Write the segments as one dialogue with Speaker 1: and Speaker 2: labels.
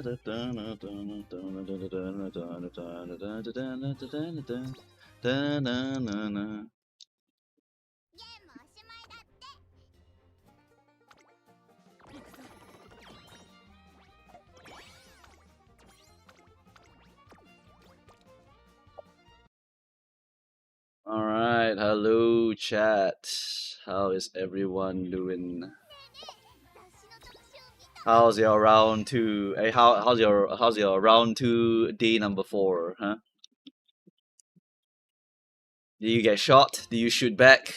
Speaker 1: Alright, hello chat. How is everyone doing? How's your round two? Hey, how's your round two day number 4, huh? Do you get shot? Do you shoot back?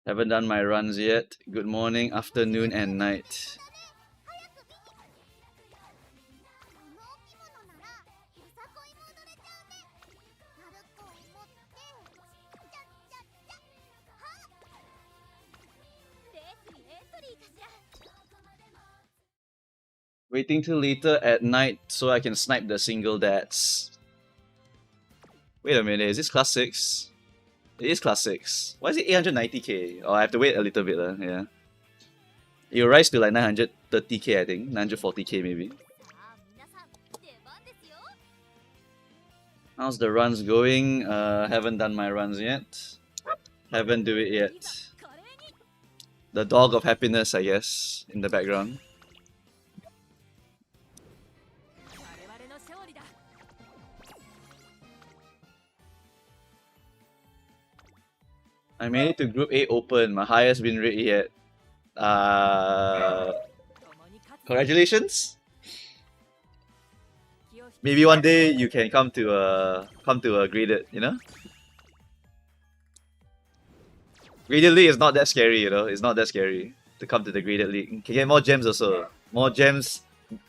Speaker 1: Haven't done my runs yet. Good morning, afternoon, and night. Waiting till later at night so I can snipe the single dads. Wait a minute, is this class 6? It is class 6. Why is it 890k? Oh, I have to wait a little bit, yeah. It'll rise to like 930k, I think. 940k maybe. How's the runs going? Haven't done my runs yet. Haven't do it yet. The dog of happiness, I guess, in the background. I made it to Group A Open, my highest win rate yet. Congratulations! Maybe one day you can come to a graded, you know? Graded League is not that scary, you know? It's not that scary to come to the Graded League. You can get more gems also. More gems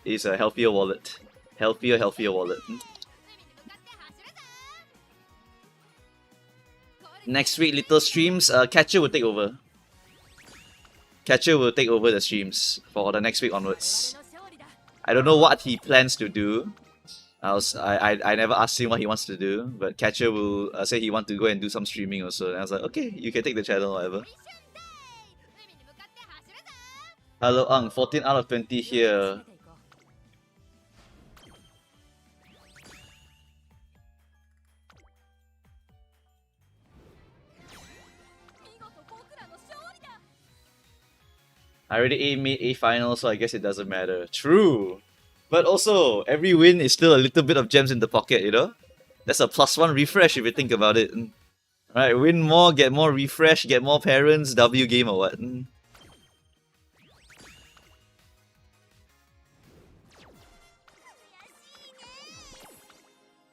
Speaker 1: is a healthier wallet. Healthier wallet. Next week, little streams. Catcher will take over. Catcher will take over the streams for the next week onwards. I don't know what he plans to do. I never asked him what he wants to do, but Catcher will say he wants to go and do some streaming also. And I was like, okay, you can take the channel, whatever. Hello, 14 out of 20 here. I already made A final, so I guess it doesn't matter. True! But also, every win is still a little bit of gems in the pocket, you know? That's a +1 refresh if you think about it. Right, win more, get more refresh, get more parents, W game or what?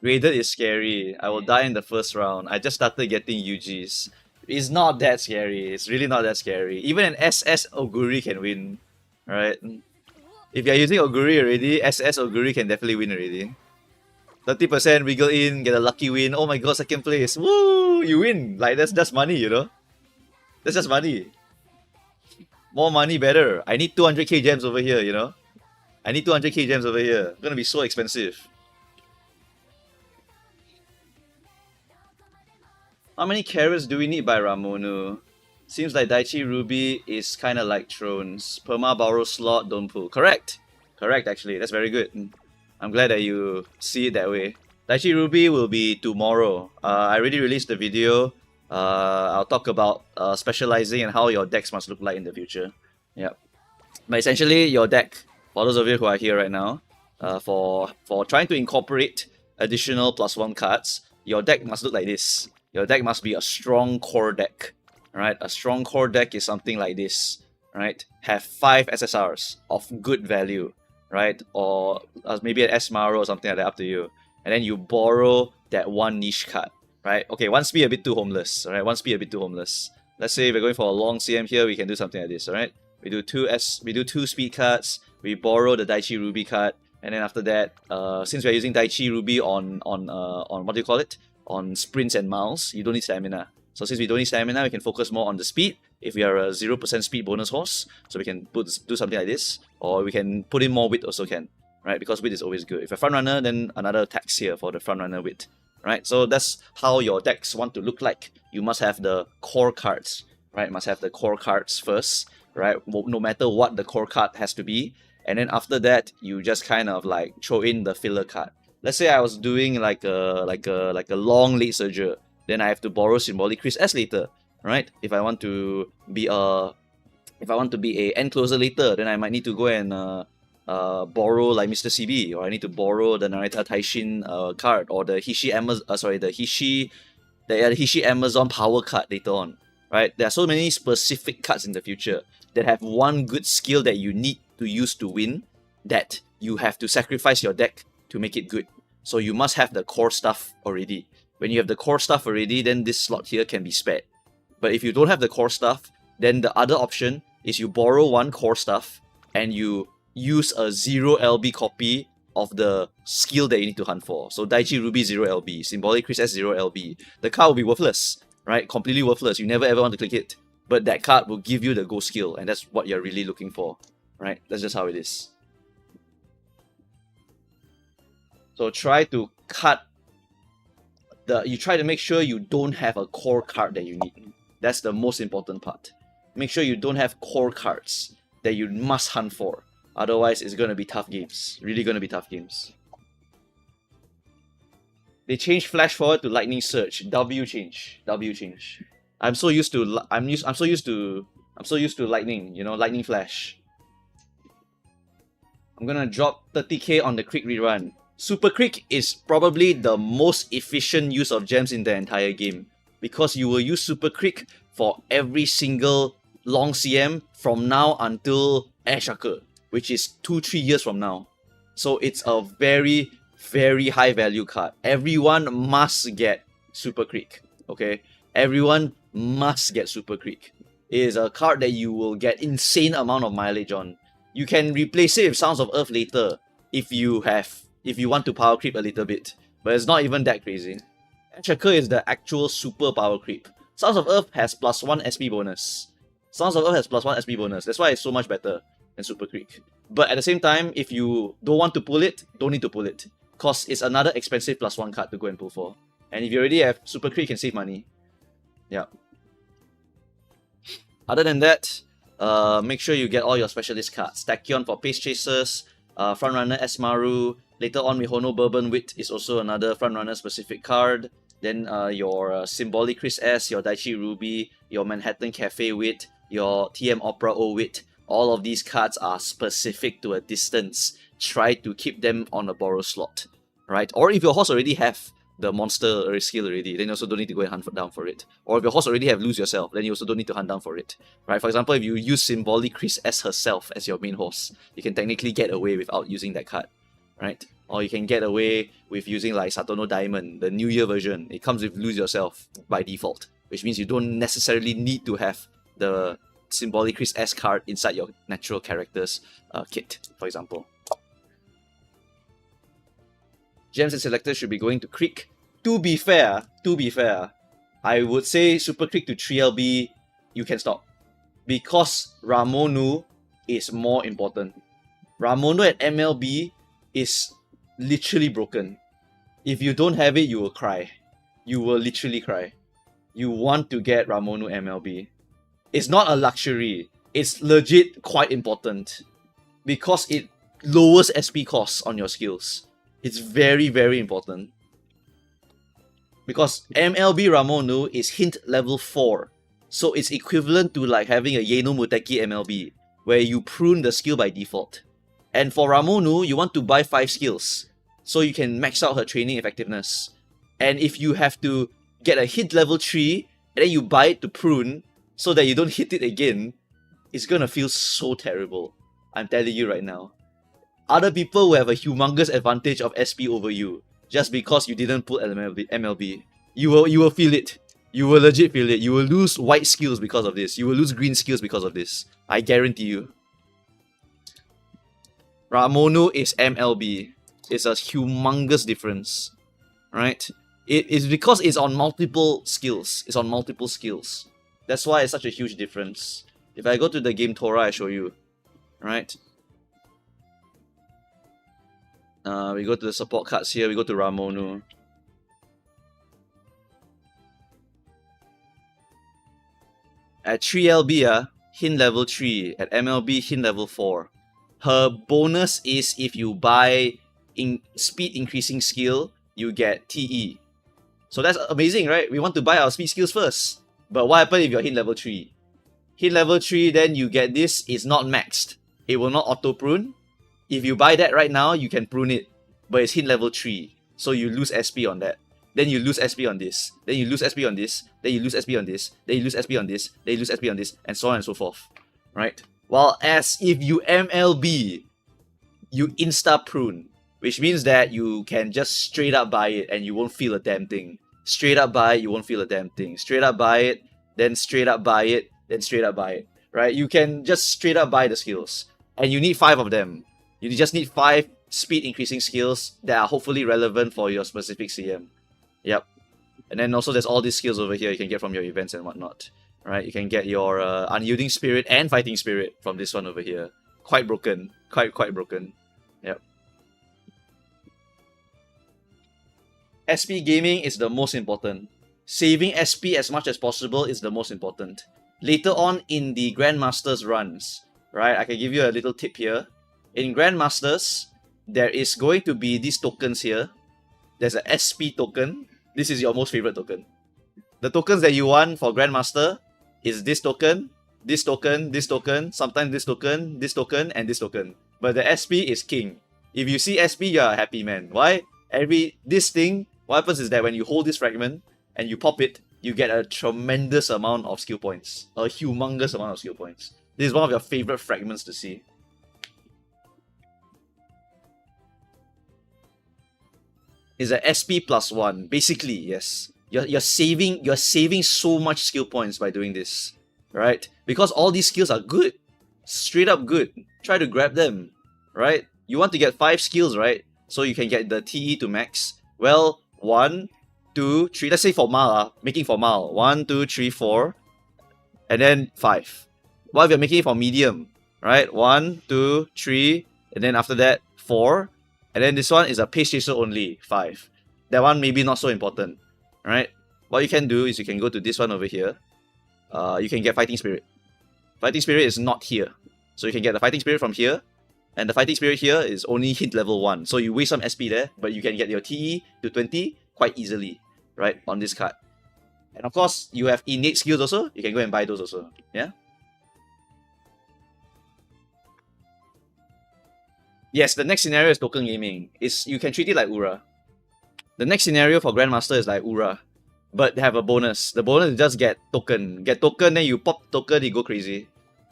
Speaker 1: Graded is scary. I will die in the first round. I just started getting UGs. It's not that scary. It's really not that scary. Even an SS Oguri can win. Right? If you're using Oguri already, SS Oguri can definitely win already. 30% wiggle in, get a lucky win. Oh my god, second place. Woo! You win. Like, that's money, you know? That's just money. More money, better. I need 200k gems over here, you know? I need 200k gems over here. It's gonna be so expensive. How many carrots do we need by Ramonu? Seems like Daichi Ruby is kinda like Thrones. Perma borrow slot, don't pull. Correct! Correct, actually. That's very good. I'm glad that you see it that way. Daichi Ruby will be tomorrow. I already released the video. I'll talk about specializing and how your decks must look like in the future. Yep. But essentially, your deck, for those of you who are here right now, for trying to incorporate additional +1 cards, your deck must look like this. Your deck must be a strong core deck. Right? A strong core deck is something like this. Right? Have 5 SSRs of good value. Right? Or maybe an S-Maro or something like that, up to you. And then you borrow that one niche card. Right? Okay, one speed a bit too homeless. Alright, one speed a bit too homeless. Let's say we're going for a long CM here, we can do something like this, alright? We do two speed cards, we borrow the Daichi Ruby card, and then after that, since we're using Daichi Ruby on what do you call it? On sprints and miles, you don't need stamina. So since we don't need stamina, we can focus more on the speed. If we are a 0% speed bonus horse, so we can do something like this, or we can put in more width also can, right? Because width is always good. If you're front runner, then another tax here for the front runner width, right? So that's how your decks want to look like. You must have the core cards, right? Must have the core cards first, right? No matter what the core card has to be. And then after that, you just kind of like throw in the filler card. Let's say I was doing like a long late surger, then I have to borrow Symbolic Chris S later, right? If I want to be a end closer later, then I might need to go and borrow like Mr. CB, or I need to borrow the Narita Taishin card, or the Hishi Amazon power card later on, right? There are so many specific cards in the future that have one good skill that you need to use to win, that you have to sacrifice your deck to make it good. So you must have the core stuff already. When you have the core stuff already, then this slot here can be spared. But if you don't have the core stuff, then the other option is you borrow one core stuff and you use a 0 LB copy of the skill that you need to hunt for. So Daichi Ruby 0 LB, Symbolic Chris S 0 LB. The card will be worthless, right? Completely worthless. You never ever want to click it. But that card will give you the go skill, and that's what you're really looking for, right? That's just how it is. So try to you try to make sure you don't have a core card that you need. That's the most important part. Make sure you don't have core cards that you must hunt for. Otherwise, it's going to be tough games. Really going to be tough games. They changed flash forward to lightning surge. W change. I'm so used to lightning, lightning flash. I'm going to drop 30k on the Creek rerun. Super Creek is probably the most efficient use of gems in the entire game, because you will use Super Creek for every single long CM from now until Ashaka, which is 2-3 years from now. So it's a very, very high value card. Everyone must get Super Creek, okay? Everyone must get Super Creek. It is a card that you will get insane amount of mileage on. You can replace it with Sounds of Earth later if you want to power creep a little bit, but it's not even that crazy. Ashaka is the actual super power creep. Sounds of Earth has +1 SP bonus. Sounds of Earth has +1 SP bonus. That's why it's so much better than Super Creek. But at the same time, if you don't want to pull it, don't need to pull it, because it's another expensive +1 card to go and pull for. And if you already have Super Creek, you can save money. Yeah. Other than that, make sure you get all your specialist cards. Tachyon for Pace Chasers, Frontrunner Esmaru. Later on, Mihono Bourbon Wit is also another Frontrunner specific card. Then your Symbolic Chris S, your Daichi Ruby, your Manhattan Cafe Wit, your TM Opera O Wit. All of these cards are specific to a distance. Try to keep them on a borrow slot, right? Or if your horse already have the monster skill already, then you also don't need to go and hunt down for it. Or if your horse already have Lose Yourself, then you also don't need to hunt down for it, right? For example, if you use Symbolic Chris S herself as your main horse, you can technically get away without using that card, right? Or you can get away with using like Satono Diamond, the New Year version. It comes with Lose Yourself by default, which means you don't necessarily need to have the Symbolic Chris S card inside your natural characters kit, for example. Gems and selectors should be going to Creek. To be fair, I would say Super Creek to 3LB, you can stop. Because Ramonu is more important. Ramonu at MLB is literally broken. If you don't have it, you will cry. You will literally cry. You want to get Ramonu MLB. It's not a luxury. It's legit quite important. Because it lowers SP costs on your skills. It's very, very important. Because MLB Ramonu is hint level 4. So it's equivalent to like having a Yeno Muteki MLB, where you prune the skill by default. And for Ramonu, you want to buy 5 skills, so you can max out her training effectiveness. And if you have to get a hit level 3, and then you buy it to prune, so that you don't hit it again, it's gonna feel so terrible. I'm telling you right now. Other people will have a humongous advantage of SP over you, just because you didn't pull MLB. You will feel it. You will legit feel it. You will lose white skills because of this. You will lose green skills because of this. I guarantee you. Ramonu is MLB. It's a humongous difference, right? It is because it's on multiple skills. It's on multiple skills. That's why it's such a huge difference. If I go to the game Torah, I show you, right? We go to the support cards here. We go to Ramonu. At 3LB, hint level 3. At MLB, hint level 4. Her bonus is if you buy speed increasing skill, you get TE. So that's amazing, right? We want to buy our speed skills first. But what happens if you're hint level 3? Hint level 3, then you get this is not maxed. It will not auto prune. If you buy that right now, you can prune it. But it's hint level 3. So you lose SP on that. Then you lose SP on this. Then you lose SP on this. Then you lose SP on this. Then you lose SP on this. Then you lose SP on this. And so on and so forth. Right? While as if you MLB, you insta prune. Which means that you can just straight up buy it and you won't feel a damn thing. Straight up buy it, you won't feel a damn thing. Straight up buy it, then straight up buy it, then straight up buy it. Right? You can just straight up buy the skills. And you need 5 of them. You just need 5 speed increasing skills that are hopefully relevant for your specific CM. Yep. And then also there's all these skills over here you can get from your events and whatnot. Right? You can get your Unyielding Spirit and Fighting Spirit from this one over here. Quite broken. Quite broken. Yep. SP gaming is the most important. Saving SP as much as possible is the most important. Later on in the Grandmasters runs, right? I can give you a little tip here. In Grandmasters, there is going to be these tokens here. There's a SP token. This is your most favorite token. The tokens that you want for Grandmaster is this token, this token, this token, sometimes this token, and this token. But the SP is king. If you see SP, you're a happy man. Why? This thing, what happens is that when you hold this fragment and you pop it, you get a tremendous amount of skill points. A humongous amount of skill points. This is one of your favorite fragments to see. Is a SP +1. Basically, yes. You're saving so much skill points by doing this. Right? Because all these skills are good. Straight up good. Try to grab them. Right? You want to get 5 skills, right? So you can get the TE to max. Well, 1, 2, 3. Let's say for Mal, making for Mal. 1, 2, 3, 4. And then 5. What if you're making it for medium? Right? 1, 2, 3. And then after that, 4. And then this one is a pace chaser only, 5. That one maybe not so important, right? What you can do is you can go to this one over here. You can get Fighting Spirit. Fighting Spirit is not here. So you can get the Fighting Spirit from here. And the Fighting Spirit here is only hint level 1. So you waste some SP there, but you can get your TE to 20 quite easily, right? On this card. And of course, you have innate skills also. You can go and buy those also, yeah? Yes, the next scenario is token gaming. You can treat it like Ura. The next scenario for Grandmaster is like Ura, but they have a bonus. The bonus is just get token. Get token, then you pop token, you go crazy.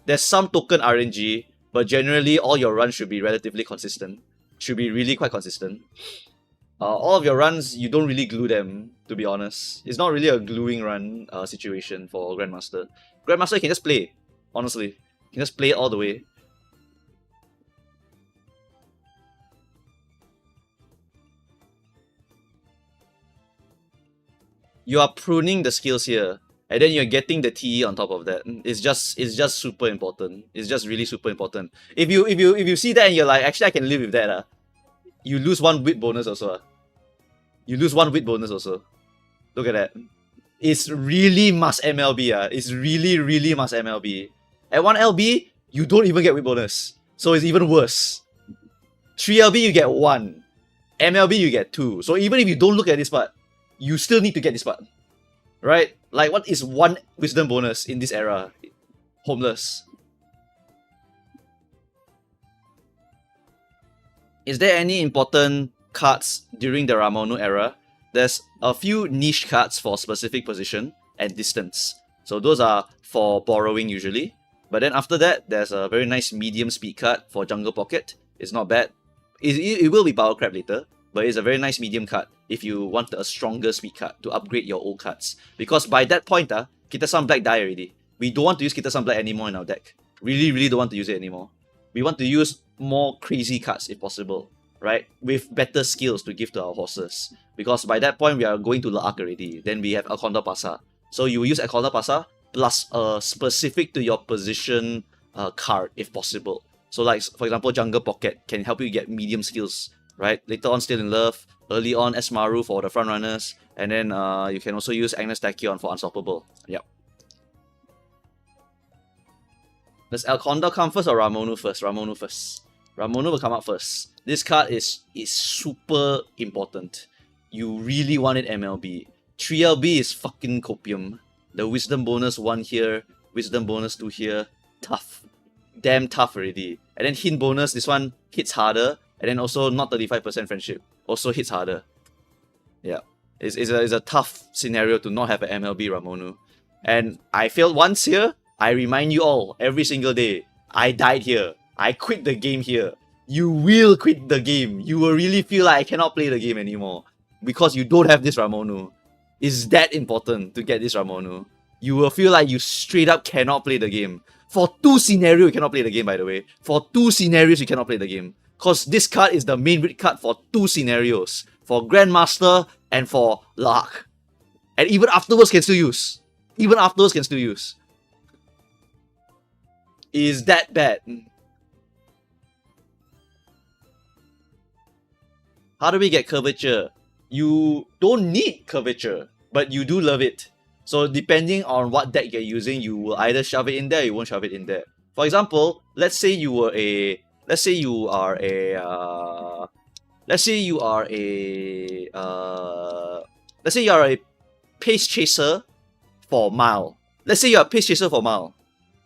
Speaker 1: There's some token RNG, but generally all your runs should be relatively consistent. Should be really quite consistent. All of your runs, you don't really glue them, to be honest. It's not really a gluing run situation for Grandmaster. Grandmaster, you can just play, honestly. You can just play all the way. You are pruning the skills here, and then you're getting the TE on top of that. It's just super important. It's just really super important. If you see that and you're like, actually I can live with that, you lose 1 wit bonus also. You lose 1 wit bonus also. Look at that. It's really must MLB. It's really must MLB. At 1 LB, you don't even get wit bonus. So it's even worse. 3 LB you get 1. MLB you get 2. So even if you don't look at this part, you still need to get this part, right? Like, what is 1 wisdom bonus in this era? Homeless. Is there any important cards during the Ramonu era? There's a few niche cards for specific position and distance. So those are for borrowing usually. But then after that, there's a very nice medium speed card for Jungle Pocket. It's not bad. It will be Power Crab later, but it's a very nice medium card if you want a stronger speed card to upgrade your old cards. Because by that point, Kita-san Black die already. We don't want to use Kita-san Black anymore in our deck. Really don't want to use it anymore. We want to use more crazy cards if possible, right? With better skills to give to our horses. Because by that point, we are going to La'ak already. Then we have Akonda Pasa. So you will use Akonda Pasa plus a specific to your position card if possible. So like, for example, Jungle Pocket can help you get medium skills, right? Later on, Still in Love. Early on, Esmaru for the front runners. And then you can also use Agnes Tachyon for Unstoppable. Yep. Does El Condor come first or Ramonu first? Ramonu first. Ramonu will come out first. This card is super important. You really want it MLB. 3LB is fucking copium. The wisdom bonus 1 here, wisdom bonus 2 here. Tough. Damn tough already. And then hint bonus, this one hits harder. And then also not 35% friendship. Also hits harder. Yeah. It's a tough scenario to not have an MLB Ramonu. And I failed once here. I remind you all, every single day, I died here. I quit the game here. You will quit the game. You will really feel like I cannot play the game anymore. Because you don't have this Ramonu. It's that important to get this Ramonu. You will feel like you straight up cannot play the game. For 2 scenarios, you cannot play the game, by the way. For 2 scenarios, you cannot play the game. Because this card is the main read card for 2 scenarios. For Grandmaster and for Lark. And even afterwards can still use. Even afterwards can still use. Is that bad? How do we get curvature? You don't need curvature, but you do love it. So depending on what deck you're using, you will either shove it in there or you won't shove it in there. For example, let's say you are a pace chaser for Mile. Let's say you're a pace chaser for Mile.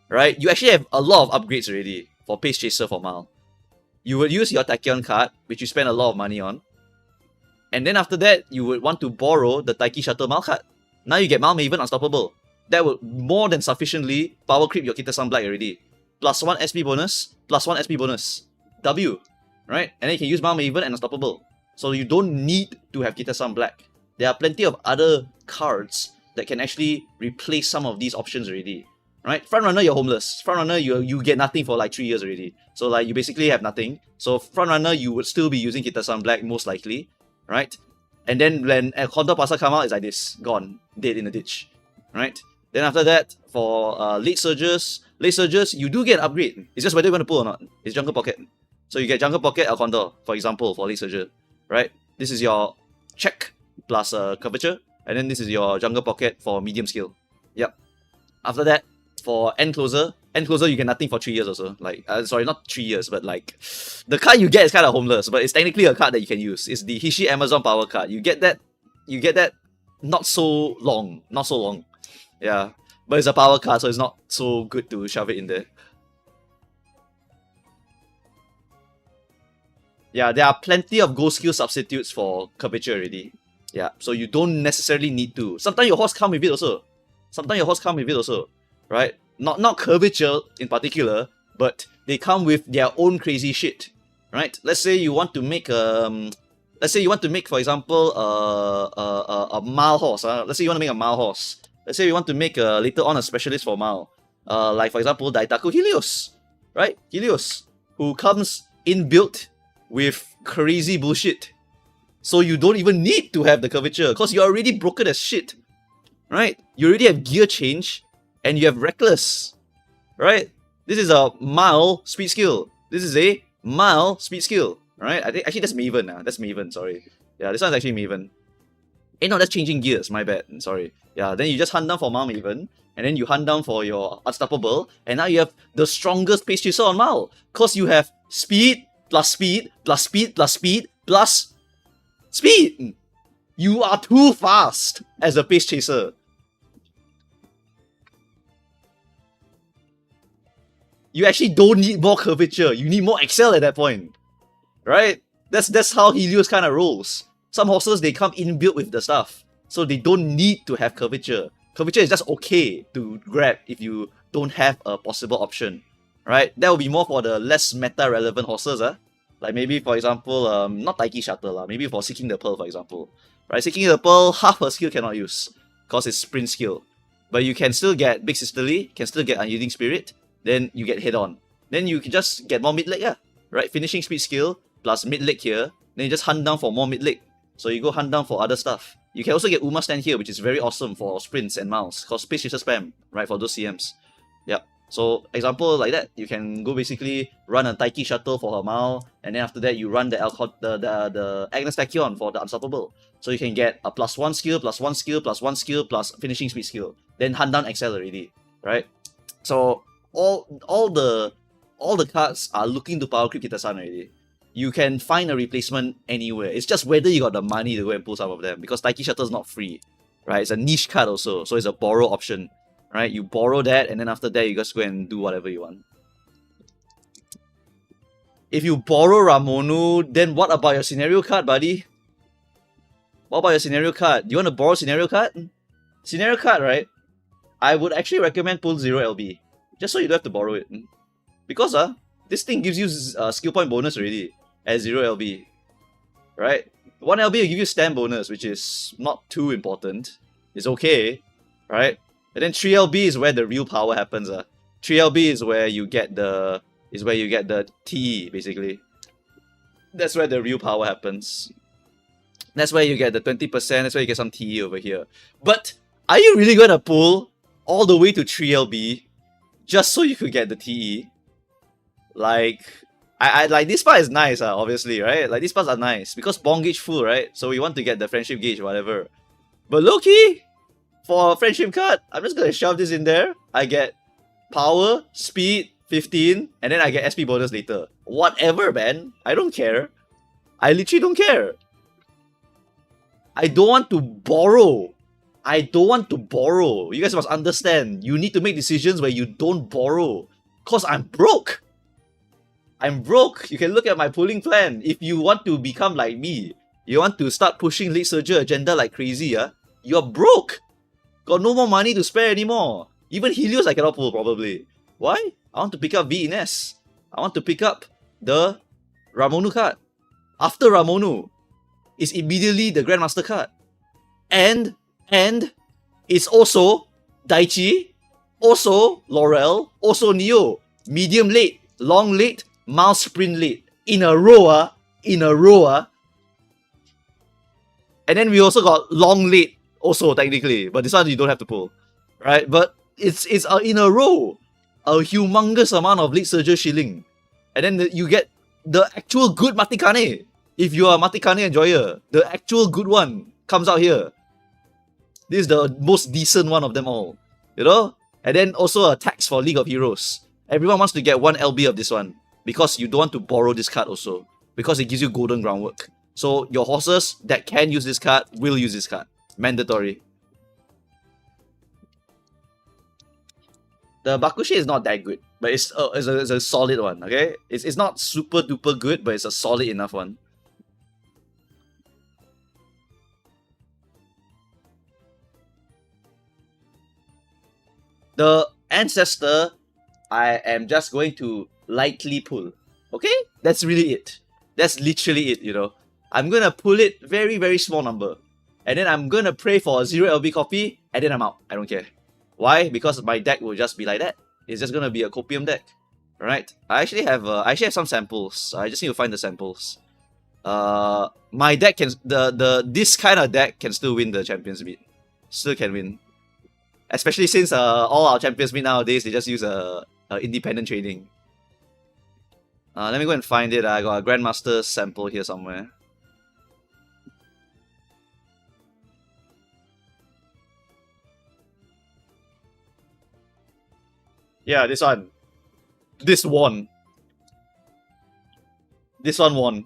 Speaker 1: Right? You actually have a lot of upgrades already for pace chaser for Mile. You would use your Tachyon card, which you spend a lot of money on. And then after that, you would want to borrow the Taiki Shuttle Mile card. Now you get Mile Maven Unstoppable. That would more than sufficiently power creep your Kita-san Black already. +1 SP bonus, +1 SP bonus. W. Right? And then you can use Mile Maven and Unstoppable. So you don't need to have Kita-san Black. There are plenty of other cards that can actually replace some of these options already. Right? Frontrunner, you're homeless. Frontrunner, you get nothing for like 3 years already. So like you basically have nothing. So Frontrunner, you would still be using Kita-san Black most likely. Right? And then when El Condor Pasa come out, it's like this. Gone. Dead in the ditch. Right? Then after that, for late surges, you do get an upgrade. It's just whether you want to pull or not. It's Jungle Pocket. So you get Jungle Pocket, El Condor, for example, for late surger. Right? This is your check plus curvature. And then this is your Jungle Pocket for medium skill. Yep. After that, for End Closer you get nothing for 3 years also. Like, sorry, not 3 years, but like, the card you get is kind of homeless, but it's technically a card that you can use. It's the Hishi Amazon Power card. You get that not so long. Yeah. But it's a power card, so it's not so good to shove it in there. Yeah, there are plenty of Ghost skill substitutes for curvature already. Yeah, so you don't necessarily need to. Sometimes your horse come with it also. Right? Not curvature in particular, but they come with their own crazy shit. Right? Let's say you want to make for example a Mile horse. Let's say you want to make a Mile horse. Let's say we want to make later on a specialist for Mile. Like for example Daitaku Helios. Right? Helios, who comes inbuilt with crazy bullshit. So you don't even need to have the curvature because you're already broken as shit. Right? You already have gear change and you have reckless. Right? This is a Mile speed skill. This is a Mile speed skill. Right? I think actually that's Maven. That's Maven, sorry. Yeah, this one's actually Maven. No, that's changing gears, my bad. Sorry. Yeah, then you just hunt down for Mile Maven, and then you hunt down for your Unstoppable, and now you have the strongest pace chaser on Mile. Because you have speed, plus speed, plus speed, plus speed, plus speed! You are too fast as a pace chaser. You actually don't need more curvature, you need more Excel at that point. Right? That's how Helios kind of rolls. Some horses, they come inbuilt with the stuff. So they don't need to have curvature. Curvature is just okay to grab if you don't have a possible option. Right? That will be more for the less meta-relevant horses. Like maybe, for example, not Taiki Shuttle, maybe for Seeking the Pearl, for example. Right? Seeking the Pearl, half her skill cannot use. Because it's sprint skill. But you can still get Big Sisterly, can still get Unyielding Spirit. Then you get Head On. Then you can just get more mid-leg. Right? Finishing speed skill plus mid-leg here. Then you just hunt down for more mid-leg. So you go hunt down for other stuff. You can also get Uma Stand here, which is very awesome for sprints and miles. Because Space Chaser spam, right, for those CMs. Yep. So example like that, you can go basically run a Taiki Shuttle for her mile, and then after that you run the Agnes Tachyon for the Unstoppable. So you can get a +1 skill, +1 skill, +1 skill, plus finishing speed skill. Then hunt down Excel already, right? So all the cards are looking to power creep Kitasan already. You can find a replacement anywhere. It's just whether you got the money to go and pull some of them, because Taiki Shuttle is not free, right? It's a niche card also, so it's a borrow option, right? You borrow that, and then after that you just go and do whatever you want. If you borrow Ramonu, then what about your scenario card, buddy? What about your scenario card? You want to borrow scenario card? Scenario card, right? I would actually recommend pull 0 LB, just so you don't have to borrow it. Because this thing gives you skill point bonus already at 0 LB, right? 1 LB will give you stand bonus, which is not too important. It's okay, right? And then 3 LB is where the real power happens. 3 LB is where you get the TE, basically. That's where the real power happens. That's where you get the 20%, that's where you get some TE over here. But are you really gonna pull all the way to 3 LB just so you could get the TE? Like, I like, this part is nice, obviously, right? Like, these parts are nice because bond gauge full, right? So we want to get the friendship gauge, whatever. But low-key, for a friendship card, I'm just gonna shove this in there. I get power, speed, 15, and then I get SP bonus later. Whatever, man. I don't care. I literally don't care. I don't want to borrow. I don't want to borrow. You guys must understand. You need to make decisions where you don't borrow. Cause I'm broke. I'm broke. You can look at my pulling plan. If you want to become like me, you want to start pushing late surger agenda like crazy, you're broke. Got no more money to spare anymore. Even Helios I cannot pull probably. Why? I want to pick up VNS. I want to pick up the Ramonu card. After Ramonu, it's immediately the Grandmaster card. And it's also Daichi, also Laurel, also Neo. Medium late, long late, mild sprint late. In a row, And then we also got long late also technically. But this one you don't have to pull. Right? But it's in a row. A humongous amount of late surger shilling. And then you get the actual good Matikane. If you are a Matikane enjoyer, the actual good one comes out here. This is the most decent one of them all. You know? And then also a tax for League of Heroes. Everyone wants to get 1 LB of this one. Because you don't want to borrow this card also. Because it gives you golden groundwork. So your horses that can use this card will use this card. Mandatory. The Bakushi is not that good. But it's a solid one, okay? It's not super duper good, but it's a solid enough one. The Ancestor, I am just going to lightly pull. Okay? That's really it. That's literally it, you know. I'm gonna pull it very, very small number. And then I'm gonna pray for a 0 LB copy, and then I'm out. I don't care. Why? Because my deck will just be like that. It's just gonna be a copium deck. Alright? I actually have some samples. I just need to find the samples. My deck can this kind of deck can still win the Champions Meet. Still can win. Especially since all our Champions Meet nowadays, they just use independent trading. Let me go and find it. I got a Grandmaster sample here somewhere. Yeah, this one. This won. This one won.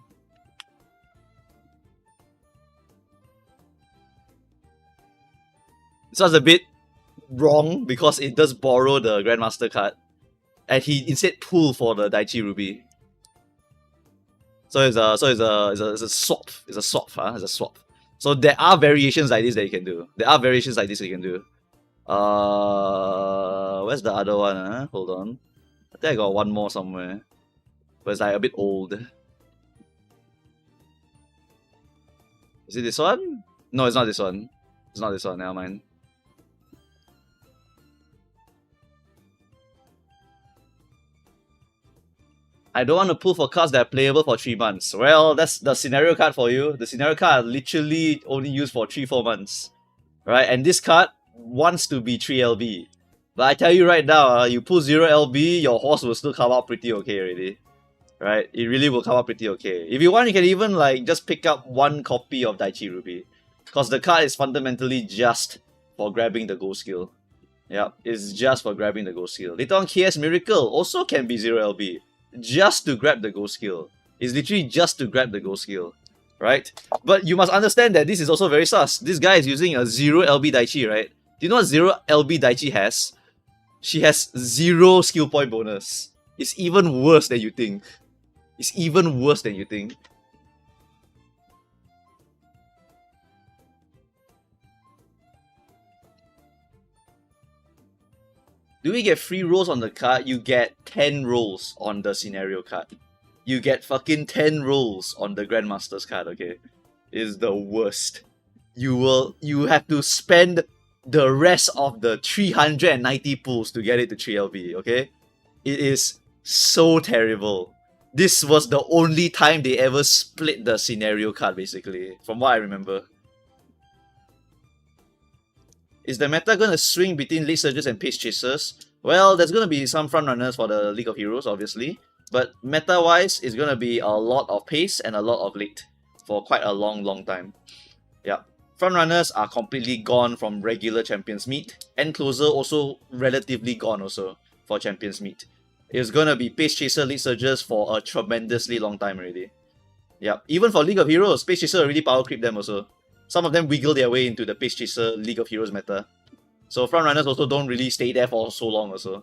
Speaker 1: This one's a bit wrong because it does borrow the Grandmaster card. And he instead pull for the Daichi Ruby. So it's a swap. It's a swap, It's a swap. So there are variations like this that you can do. Where's the other one? Hold on. I think I got one more somewhere. But it's like a bit old. Is it this one? No, it's not this one. It's not this one, never mind. I don't want to pull for cards that are playable for 3 months. Well, that's the scenario card for you. The scenario card literally only used for 3-4 months. Right? And this card wants to be 3 LB. But I tell you right now, you pull 0 LB, your horse will still come out pretty okay already. Right? It really will come out pretty okay. If you want, you can even like just pick up 1 copy of Daichi Ruby. Because the card is fundamentally just for grabbing the gold skill. Yep, it's just for grabbing the ghost skill. Later on, KS Miracle also can be 0 LB. Just to grab the ghost skill. It's literally just to grab the ghost skill. Right? But you must understand that this is also very sus. This guy is using a 0 LB Daichi, right? Do you know what 0 LB Daichi has? She has 0 skill point bonus. It's even worse than you think. It's even worse than you think. Do we get free rolls on the card? You get 10 rolls on the scenario card. You get fucking 10 rolls on the Grandmaster's card, okay? It's the worst. You have to spend the rest of the 390 pulls to get it to 3LB, okay? It is so terrible. This was the only time they ever split the scenario card, basically, from what I remember. Is the meta gonna swing between Late Surgers and Pace Chasers? Well, there's gonna be some frontrunners for the League of Heroes, obviously. But meta-wise, it's gonna be a lot of Pace and a lot of Late for quite a long time. Yeah. Frontrunners are completely gone from regular Champions Meet. And Closer also relatively gone also for Champions Meet. It's gonna be Pace Chaser, Late Surgers for a tremendously long time already. Yeah. Even for League of Heroes, Pace Chaser already power creep them also. Some of them wiggle their way into the Pace Chaser League of Heroes meta. So frontrunners also don't really stay there for so long also.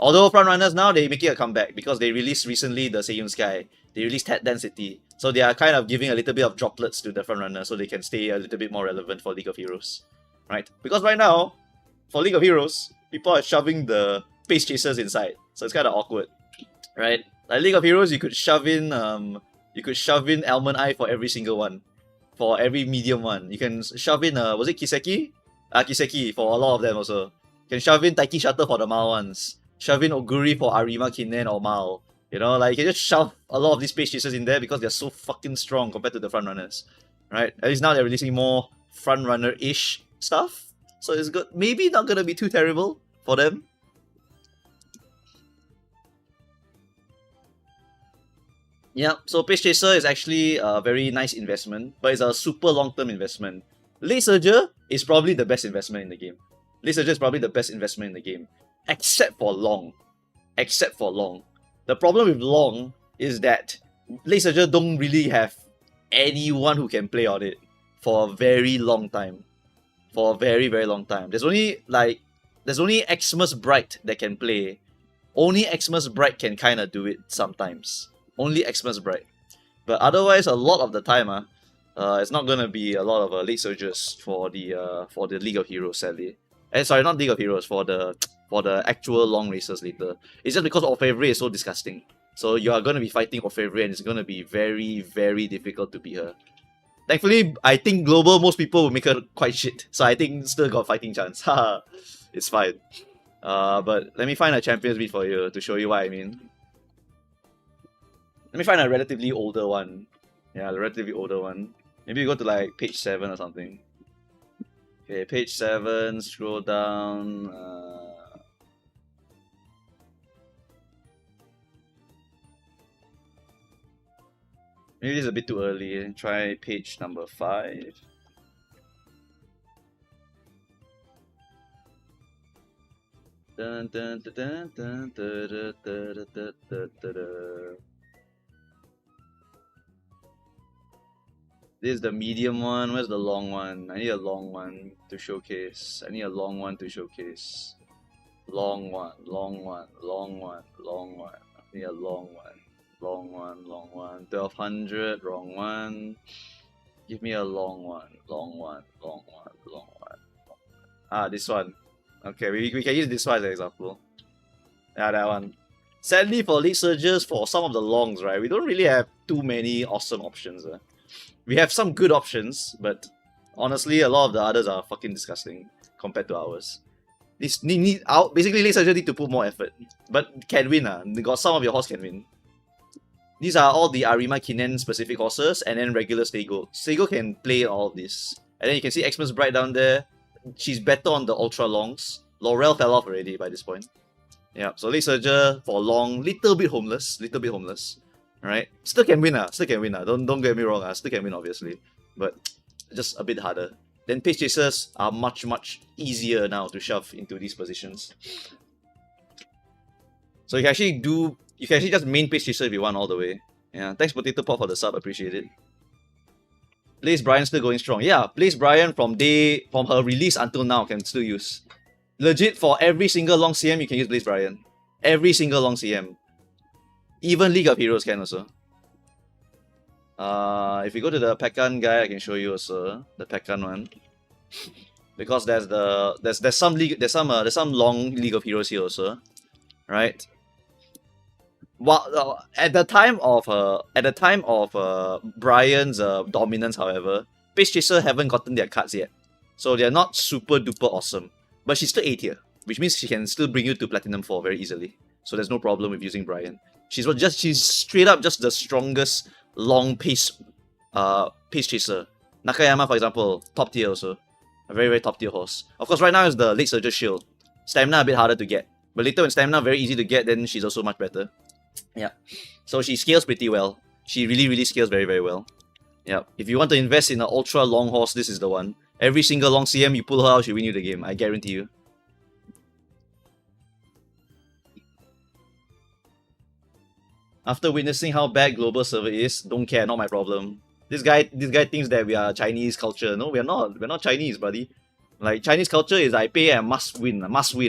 Speaker 1: Although frontrunners now, they making a comeback because they released recently the Seiyun Sky. They released Tat Density. So they are kind of giving a little bit of droplets to the frontrunners so they can stay a little bit more relevant for League of Heroes. Right? Because right now, for League of Heroes, people are shoving the Pace Chasers inside. So it's kind of awkward. Right? Like League of Heroes, you could shove in Almond Eye for every single one. For every medium one. You can shove in, was it Kiseki? Kiseki for a lot of them also. You can shove in Taiki Shutter for the Mal ones. Shove in Oguri for Arima, Kinen, or Mal. You know, like you can just shove a lot of these Pace Chasers in there because they're so fucking strong compared to the frontrunners. Right? At least now they're releasing more frontrunner-ish stuff. So it's good. Maybe not gonna be too terrible for them. Yeah, so Pace Chaser is actually a very nice investment, but it's a super long-term investment. Late Surger is probably the best investment in the game. Late Surger is probably the best investment in the game. Except for Long. Except for Long. The problem with Long is that Late Surger don't really have anyone who can play on it for a very long time. For a very, very long time. There's only Xmas Bright that can play. Only Xmas Bright can kind of do it sometimes. Only Xmas Bright. But otherwise, a lot of the time, it's not gonna be a lot of Late Surgers for the League of Heroes, sadly. Sorry, not League of Heroes, for the actual long races later. It's just because Orfevre is so disgusting. So you are gonna be fighting Orfevre and it's gonna be very, very difficult to beat her. Thankfully, I think global most people will make her quite shit. So I think still got fighting chance. Haha. It's fine. But let me find a Champions Beat for you to show you what I mean. Let me find a relatively older one. Yeah, a relatively older one. Maybe you go to like page 7 or something. Okay, page 7, scroll down. Maybe this is a bit too early. Try page number 5. Dun, dun, dun, dun, dun, dun, dun, dun, dun, dun, dun. This is the medium one. Where's the long one? I need a long one to showcase. I need a long one to showcase. Long one, long one, long one, long one. I need a long one. Long one, long one. 1200, wrong one. Give me a long one, long one, long one, long one. Ah, this one. Okay, we can use this one as an example. Yeah, that one. Sadly, for Late Surgers, for some of the longs, right, we don't really have too many awesome options. We have some good options, but honestly, a lot of the others are fucking disgusting compared to ours. Basically, Late Surger need to put more effort, but can win. Got some of your horse can win. These are all the Arima Kinen specific horses, and then regular Stego. Stego can play all of this. And then you can see Xmas Bright down there. She's better on the ultra longs. Laurel fell off already by this point. Yeah, so Late Surger for long, little bit homeless. Alright, still can win. Don't get me wrong. Still can win obviously, but just a bit harder. then Pace Chasers are much easier now to shove into these positions. So you can actually just main Pace Chaser if you want all the way. Yeah, thanks Potato Pop for the sub, appreciate it. Blaze Brian still going strong. Yeah, Blaze Brian from her release until now can still use. Legit, for every single long CM you can use Blaze Brian. Every single long CM. Even League of Heroes can also. If you go to the Pekkan guy, I can show you also the Pekkan one. Because there's some long League of Heroes here also, right? Well, at the time of Brian's dominance, however, Pace Chaser haven't gotten their cards yet, so they're not super duper awesome. But she's still A tier, which means she can still bring you to Platinum 4 very easily. So there's no problem with using Brian. She's straight up just the strongest long pace chaser. Nakayama, for example, top tier also. A very top tier horse. Of course, right now is the late Surger Shield. Stamina a bit harder to get. But later when stamina very easy to get, then she's also much better. Yeah. So she scales pretty well. She really scales very well. Yeah. If you want to invest in an ultra long horse, this is the one. Every single long CM you pull her out, she'll win you the game. I guarantee you. After witnessing how bad global server is, don't care, not my problem. This guy thinks that we are Chinese culture. No, we're not. We're not Chinese, buddy. Like Chinese culture is I pay and must win.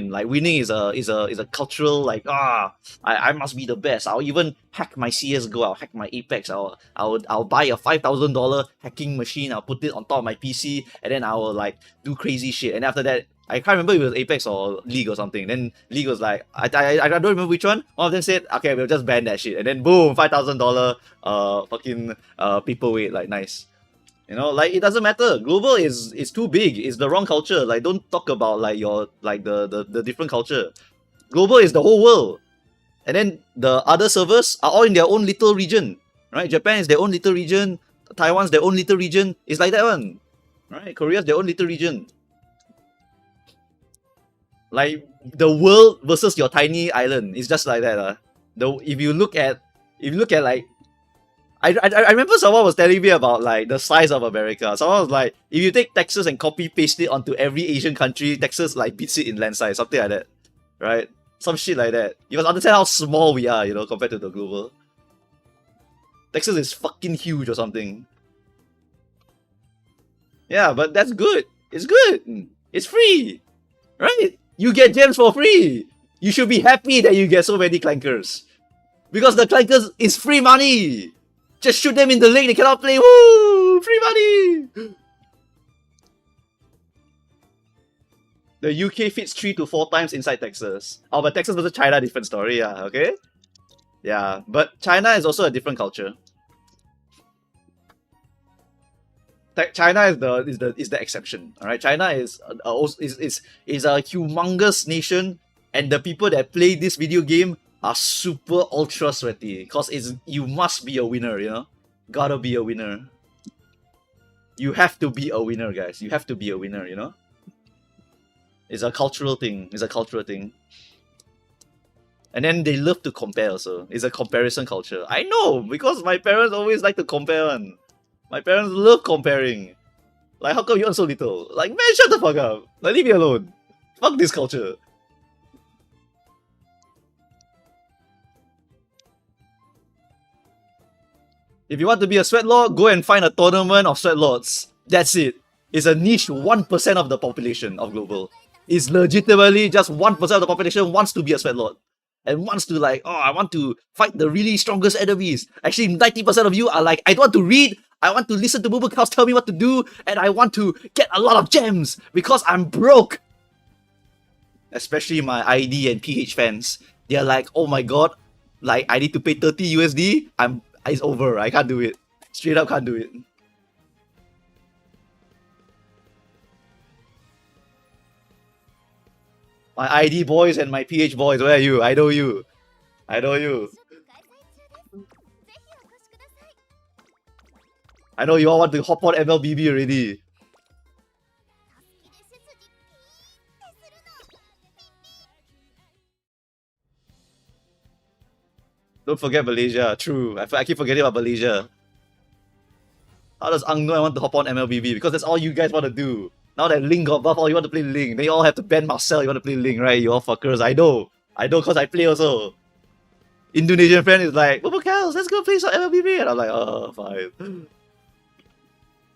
Speaker 1: Like winning is a cultural like I must be the best. I'll even hack my CS:GO. I'll hack my Apex. I'll buy a $5,000 hacking machine. I'll put it on top of my PC and then I will like do crazy shit. And after that, I can't remember if it was Apex or League or something. Then League was like, I don't remember which one. One of them said, okay, we'll just ban that shit. And then boom, $5,000 fucking paperweight, like nice. You know, like it doesn't matter. Global is too big. It's the wrong culture. Like don't talk about like your like the different culture. Global is the whole world. And then the other servers are all in their own little region. Right? Japan is their own little region. Taiwan's their own little region. It's like that one. Right? Korea's their own little region. Like the world versus your tiny island. It's just like that. If you look at like I remember someone was telling me about like the size of America. Someone was like, if you take Texas and copy paste it onto every Asian country, Texas like beats it in land size, something like that. Right? Some shit like that. You must understand how small we are, you know, compared to the global. Texas is fucking huge or something. Yeah, but that's good. It's good. It's free. Right? You get gems for free. You should be happy that you get so many clankers. Because the clankers is free money. Just shoot them in the lane, they cannot play. Woo! Free money! The UK fits 3 to 4 times inside Texas. Oh, but Texas versus China, different story, yeah, okay? Yeah, but China is also a different culture. China is the exception. Alright, China is a humongous nation, and the people that play this video game are super ultra sweaty. Cause you must be a winner, you know? Gotta be a winner. You have to be a winner, guys. You have to be a winner, you know? It's a cultural thing. It's a cultural thing. And then they love to compare also. It's a comparison culture. I know, because my parents always like to compare one. My parents love comparing. Like, how come you earn so little? Like, man, shut the fuck up. Like, leave me alone. Fuck this culture. If you want to be a sweat lord, go and find a tournament of sweat lords. That's it. It's a niche 1% of the population of global. It's legitimately just 1% of the population wants to be a sweat lord. And wants to like, oh, I want to fight the really strongest enemies. Actually, 90% of you are like, I don't want to read, I want to listen to Bubble tell me what to do, and I want to get a lot of gems because I'm broke. Especially my ID and PH fans. They're like, oh my god, like I need to pay 30 USD. It's over. I can't do it. Straight up can't do it. My ID boys and my PH boys, where are you? I know you. I know you. I know you all want to hop on MLBB already. Don't forget Malaysia. True. I keep forgetting about Malaysia. How does Ang know I want to hop on MLBB? Because that's all you guys want to do. Now that Link got buff, all you want to play Link. Then you all have to ban Marcel, you want to play Link, right? You all fuckers. I know because I play also. Indonesian friend is like, Bubble Cows, let's go play some MLBB. And I'm like, oh, fine.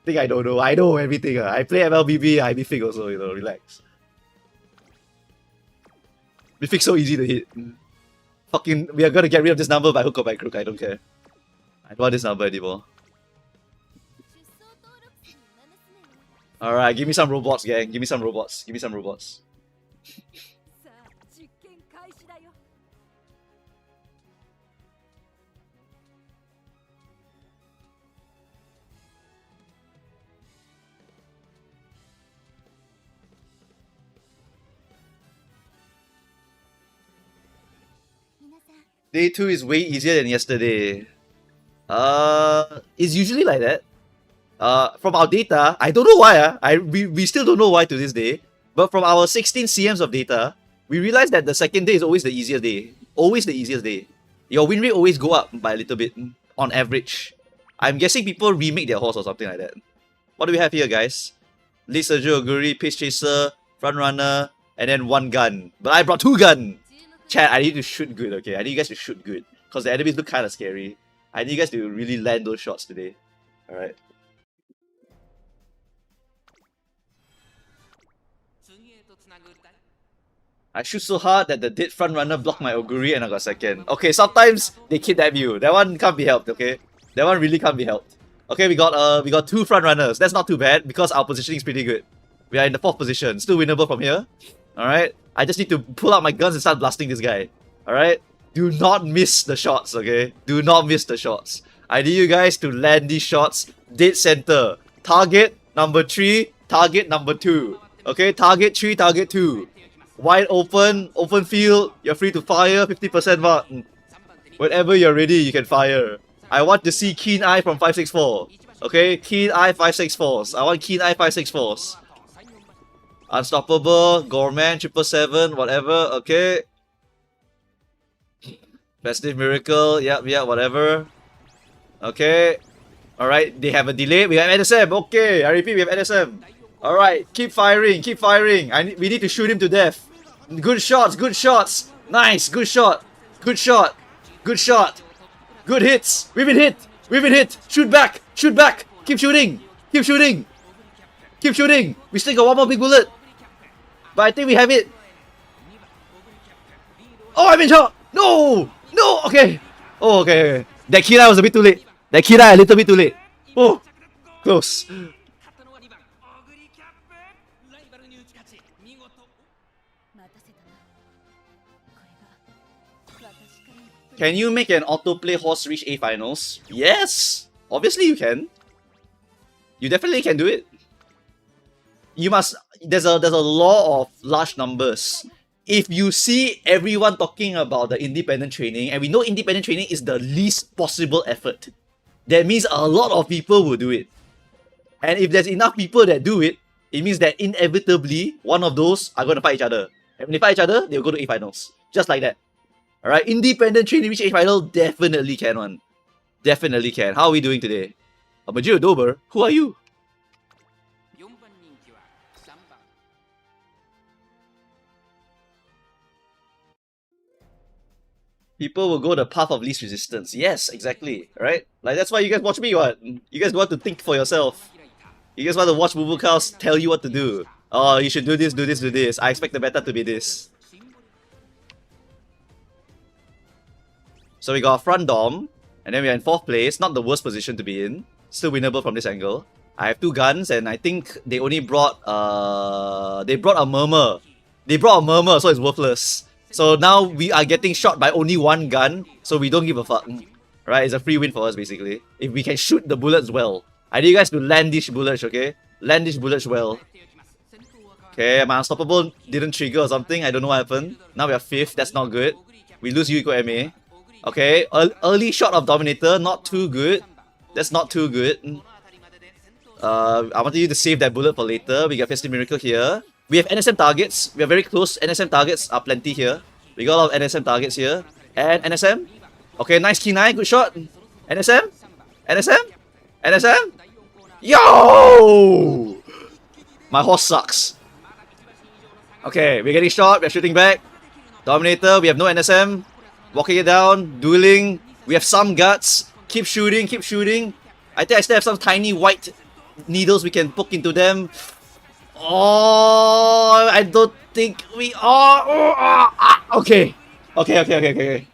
Speaker 1: Think I don't know. I know everything. I play MLBB, I be fake also, you know, relax. Mythic so easy to hit. Fucking, we are gonna get rid of this number by hook or by crook, I don't care. I don't want this number anymore. Alright, give me some robots, gang. Give me some robots. Give me some robots. Day 2 is way easier than yesterday. It's usually like that. From our data, I don't know why. We still don't know why to this day. But from our 16 CMs of data, we realized that the second day is always the easiest day. Always the easiest day. Your win rate always go up by a little bit, on average. I'm guessing people remake their horse or something like that. What do we have here, guys? Lead Sergio Oguri, Pace Chaser, Front Runner, and then one gun. But I brought two guns! Chat, I need you to shoot good, okay? I need you guys to shoot good. Because the enemies look kind of scary. I need you guys to really land those shots today. Alright. I shoot so hard that the dead front runner blocked my Oguri and I got second. Okay, sometimes they kidnap you. That one can't be helped, okay? That one really can't be helped. Okay, we got two front runners. That's not too bad because our positioning is pretty good. We are in the 4th position. Still winnable from here. Alright? I just need to pull out my guns and start blasting this guy. Alright? Do not miss the shots, okay? Do not miss the shots. I need you guys to land these shots dead center. Target number 3, target number 2. Okay? Target 3, target 2. Wide open, open field. You're free to fire, 50% mark. Whenever you're ready, you can fire. I want to see Keen Eye from 564. Okay? Keen Eye 564s. I want Keen Eye 564s. Unstoppable, Gorman, 777, whatever, okay. Festive Miracle, yep, whatever. Okay. Alright, they have a delay. We have NSM, okay. I repeat, we have NSM. Alright, keep firing, keep firing. We need to shoot him to death. Good shots, good shots. Nice, good shot. Good shot. Good shot. Good hits. We've been hit. We've been hit. Shoot back. Shoot back. Keep shooting. Keep shooting. Keep shooting. We still got one more big bullet. But I think we have it. Oh, I'm in shot. No. No. Okay. Oh, okay. That Kira was a bit too late. That Kira a little bit too late. Oh. Close. Can you make an autoplay horse reach A finals? Yes! Obviously you can. You definitely can do it. You must... There's a law of large numbers. If you see everyone talking about the independent training, and we know independent training is the least possible effort, that means a lot of people will do it. And if there's enough people that do it, it means that inevitably, one of those are going to fight each other. And when they fight each other, they'll go to A finals. Just like that. Alright, independent training reach A final, definitely can one. Definitely can. How are we doing today? Majiro Dober, who are you? People will go the path of least resistance. Yes, exactly. Right? Like that's why you guys watch me, what? You guys want to think for yourself. You guys want to watch Boo Cows tell you what to do. Oh, you should do this, do this, do this. I expect the meta to be this. So we got front dom, and then we are in 4th place. Not the worst position to be in. Still winnable from this angle. I have 2 guns, and I think they only brought they brought a murmur. They brought a murmur, so it's worthless. So now we are getting shot by only 1 gun, so we don't give a fuck. Right? It's a free win for us basically. If we can shoot the bullets well. I need you guys to land these bullets, okay? Land these bullets well. Okay, my unstoppable didn't trigger or something. I don't know what happened. Now we are 5th. That's not good. We lose Yuiko MA. Okay, early shot of Dominator, not too good. That's not too good. I wanted you to save that bullet for later. We got Festive Miracle here. We have NSM targets. We are very close. NSM targets are plenty here. We got a lot of NSM targets here. And NSM. Okay, nice Kinai. Good shot. NSM. NSM. NSM. Yo! My horse sucks. Okay, we're getting shot, we're shooting back. Dominator, we have no NSM. Walking it down, dueling. We have some guts. Keep shooting, keep shooting. I think I still have some tiny white needles we can poke into them. Oh, I don't think we are. Okay. Okay.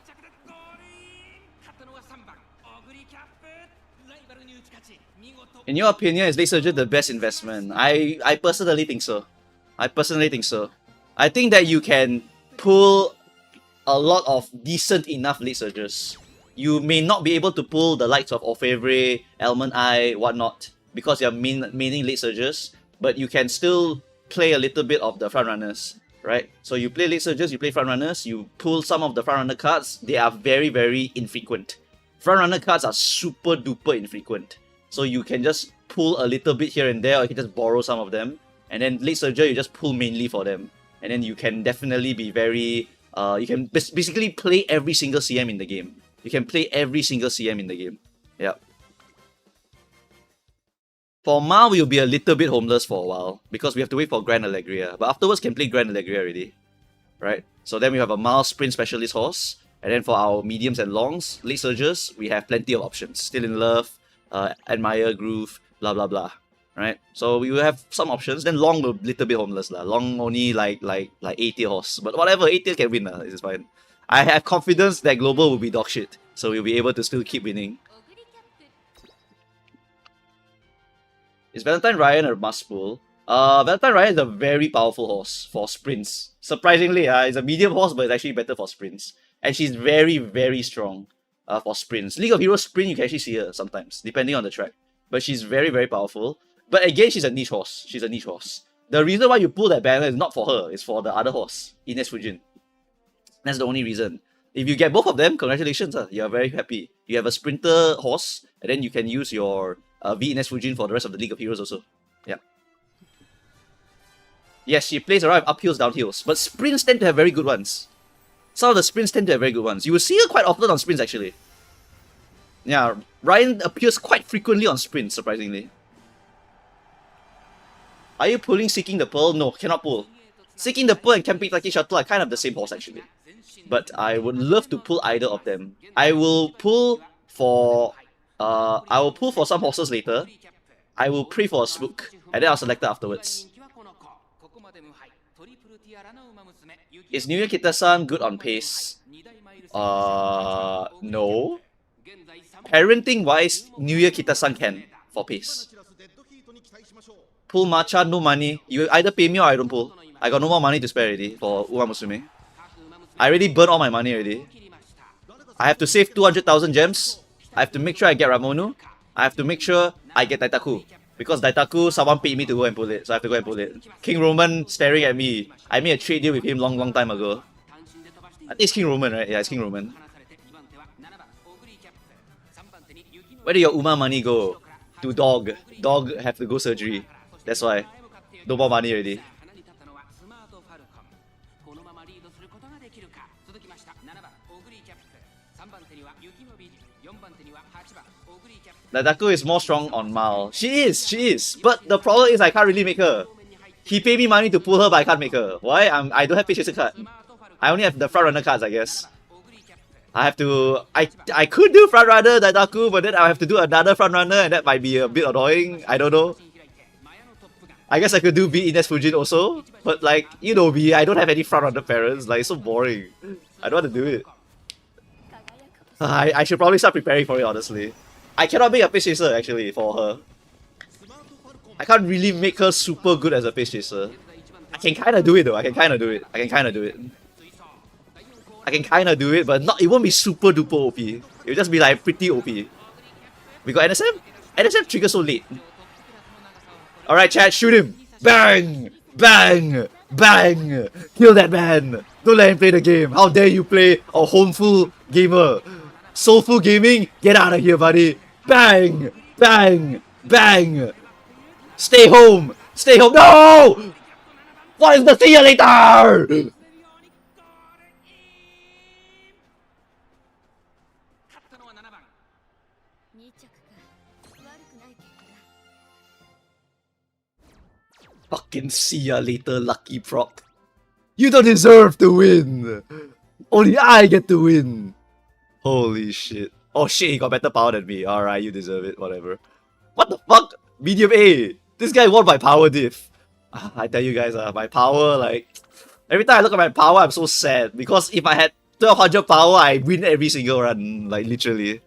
Speaker 1: In your opinion, is Late Surger the best investment? I personally think so. I think that you can pull a lot of decent enough Late Surgers. You may not be able to pull the likes of Orfevre, Element Eye, whatnot, because you're maining Late Surgers, but you can still play a little bit of the frontrunners, right? So you play Late Surgers, you play frontrunners, you pull some of the frontrunner cards, they are very, very infrequent. Frontrunner cards are super duper infrequent. So you can just pull a little bit here and there, or you can just borrow some of them. And then Late Surger, you just pull mainly for them. And then you can definitely be very... you can basically play every single CM in the game. You can play every single CM in the game. Yep. For Ma, we'll be a little bit homeless for a while, because we have to wait for Grand Allegria. But afterwards, can play Grand Allegria already. Right? So then we have a Ma Sprint Specialist horse. And then for our mediums and longs, Late Surgers, we have plenty of options. Still in Love, Admire, Groove, blah blah blah. Right? So we will have some options. Then long will be a little bit homeless lah. Long only like 8-tier horse. But whatever, 8-tier can win lah. It's fine. I have confidence that Global will be dog shit. So we'll be able to still keep winning. Is Valentine Ryan a must pull? Valentine Ryan is a very powerful horse for sprints. Surprisingly, it's a medium horse, but it's actually better for sprints. And she's very, very strong for sprints. League of Heroes sprint, you can actually see her sometimes, depending on the track. But she's very, very powerful. But again, she's a niche horse. She's a niche horse. The reason why you pull that banner is not for her, it's for the other horse, Ines Fujin. That's the only reason. If you get both of them, congratulations, you're very happy. You have a sprinter horse, and then you can use your V Ines Fujin for the rest of the League of Heroes also. Yeah. Yes, she plays around with uphills, downhills, but sprints tend to have very good ones. Some of the sprints tend to have very good ones. You will see her quite often on sprints, actually. Yeah, Ryan appears quite frequently on sprints, surprisingly. Are you pulling Seeking the Pearl? No, cannot pull. Seeking the Pearl and Kentucky Shuttle are kind of the same horse, actually. But I would love to pull either of them. I will pull for some horses later. I will pray for a Spook, and then I'll select it afterwards. Is New Year Kita-san good on pace? No. Parenting-wise, New Year Kita-san can for pace. Pull matcha, no money. You either pay me or I don't pull. I got no more money to spare already for Uma Musume. I already burned all my money already. I have to save 200,000 gems. I have to make sure I get Ramonu. I have to make sure I get Daitaku. Because Daitaku, someone paid me to go and pull it, so I have to go and pull it. King Roman staring at me. I made a trade deal with him long time ago. I think it's King Roman, right? Yeah, it's King Roman. Where did your Uma money go? To dog. Dog have to go surgery. That's why. No more money already. Daitaku is more strong on Mal. She is. But the problem is I can't really make her. He paid me money to pull her, but I can't make her. Why? I don't have Pace Chaser card. I only have the front runner cards, I guess. I have to... I could do front runner Daitaku, but then I have to do another front runner, and that might be a bit annoying. I don't know. I guess I could do V Ines Fujin also, but like, you know me, I don't have any front runner parents. Like, it's so boring. I don't want to do it. I should probably start preparing for it, honestly. I cannot make a Pace Chaser, actually, for her. I can't really make her super good as a Pace Chaser. I can kind of do it, though. I can kind of do it, but not. It won't be super duper OP. It'll just be like pretty OP. We got NSM? NSM triggers so late. Alright, chat, shoot him! Bang! Bang! Bang! Kill that man! Don't let him play the game. How dare you play a homeful gamer? Soulful gaming? Get out of here, buddy! Bang! Bang! Bang! Stay home! Stay home! No! What is the see you later? Fucking see ya later, lucky prop. You don't deserve to win! Only I get to win! Holy shit. Oh shit, he got better power than me. Alright, you deserve it, whatever. What the fuck? Medium A! This guy won my power diff. I tell you guys, my power, like... Every time I look at my power, I'm so sad. Because if I had 1200 power, I win every single run. Like, literally.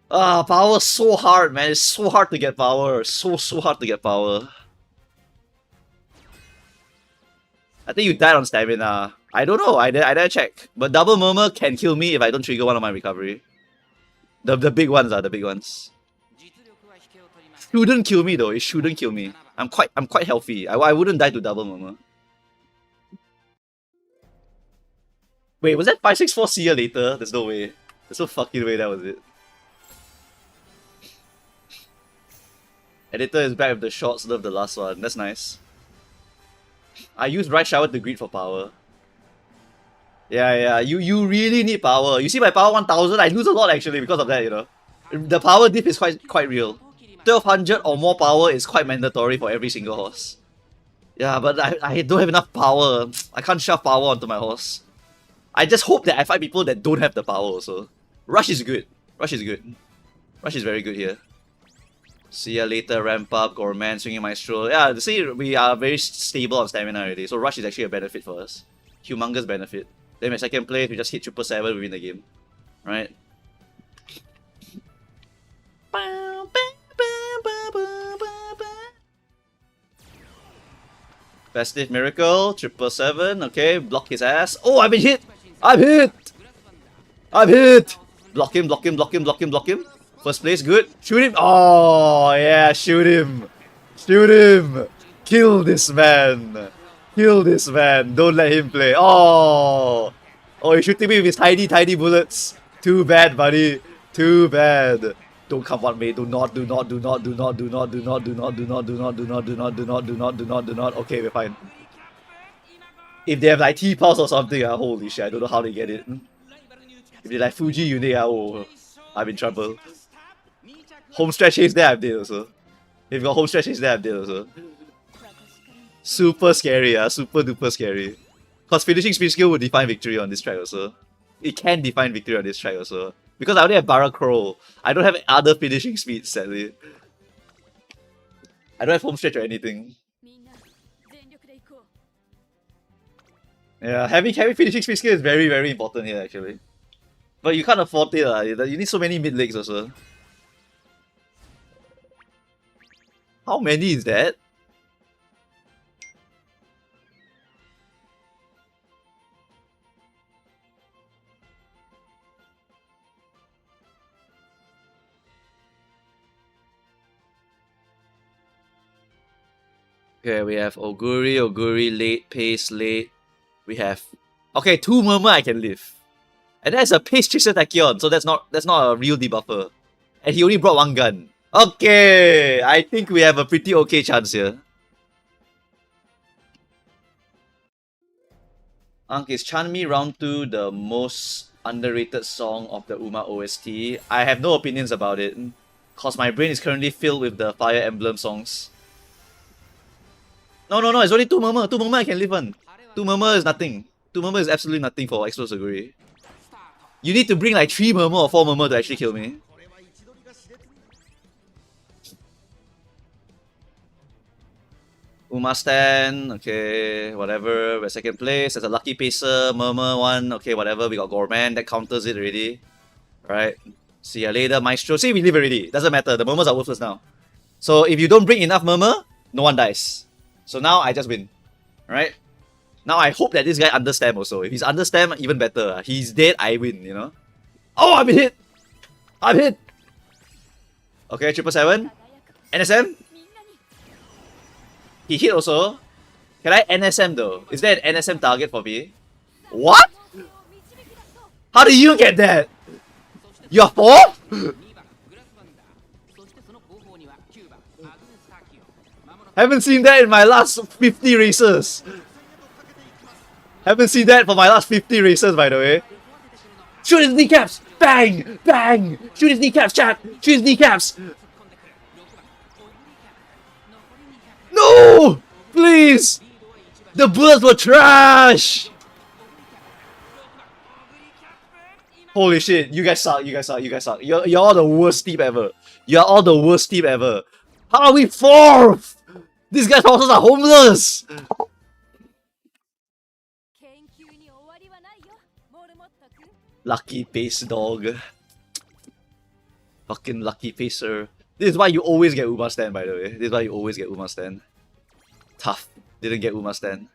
Speaker 1: Power so hard, man. It's so hard to get power. So hard to get power. I think you died on stamina. I don't know. I didn't check. But double murmur can kill me if I don't trigger one of my recovery. The big ones are the big ones. Shouldn't kill me though. It shouldn't kill me. I'm quite healthy. I wouldn't die to double murmur. Wait, was that 564 see you later? There's no way. There's no fucking way that was it. Editor is back with the shorts of the last one. That's nice. I use Bright Shower to greet for power. Yeah, you really need power. You see my power 1000, I lose a lot actually because of that, you know. The power diff is quite real. 1200 or more power is quite mandatory for every single horse. Yeah, but I don't have enough power. I can't shove power onto my horse. I just hope that I find people that don't have the power also. Rush is good. Rush is good. Rush is very good here. See ya later, ramp up, Gorman, Swinging Maestro. Yeah, see, we are very stable on stamina already, so Rush is actually a benefit for us. Humongous benefit. Then my second place, we just hit 777, we win the game. Right? Festive Miracle, 777, okay, block his ass. Oh, I've been hit! I'm hit! I'm hit! Block him, block him, block him, block him, block him. First place, good. Shoot him! Oh, yeah, shoot him! Shoot him! Kill this man! Kill this man! Don't let him play. Oh! Oh, you're shooting me with his tiny bullets. Too bad, buddy. Too bad. Don't come on, mate. Do not. Okay, we're fine. If they have like T-Pulse or something, holy shit, I don't know how they get it. If they like Fuji unit, oh, I'm in trouble. Home stretch haste there, I'm dead also. If you got home stretch haste there, I'm dead also. Super scary, super duper scary. Cause finishing speed skill would define victory on this track also. It can define victory on this track also. Because I only have Barra Crow. I don't have other finishing speeds, sadly. I don't have home stretch or anything. Yeah, having finishing speed skill is very important here actually. But you can't afford it, you need so many mid legs also. How many is that? Okay, we have Oguri late, pace late. We have okay, 2 Murmur I can live. And that's a pace chaser Tachyon, so that's not a real debuffer. And he only brought 1 gun. Okay, I think we have a pretty okay chance here. Ankh, is Chanmi Round 2 the most underrated song of the Uma OST? I have no opinions about it, cause my brain is currently filled with the Fire Emblem songs. No, it's only 2 Murmur. 2 Murmur I can live on. 2 Murmur is nothing. 2 Murmur is absolutely nothing for Explosive Oguri. You need to bring like 3 Murmur or 4 Murmur to actually kill me. Uma Stan, okay, whatever. We're second place. There's a Lucky Pacer, Murmur 1, okay, whatever. We got Gorman, that counters it already. Right. See ya later, Maestro. See, we live already. Doesn't matter. The Murmurs are worthless now. So if you don't bring enough Murmur, no one dies. So now I just win. Right? Now I hope that this guy understand also. If he's understand, even better. He's dead, I win, you know? Oh, I'm hit! I'm hit! Okay, 777. NSM? He hit also. Can I NSM though? Is there an NSM target for me? What? How do you get that? You're 4th? Haven't seen that in my last 50 races. Haven't seen that for my last 50 races, by the way. Shoot his kneecaps! Bang! Bang! Shoot his kneecaps, chat! Shoot his kneecaps! No! Please! The bullets were trash! Holy shit, you guys suck, you guys suck, you guys suck. You're all the worst team ever. You're all the worst team ever. How are we 4th? These guys also are homeless! Lucky face dog. Fucking lucky facer. This is why you always get Uma Stan, by the way. This is why you always get Uma Stan. Tough. Didn't get Uma Stan.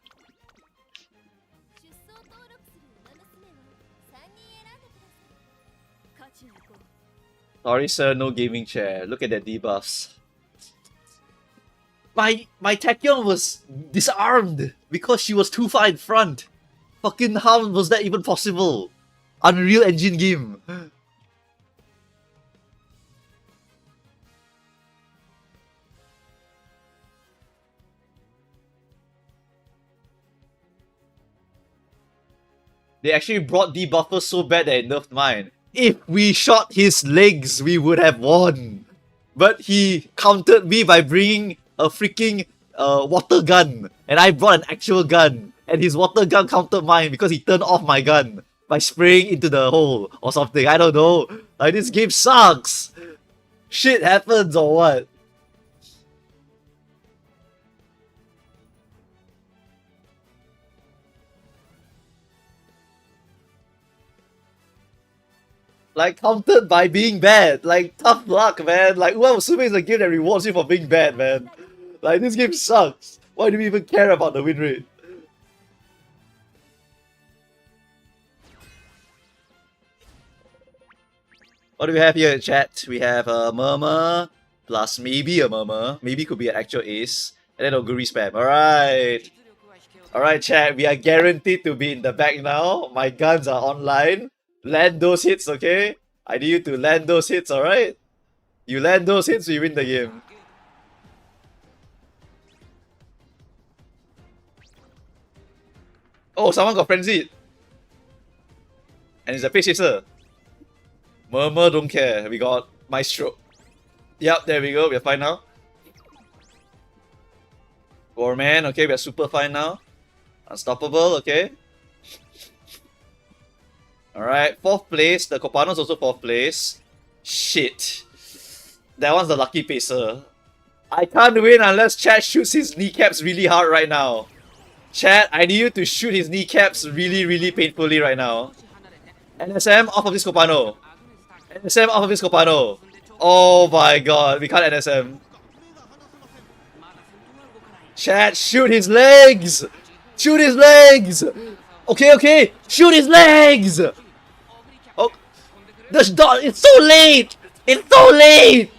Speaker 1: Sorry sir, no gaming chair. Look at that debuffs. My Taekyon was disarmed because she was too far in front. Fucking how was that even possible? Unreal Engine game. They actually brought debuffers so bad that it nerfed mine. If we shot his legs, we would have won. But he countered me by bringing a freaking water gun. And I brought an actual gun. And his water gun countered mine because he turned off my gun by spraying into the hole or something. I don't know. Like, this game sucks. Shit happens or what? Like, countered by being bad. Like, tough luck, man. Like, Musume is a game that rewards you for being bad, man. Like, this game sucks. Why do we even care about the win rate? What do we have here in chat? We have a murmur, plus maybe a murmur. Maybe could be an actual ace. And then Oguri spam. Alright. Alright, chat. We are guaranteed to be in the back now. My guns are online. Land those hits, okay? I need you to land those hits, alright? You land those hits, we win the game. Oh, someone got frenzied. And it's a face chaser. Murmur don't care. We got Maestro. Yep, there we go. We're fine now. Gorman, okay, we're super fine now. Unstoppable, okay. Alright, 4th place. The Copano's also 4th place. Shit. That one's the lucky pacer. I can't win unless Chad shoots his kneecaps really hard right now. Chad, I need you to shoot his kneecaps really, really painfully right now. NSM, off of this Copano. NSM, off of this Copano. Oh my god, we can't NSM. Chad, shoot his legs! Shoot his legs! Okay, okay, shoot his legs! Oh, it's so late! It's so late!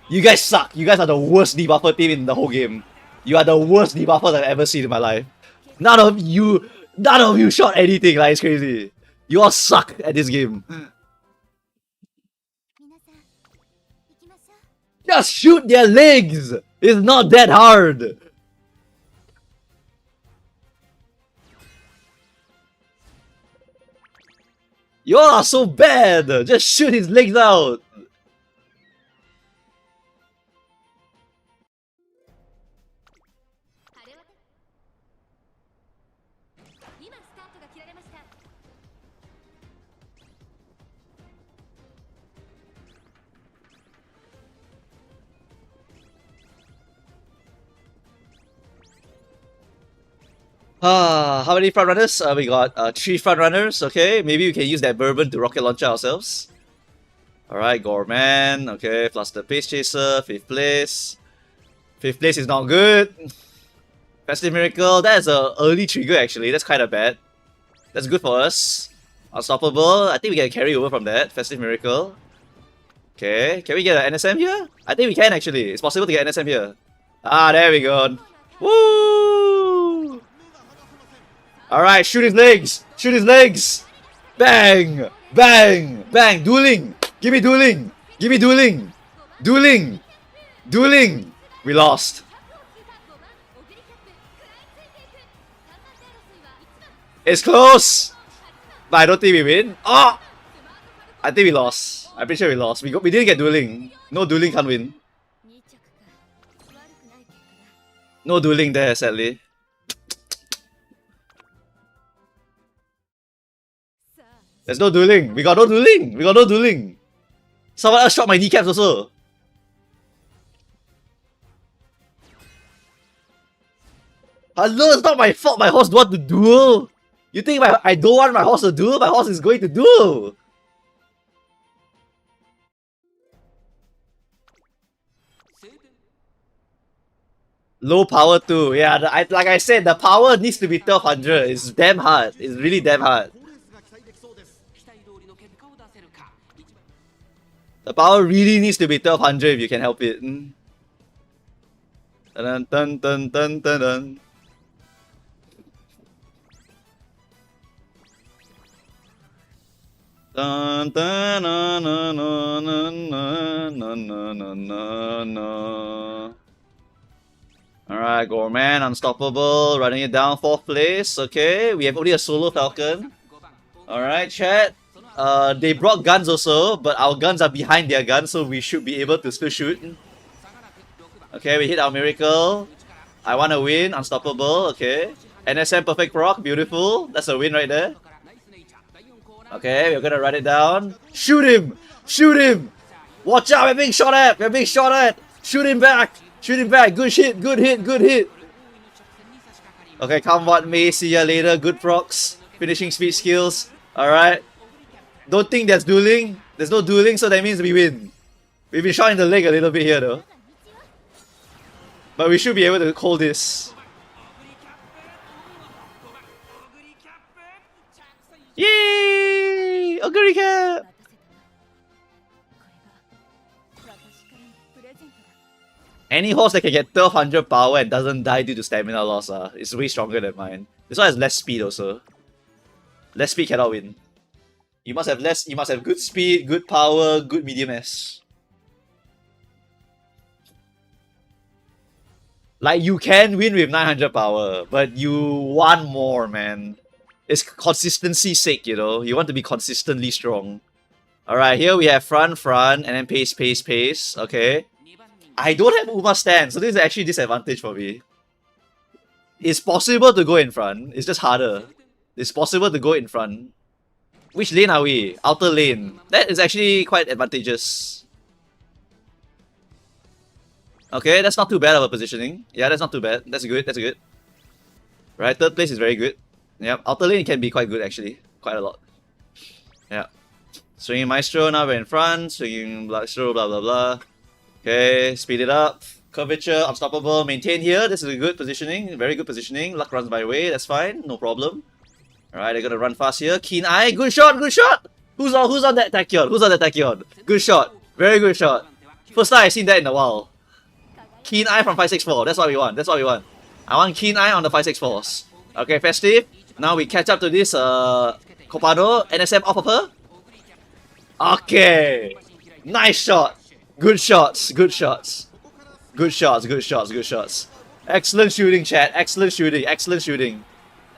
Speaker 1: You guys suck. You guys are the worst debuffer team in the whole game. You are the worst debuffers I've ever seen in my life. None of you shot anything. Like, it's crazy. You all suck at this game. Just shoot their legs! It's not that hard! You all are so bad! Just shoot his legs out! How many front runners? We got 3 front runners. Okay, maybe we can use that bourbon to rocket launcher ourselves. Alright, Gorman. Okay, plus the Pace Chaser, 5th place. 5th place is not good. Festive Miracle, that is an early trigger actually. That's kind of bad. That's good for us. Unstoppable, I think we can carry over from that. Festive Miracle. Okay, can we get an NSM here? I think we can actually. It's possible to get NSM here. Ah, there we go. Woo! Alright, shoot his legs! Shoot his legs! Bang! Bang! Bang! Dueling! Give me dueling! Give me dueling! Dueling! Dueling! We lost. It's close! But I don't think we win. Oh! I think we lost. I'm pretty sure we lost. We didn't get dueling. No dueling can't win. No dueling there, sadly. There's no dueling. We got no dueling. We got no dueling. Someone else shot my kneecaps also. Hello, it's not my fault my horse don't want to duel. You think I don't want my horse to duel? My horse is going to duel. Low power too. Yeah, like I said, the power needs to be 1200. It's damn hard. It's really damn hard. The power really needs to be 1200 if you can help it. Dun dun dun dun dun dun. Dun dun na na na na na na na na na. Alright, Gorman, unstoppable, running it down 4th place. Okay, we have only a solo Falcon. Alright, chat. They brought guns also, but our guns are behind their guns, so we should be able to still shoot. Okay, we hit our miracle. I want to win, unstoppable. Okay, NSM perfect proc, beautiful. That's a win right there. Okay, we're gonna run it down. Shoot him! Shoot him! Watch out, we're being shot at! We're being shot at! Shoot him back! Shoot him back! Good hit! Good hit! Good hit! Okay, combat me. See ya later. Good procs. Finishing speed skills. Alright. Don't think there's dueling. There's no dueling, so that means we win. We've been shot in the leg a little bit here though. But we should be able to hold this. Yay! Oguri cap! Any horse that can get 1200 power and doesn't die due to stamina loss is way stronger than mine. This one has less speed also. Less speed cannot win. You must have good speed, good power, good medium S. Like you can win with 900 power, but you want more, man. It's consistency's sake, you know. You want to be consistently strong. Alright, here we have front, and then pace. Okay. I don't have Uma stand, so this is actually a disadvantage for me. It's possible to go in front, it's just harder. It's possible to go in front. Which lane are we? Outer lane. That is actually quite advantageous. Okay, that's not too bad of a positioning. Yeah, that's not too bad. That's good, that's good. Right, 3rd place is very good. Yep, outer lane can be quite good actually. Quite a lot. Yeah. Swinging Maestro, now we're in front. Swinging Maestro, blah blah blah. Okay, speed it up. Curvature, unstoppable, maintain here. This is a good positioning, very good positioning. Luck runs my way, that's fine, no problem. Alright, they're gonna run fast here. Keen Eye, good shot, good shot! Who's on that Tachyon? Who's on that Tachyon? Good shot, very good shot. First time I've seen that in a while. Keen Eye from 564, that's what we want, that's what we want. I want Keen Eye on the 564s. Okay, Festive. Now we catch up to this Copado. NSM off of her. Okay. Nice shot. Good shots, good shots. Good shots, good shots, good shots. Excellent shooting, chat. Excellent shooting, excellent shooting.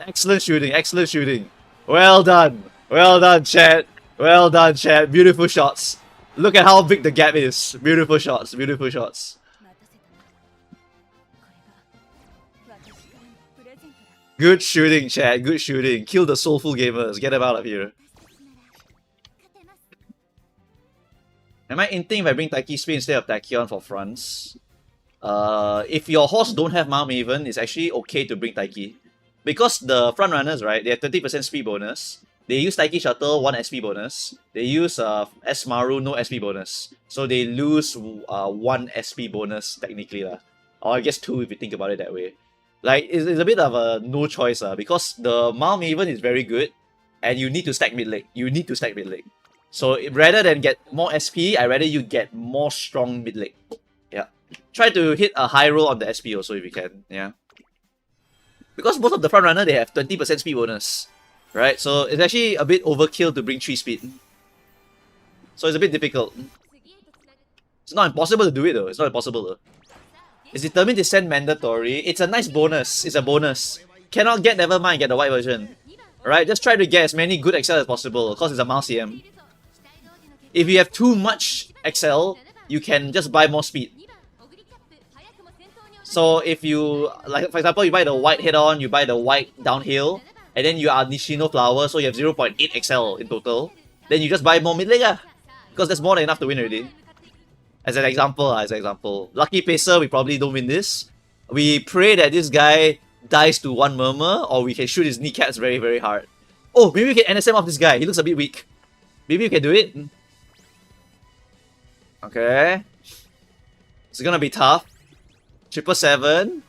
Speaker 1: Excellent shooting, excellent shooting. Well done. Well done, chat. Well done, chat. Beautiful shots. Look at how big the gap is. Beautiful shots, beautiful shots. Good shooting, chat. Good shooting. Kill the soulful gamers. Get them out of here. Am I inting if I bring Taiki Speed instead of Tachyon for fronts? If your horse don't have Mount Maven, it's actually okay to bring Taiki. Because the front runners, right, they have 30% speed bonus. They use Taiki Shuttle, 1 SP bonus. They use S Maru, no SP bonus. So they lose 1 SP bonus technically. Or I guess 2 if you think about it that way. Like, it's a bit of a no choice because the Mount Maven is very good and you need to stack mid lane. You need to stack mid lane. So rather than get more SP, I rather you get more strong mid lane. Yeah. Try to hit a high roll on the SP also if you can. Yeah. Because most of the front runner, they have 20% speed bonus. Right? So it's actually a bit overkill to bring 3 speed. So it's a bit difficult. It's not impossible to do it though. It's not impossible though. It's determined descent mandatory. It's a nice bonus. It's a bonus. Cannot get, never mind, get the white version. Alright, just try to get as many good XL as possible because it's a mouse CM. If you have too much XL, you can just buy more speed. So if you, like for example, you buy the white head-on, you buy the white downhill, and then you are Nishino flower, so you have 0.8 XL in total, then you just buy more mid lane, because that's more than enough to win already. As an example, Lucky Pacer, we probably don't win this. We pray that this guy dies to one murmur, or we can shoot his kneecaps very, very hard. Oh, maybe we can NSM off this guy. He looks a bit weak. Maybe we can do it. Okay. It's gonna be tough. 777.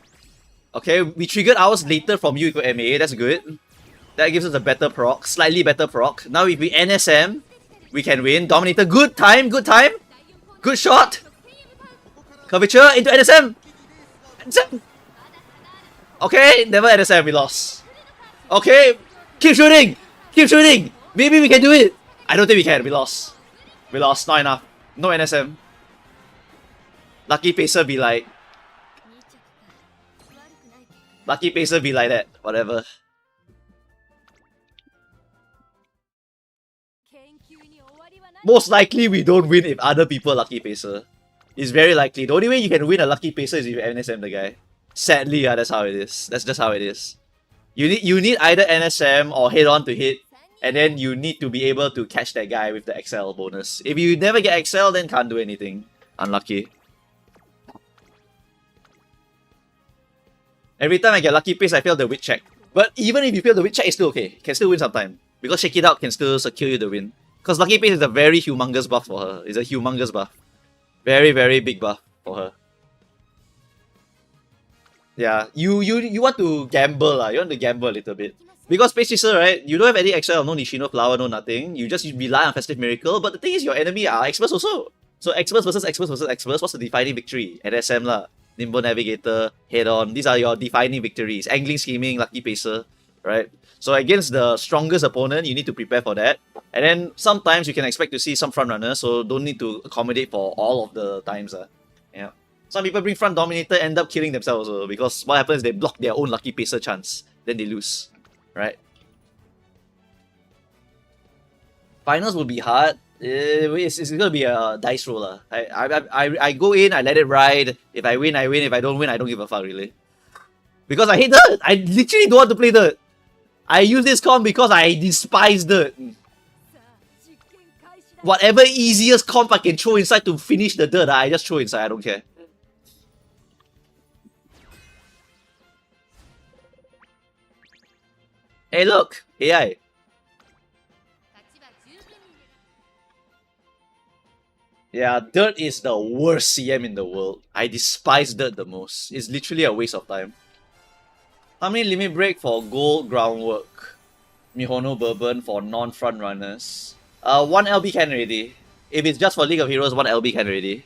Speaker 1: Okay, we triggered ours later from you to MA. That's good. That gives us a better proc. Slightly better proc. Now if we NSM, we can win. Dominator, good time, good time. Good shot. Curvature into NSM. NSM. Okay, never NSM, we lost. Okay, keep shooting. Keep shooting. Maybe we can do it. I don't think we can. We lost. We lost. Not enough. No NSM. Lucky Pacer be like. Lucky Pacer be like that. Whatever. Most likely we don't win if other people Lucky Pacer. It's very likely. The only way you can win a Lucky Pacer is if you NSM the guy. Sadly, that's how it is. That's just how it is. You need either NSM or head on to hit, and then you need to be able to catch that guy with the XL bonus. If you never get XL, then can't do anything. Unlucky. Every time I get Lucky Pace, I fail the wit check. But even if you fail the wit check, it's still okay. Can still win sometime. Because Shake It Out can still secure you the win. Because Lucky Pace is a very humongous buff for her. It's a humongous buff. Very, very big buff for her. Yeah, you want to gamble lah. You want to gamble a little bit. Because Space Chaser, right? You don't have any XL, no Nishino Flower, no nothing. You just rely on Festive Miracle. But the thing is, your enemy are experts also. So experts versus experts versus experts. What's the defining victory? NSM lah. Nimble Navigator, Head On. These are your defining victories. Angling, Scheming, Lucky Pacer, right? So against the strongest opponent, you need to prepare for that. And then sometimes you can expect to see some front runners, so don't need to accommodate for all of the times. Yeah. Some people bring front Dominator, end up killing themselves also, because what happens is they block their own Lucky Pacer chance. Then they lose, right? Finals will be hard. It's gonna be a dice roll. I go in, I let it ride. If I win, I win. If I don't win, I don't give a fuck really. Because I hate dirt. I literally don't want to play dirt. I use this comp because I despise dirt. Whatever easiest comp I can throw inside to finish the dirt, I just throw inside. I don't care. Hey look, AI. Yeah, dirt is the worst CM in the world. I despise dirt the most. It's literally a waste of time. How many limit break for gold groundwork? Mihono Bourbon for non-front runners. 1 LB can already. If it's just for League of Heroes, 1 LB can already.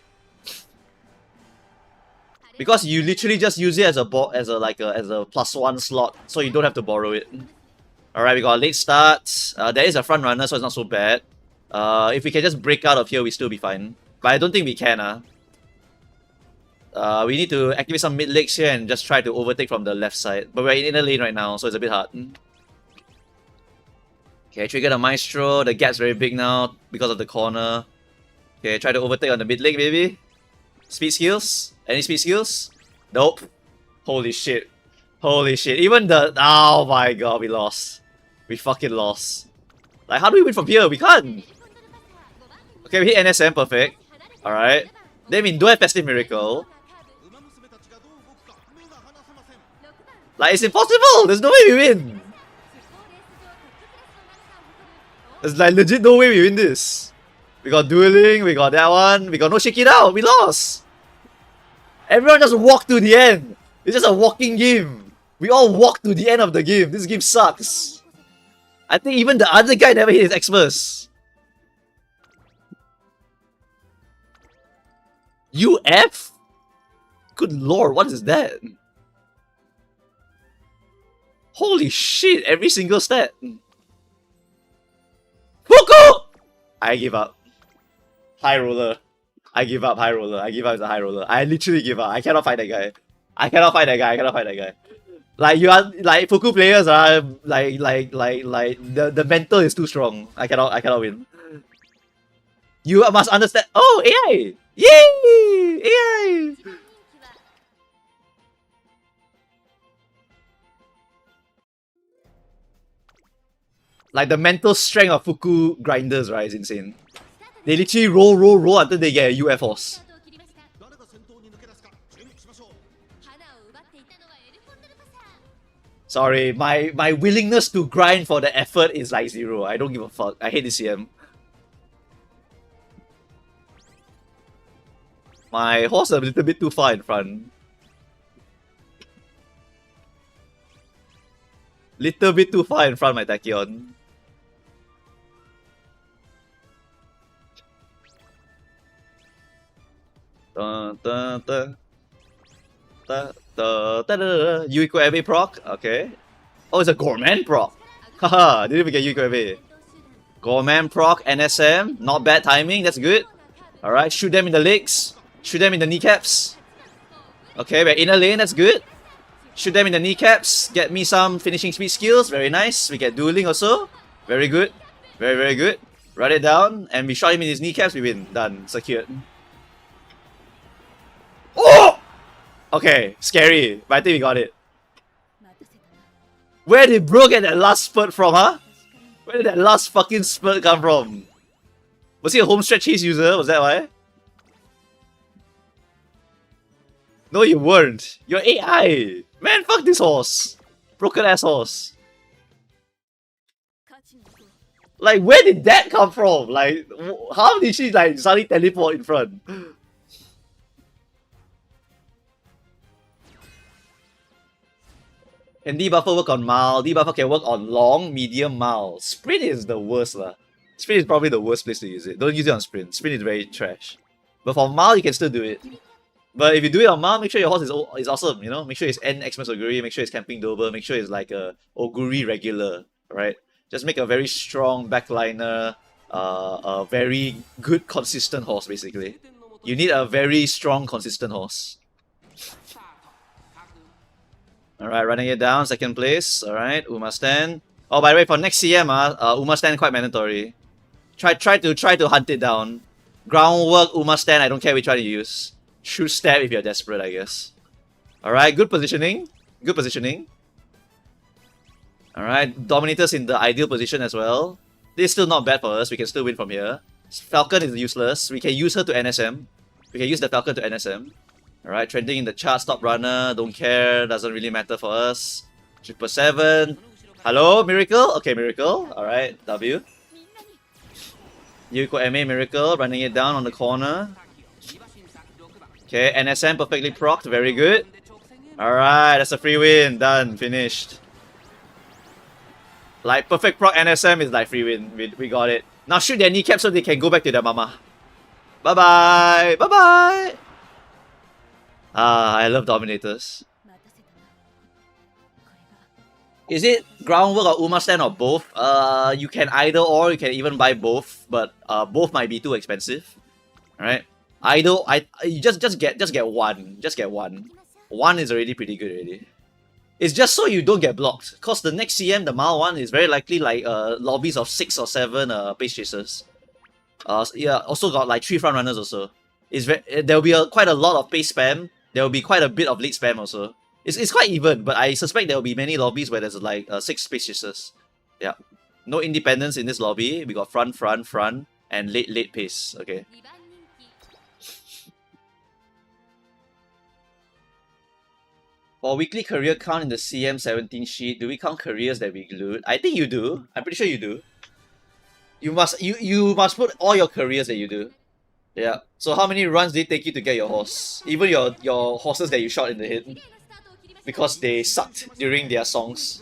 Speaker 1: Because you literally just use it as a +1 slot, so you don't have to borrow it. Alright, we got a late start. There is a front runner, so it's not so bad. If we can just break out of here, we still be fine. But I don't think we can. We need to activate some mid legs here and just try to overtake from the left side. But we're in inner lane right now, so it's a bit hard. Okay, trigger the Maestro. The gap's very big now because of the corner. Okay, try to overtake on the mid lane, maybe. Speed skills? Any speed skills? Nope. Holy shit. Holy shit. Even the... Oh my god, we lost. We fucking lost. Like, how do we win from here? We can't. Okay, we hit NSM, perfect. Alright. Then we don't have Festive Miracle. Like, it's impossible! There's no way we win! There's like legit no way we win this. We got dueling, we got that one, we got no Shake It Out, we lost! Everyone just walked to the end! It's just a walking game. We all walked to the end of the game. This game sucks. I think even the other guy never hit his Xmas. UF? Good lord, what is that? Holy shit, every single stat. Fuku! I give up. High roller. I give up, high roller. I give up as a high roller. I literally give up. I cannot fight that guy. I cannot fight that guy. I cannot fight that guy. Like you are like Fuku players are the mental is too strong. I cannot win. You must understand. Oh, AI! Yay! AI! Like the mental strength of Fuku grinders, right, is insane. They literally roll until they get a UF horse. Sorry, my willingness to grind for the effort is like 0. I don't give a fuck. I hate this CM. My horse is a little bit too far in front. Little bit too far in front, my Tachyon. Yuiko Ebe proc? Okay. Oh, it's a Gorman proc. Haha, didn't even get Yuiko Ebe. Gorman proc, NSM. Not bad timing, that's good. Alright, shoot them in the legs. Shoot them in the kneecaps. Okay, we're inner lane, that's good. Shoot them in the kneecaps. Get me some finishing speed skills. Very nice. We get dueling also. Very good. Very, very good. Write it down. And we shot him in his kneecaps. We win. Done. Secured. Oh! Okay. Scary. But I think we got it. Where did bro get that last spurt from, huh? Where did that last fucking spurt come from? Was he a home stretch chase user? Was that why? No, you weren't. You're AI. Man, fuck this horse. Broken ass horse. Like, where did that come from? Like, how did she like suddenly teleport in front? Can debuffer work on mile? Debuffer can work on long, medium, mile. Sprint is the worst lah. Sprint is probably the worst place to use it. Don't use it on sprint. Sprint is very trash. But for mile, you can still do it. But if you do it on mile, make sure your horse is awesome, you know? Make sure it's N Xmas Oguri, make sure it's Camping Dober, make sure it's like a Oguri regular, right? Just make a very strong backliner, a very good consistent horse, basically. You need a very strong consistent horse. Alright, running it down, second place. Alright, Uma stand. Oh, by the way, for next CM, Uma stand quite mandatory. Try to hunt it down. Groundwork, Uma stand, I don't care which one you use. Shoot stab if you're desperate, I guess. Alright, good positioning. Good positioning. Alright, Dominator's in the ideal position as well. This is still not bad for us. We can still win from here. Falcon is useless. We can use her to NSM. We can use the Falcon to NSM. Alright, trending in the chart, stop runner. Don't care. Doesn't really matter for us. 777. Hello, Miracle? Okay, Miracle. Alright, W. Yuko MA Miracle, running it down on the corner. Okay, NSM perfectly procced, very good. Alright, that's a free win, done, finished. Like, perfect proc NSM is like free win, we got it. Now shoot their kneecap so they can go back to their mama. Bye-bye, bye-bye! Ah, I love Dominators. Is it Groundwork or Uma Stand or both? You can either or, you can even buy both, but both might be too expensive. Alright? You just get one. Just get one. One is already pretty good already. It's just so you don't get blocked. Cause the next CM, the Mile one, is very likely like lobbies of 6 or 7 pace chasers. Yeah, also got like 3 front runners also. There will be quite a lot of pace spam. There will be quite a bit of late spam also. It's quite even, but I suspect there will be many lobbies where there's like 6 pace chasers. Yeah. No independence in this lobby. We got front, and late pace. Okay. For weekly career count in the CM17 sheet, do we count careers that we glued? I think you do. I'm pretty sure you do. You must put all your careers that you do. Yeah. So how many runs did it take you to get your horse? Even your horses that you shot in the head. Because they sucked during their songs.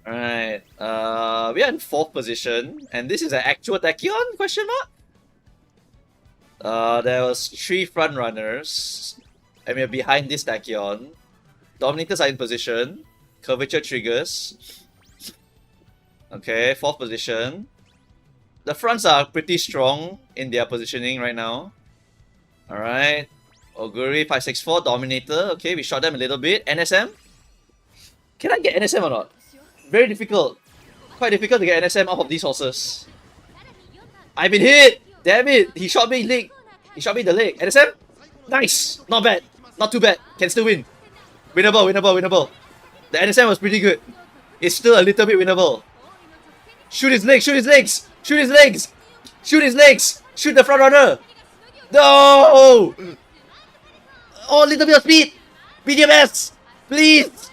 Speaker 1: Alright. We are in 4th position. And this is an actual Tachyon? Question mark? There was 3 front runners, and we're behind this Tachyon. Dominators are in position. Curvature triggers. Okay, 4th position. The fronts are pretty strong in their positioning right now. Alright. Oguri 564, Dominator. Okay, we shot them a little bit. NSM? Can I get NSM or not? Very difficult. Quite difficult to get NSM off of these horses. I've been hit! Damn it! He shot me in leg. He shot me in the leg. NSM? Nice! Not bad. Not too bad. Can still win. Winnable. The NSM was pretty good. It's still a little bit winnable. Shoot his legs, shoot his legs, shoot his legs, shoot his legs, shoot the front runner. No! Oh, little bit of speed. BDMS, please.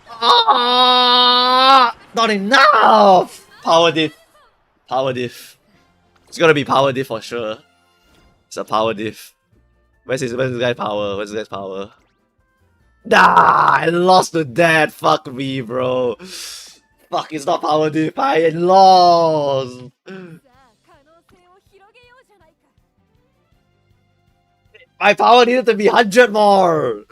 Speaker 1: Ah, not enough. Power diff. Power diff. It's gonna be power diff for sure. It's a power diff. Where's this guy's power? Where's this guy's power? Nah, I lost to that. Fuck me, bro. Fuck, it's not power diff. I lost. My power needed to be 100 more.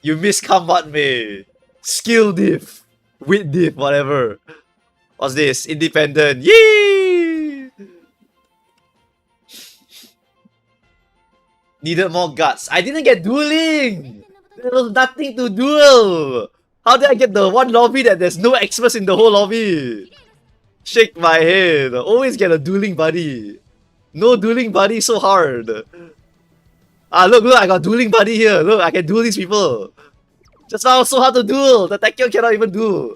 Speaker 1: You miscombat me. Skill diff. Wit diff, whatever. What's this? Independent. Yee! Needed more guts. I didn't get dueling! There was nothing to duel! How did I get the one lobby that there's no experts in the whole lobby? Shake my head. Always get a dueling buddy. No dueling buddy so hard. Ah, look, I got dueling buddy here. Look, I can duel these people. Just now, so hard to duel. The Tekyo cannot even do.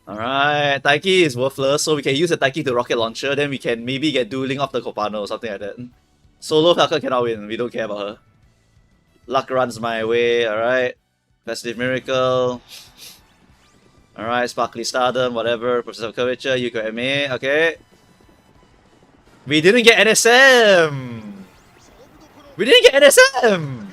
Speaker 1: Alright, Taiki is worthless, so we can use the Taiki to rocket launcher, then we can maybe get dueling off the Kopano or something like that. Solo Falcon cannot win, we don't care about her. Luck runs my way, alright. Festive Miracle. Alright, Sparkly Stardom, whatever. Process of Curvature, Yuko MA, okay. We didn't get NSM! We didn't get NSM!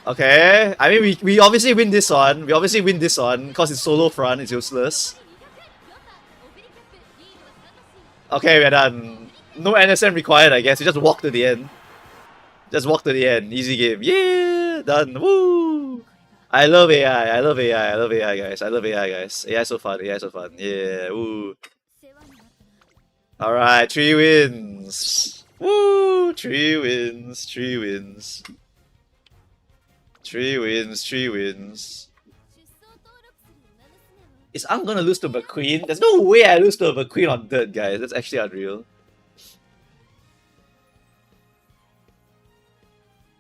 Speaker 1: Okay, I mean we obviously win this one. We obviously win this one because it's solo front, it's useless. Okay, we're done. No NSM required, I guess. We just walk to the end. Just walk to the end. Easy game. Yeah! Done. Woo! I love AI. I love AI. I love AI, guys. I love AI, guys. AI so fun. AI so fun. Yeah. Woo. Alright, 3 wins. Woo! 3 wins. 3 wins. 3 wins, 3 wins. Is I'm gonna lose to McQueen? There's no way I lose to a McQueen on dirt, guys. That's actually unreal.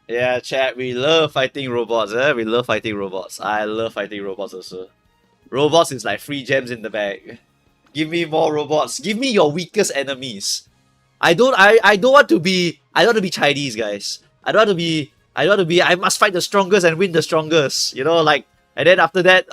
Speaker 1: Yeah, chat, we love fighting robots, eh? We love fighting robots. I love fighting robots also. Robots is like free gems in the bag. Give me more robots. Give me your weakest enemies. I don't want to be Chinese, guys. I must fight the strongest and win the strongest. You know, like, and then after that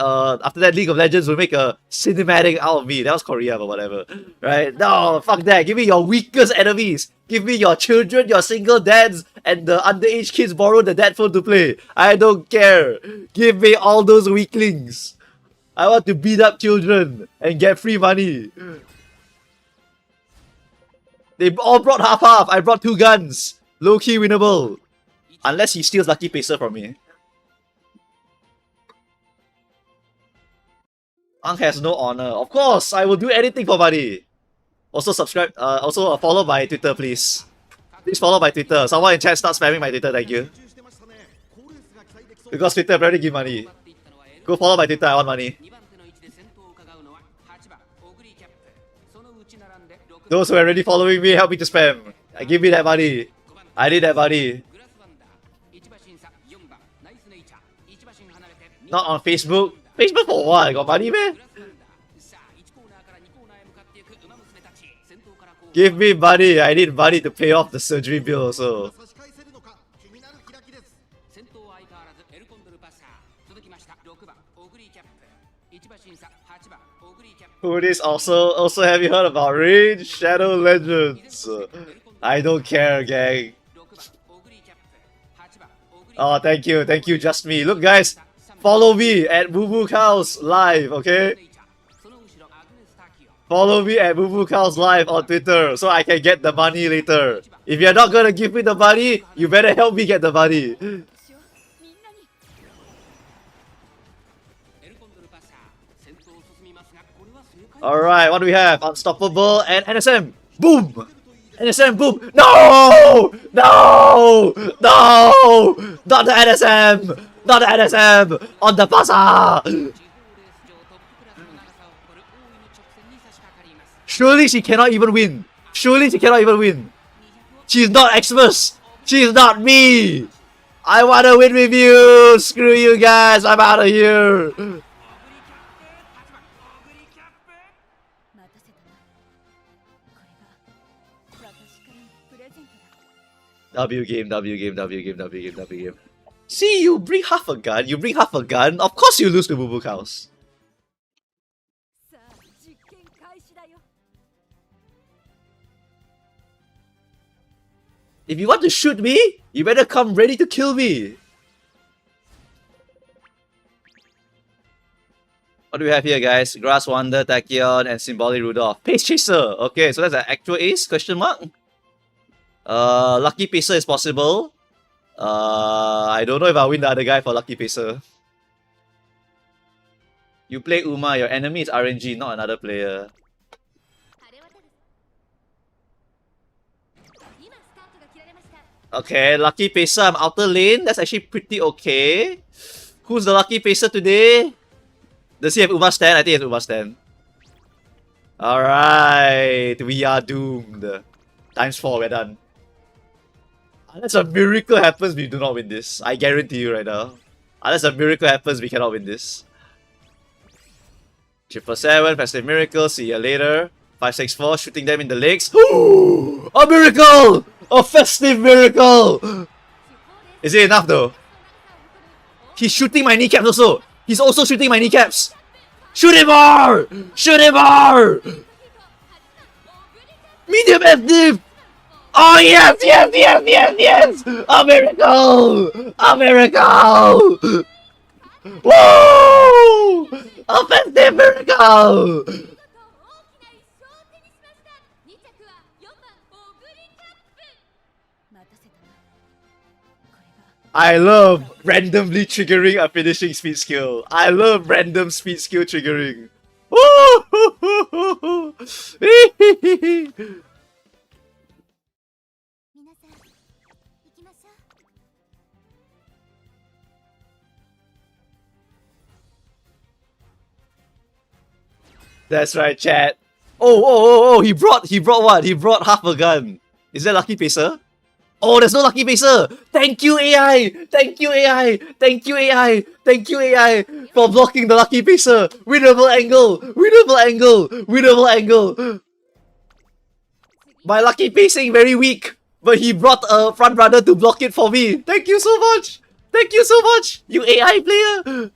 Speaker 1: League of Legends will make a cinematic out of me. That was Korea, but whatever. Right? No, fuck that. Give me your weakest enemies. Give me your children, your single dads, and the underage kids borrow the dad phone to play. I don't care. Give me all those weaklings. I want to beat up children and get free money. They all brought half-half. I brought 2 guns. Low-key winnable. Unless he steals Lucky Pacer from me. Ang has no honor. Of course, I will do anything for money. Also subscribe, also follow my Twitter, please. Please follow my Twitter. Someone in chat start spamming my Twitter, thank you. Because Twitter apparently give money. Go follow my Twitter, I want money. Those who are already following me, help me to spam. Give me that money. I need that money. Not on Facebook. Facebook for what? I got money, man? Give me money. I need money to pay off the surgery bill also. Who is also have you heard about Raid Shadow Legends? I don't care, gang. Oh, thank you, just me. Look, guys, follow me at Boo Boo Cows Live, okay? Follow me at Boo Boo Cows Live on Twitter so I can get the money later. If you're not gonna give me the money, you better help me get the money. Alright, what do we have? Unstoppable and NSM. Boom! NSM, boom! No! No! No! Not the NSM! Not the NSM! On the passer! Surely she cannot even win. Surely she cannot even win. She's not Xmas. She's not me. I wanna win with you. Screw you guys. I'm out of here. W game, W game, W game, W game, W game. See, you bring half a gun. You bring half a gun. Of course you lose to Boo Boo Cows. If you want to shoot me, you better come ready to kill me. What do we have here, guys? Grass Wander, Tachyon, and Symbolic Rudolph. Pace Chaser. Okay, so that's an actual ace? Question mark. Lucky Pacer is possible. I don't know if I'll win the other guy for Lucky Pacer. You play Uma, your enemy is RNG, not another player. Okay, Lucky Pacer, I'm outer lane. That's actually pretty okay. Who's the Lucky Pacer today? Does he have Uma stand? I think he has Uma stand. Alright, we are doomed. Times 4, we're done. Unless a miracle happens, we do not win this. I guarantee you right now. Unless a miracle happens, we cannot win this. 777, Festive Miracle, see you later. 564, shooting them in the legs. Ooh, a miracle! A festive miracle! Is it enough though? He's shooting my kneecaps also. He's also shooting my kneecaps. Shoot him more! Shoot him more! Medium festive! Oh yes, yes, yes, yes, yes! A miracle! A miracle! Woo! A festive miracle! I love randomly triggering a finishing speed skill. I love random speed skill triggering. That's right, chat. Oh, he brought what? He brought half a gun. Is that Lucky Pacer? Oh, there's no Lucky Pacer! Thank you, AI! Thank you, AI! Thank you, AI! Thank you, AI! For blocking the Lucky Pacer! Winnable angle! Winnable angle! Winnable angle! My Lucky Pacing very weak, but he brought a front runner to block it for me. Thank you so much! Thank you so much! You AI player!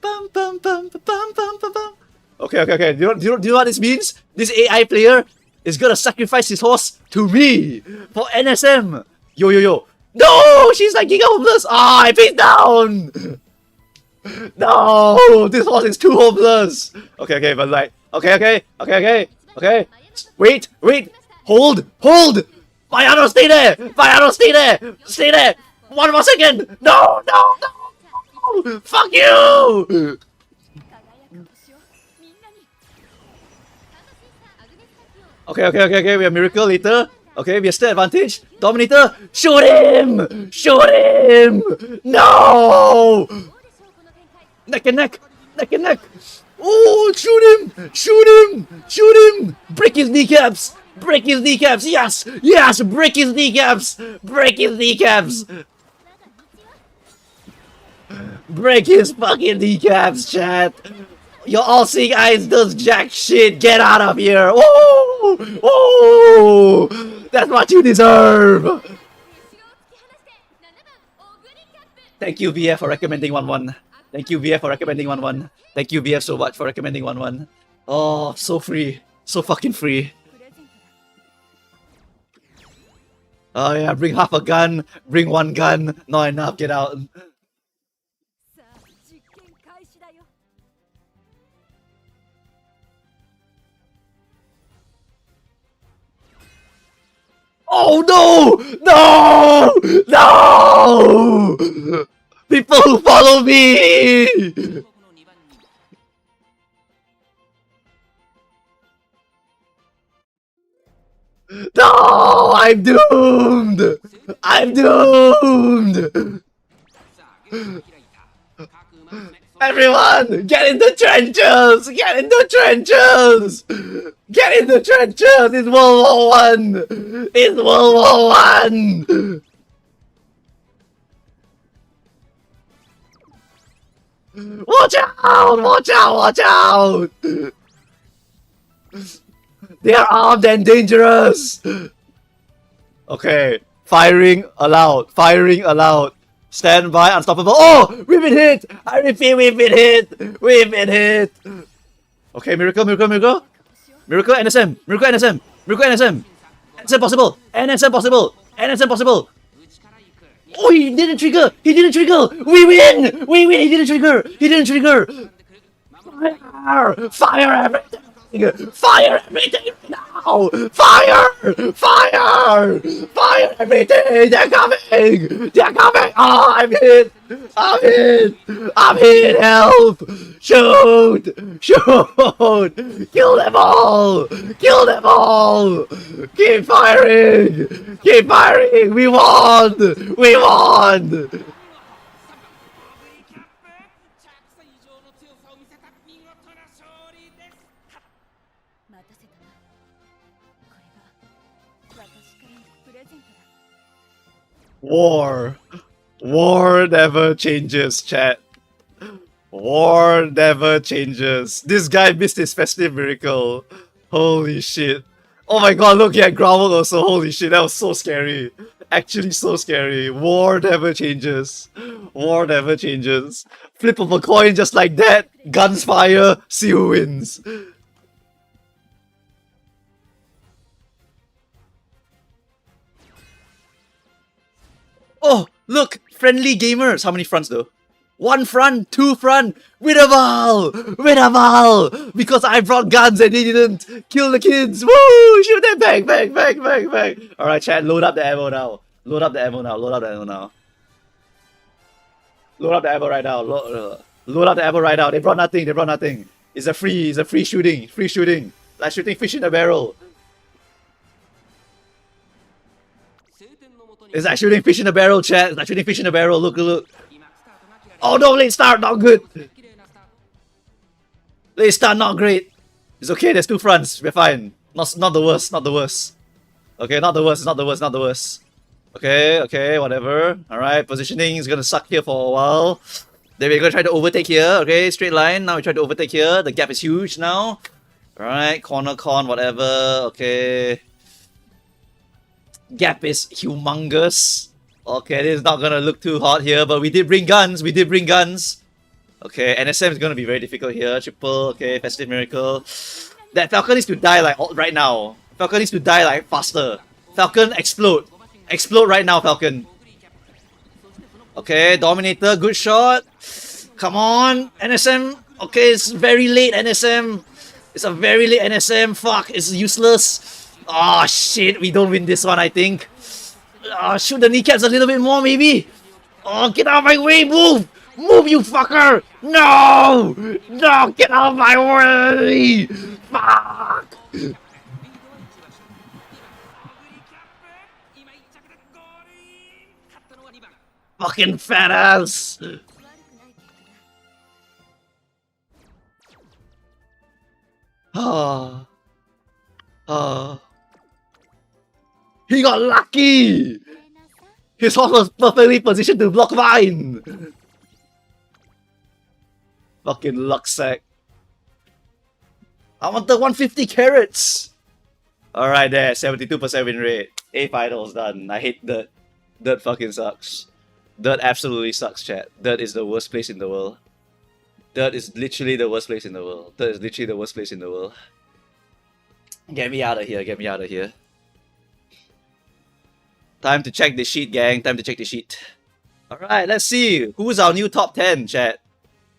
Speaker 1: Bum, bum, bum, bum, bum, bum, bum. Okay. Do you know what this means? This AI player is gonna sacrifice his horse to me for NSM. Yo. No, she's like giga homeless. Ah, I face down. No, this horse is too homeless. Okay, but like, okay. Wait. Hold. Mayano, stay there. Stay there. One more second. No. Fuck you. Okay, we have Miracle later. Okay, we have stat advantage. Dominator, shoot him! No! Neck and neck! Oh, shoot him! Break his kneecaps! Yes! Break his kneecaps! Break his fucking kneecaps, chat! Your all-seeing eyes does jack shit. Get out of here. Oh, that's what you deserve. Thank you, VF, for recommending 1-1. Thank you, VF, so much for recommending 1-1. Oh, so free. So fucking free. Oh yeah, bring half a gun. Bring one gun. Not enough. Get out. Oh no! People who follow me! No! I'm doomed! Everyone, get in the trenches! Get in the trenches! Get in the trenches! It's World War One! It's World War One! Watch out! Watch out! Watch out! They are armed and dangerous! Okay, firing allowed. Firing allowed. Stand by, unstoppable. Oh! We've been hit! I repeat, we've been hit! We've been hit! Okay, miracle, miracle, miracle. Miracle, NSM. Miracle, NSM. Miracle, NSM. NSM possible. NSM possible. NSM possible. Oh, he didn't trigger! He didn't trigger! We win! We win! He didn't trigger! He didn't trigger! Fire! Fire everything! Fire everything now! Fire! Fire! Fire everything! They're coming! They're coming! Oh, I'm hit! I'm hit! I'm hit! Help! Shoot! Shoot! Kill them all! Kill them all! Keep firing! Keep firing! We won! We won! War. War never changes, chat. War never changes. This guy missed his festive miracle. Holy shit. Oh my god, look, he had growl also. Holy shit, that was so scary. Actually so scary. War never changes. War never changes. Flip of a coin just like that. Guns fire, see who wins. Oh, look! Friendly gamers! How many fronts though? 1 front, 2 front! Winnable! Winnable! Because I brought guns and they didn't kill the kids! Woo! Shoot them! Bang, bang, bang, bang, bang! Alright, chat, load up the ammo now. Load up the ammo now. Load up the ammo now. Load up the ammo right now. Load up the ammo right now. They brought nothing. They brought nothing. It's a free shooting. Free shooting. Like shooting fish in a barrel. It's like shooting fish in a barrel, chat. It's like shooting fish in a barrel. Look, look. Oh no, late start, not good. Late start, not great. It's okay, there's 2 fronts. We're fine. Not the worst, not the worst. Okay, not the worst, not the worst, not the worst. Okay, okay, whatever. Alright, positioning is gonna suck here for a while. Then we're gonna try to overtake here. Okay, straight line. Now we try to overtake here. The gap is huge now. Alright, corner con, whatever. Okay. Gap is humongous. Okay, this is not gonna look too hot here, but we did bring guns. We did bring guns. Okay, NSM is gonna be very difficult here. Triple, okay, festive miracle. That Falcon needs to die like right now. Falcon needs to die like faster. Falcon, explode. Explode right now, Falcon. Okay, Dominator, good shot. Come on, NSM. Okay, it's very late, NSM. It's a very late NSM. Fuck, it's useless. Oh shit, we don't win this one, I think. Shoot the kneecaps a little bit more, maybe. Oh, get out of my way, move! Move, you fucker! No! No, get out of my way! Fuck! Fucking fat ass! Ah. Ah. He got lucky! His horse was perfectly positioned to block mine! Fucking luck sack. I want the 150 carats! Alright there, 72% win rate. A finals done. I hate dirt. Dirt fucking sucks. Dirt absolutely sucks, chat. Dirt is the worst place in the world. Dirt is literally the worst place in the world. Dirt is literally the worst place in the world. Get me out of here, get me out of here. Time to check the sheet, gang. Time to check the sheet. Alright, let's see. Who's our new top 10, chat?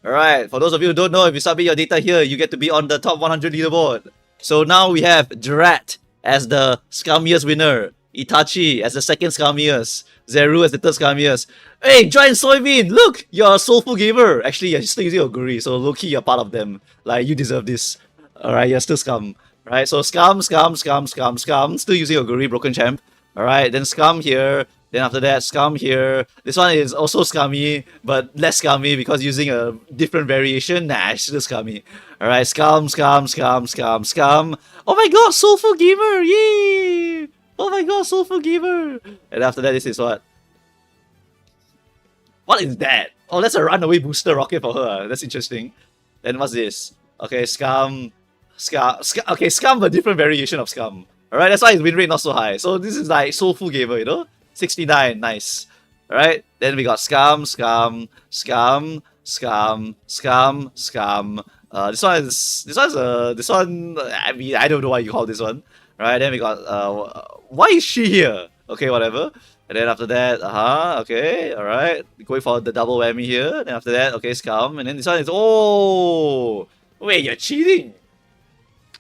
Speaker 1: Alright, for those of you who don't know, if you submit your data here, you get to be on the top 100 leaderboard. So now we have Drat as the scummiest winner. Itachi as the second scummiest. Zeru as the third scummiest. Hey, Giant Soybean! Look! You're a soulful gamer! Actually, you're still using Oguri, so low-key you're part of them. Like, you deserve this. Alright, you're still scum. Right, so scum, still using Oguri, broken champ. Alright, then scum here. Then after that, Scum here. This one is also Scummy, but less Scummy because using a different variation. Nah, it's still Scummy. Alright, Scum. Oh my god, Soulful Gamer! Yay! Oh my god, Soulful Gamer! And after that, this is what? What is that? Oh, that's a runaway booster rocket for her. That's interesting. Then what's this? Okay, Scum. Okay, Scum, but different variation of Scum. Alright, that's why his win rate not so high. So this is like Soulful Gamer, you know? 69, nice. Alright, then we got Scum. This one I mean I don't know why you call this one. Right, then we got why is she here? Okay, whatever. And then after that, okay, alright. Going for the double whammy here. Then after that, okay, Scum. And then this one is oh wait, you're cheating.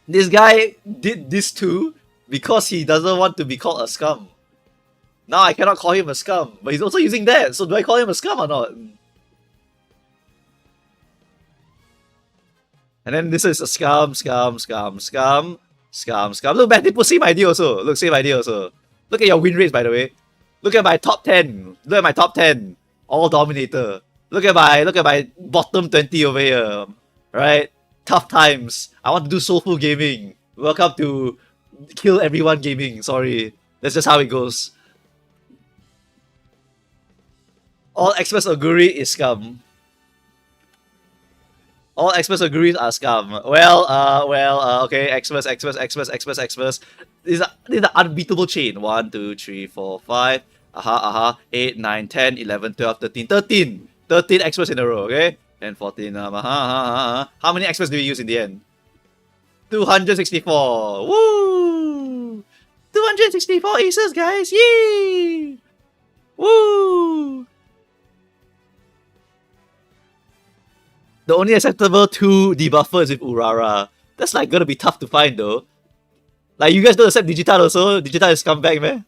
Speaker 1: This guy did this too because he doesn't want to be called a scum. Now I cannot call him a scum, but he's also using that, so do I call him a scum or not? And then this is a scum. Look, man, they put same idea also. Look, same idea also. Look at your win rates, by the way. Look at my top 10. Look at my top 10. All Dominator. Look at my bottom 20 over here. Right? Tough times. I want to do soulful gaming. Welcome to Kill Everyone Gaming. Sorry. That's just how it goes. All experts agree is scum. All experts agree are scum. Okay, experts. This is an unbeatable chain. 1, 2, 3, 4, 5. 8, 9, 10, 11, 12, 13. 13 experts in a row, okay? And 14. How many experts do we use in the end? 264. Woo! 264 aces, guys! Yay! Woo! The only acceptable 2 debuffers with Urara. That's like gonna be tough to find though. Like you guys don't accept Digital also? Digital is scumbag, man.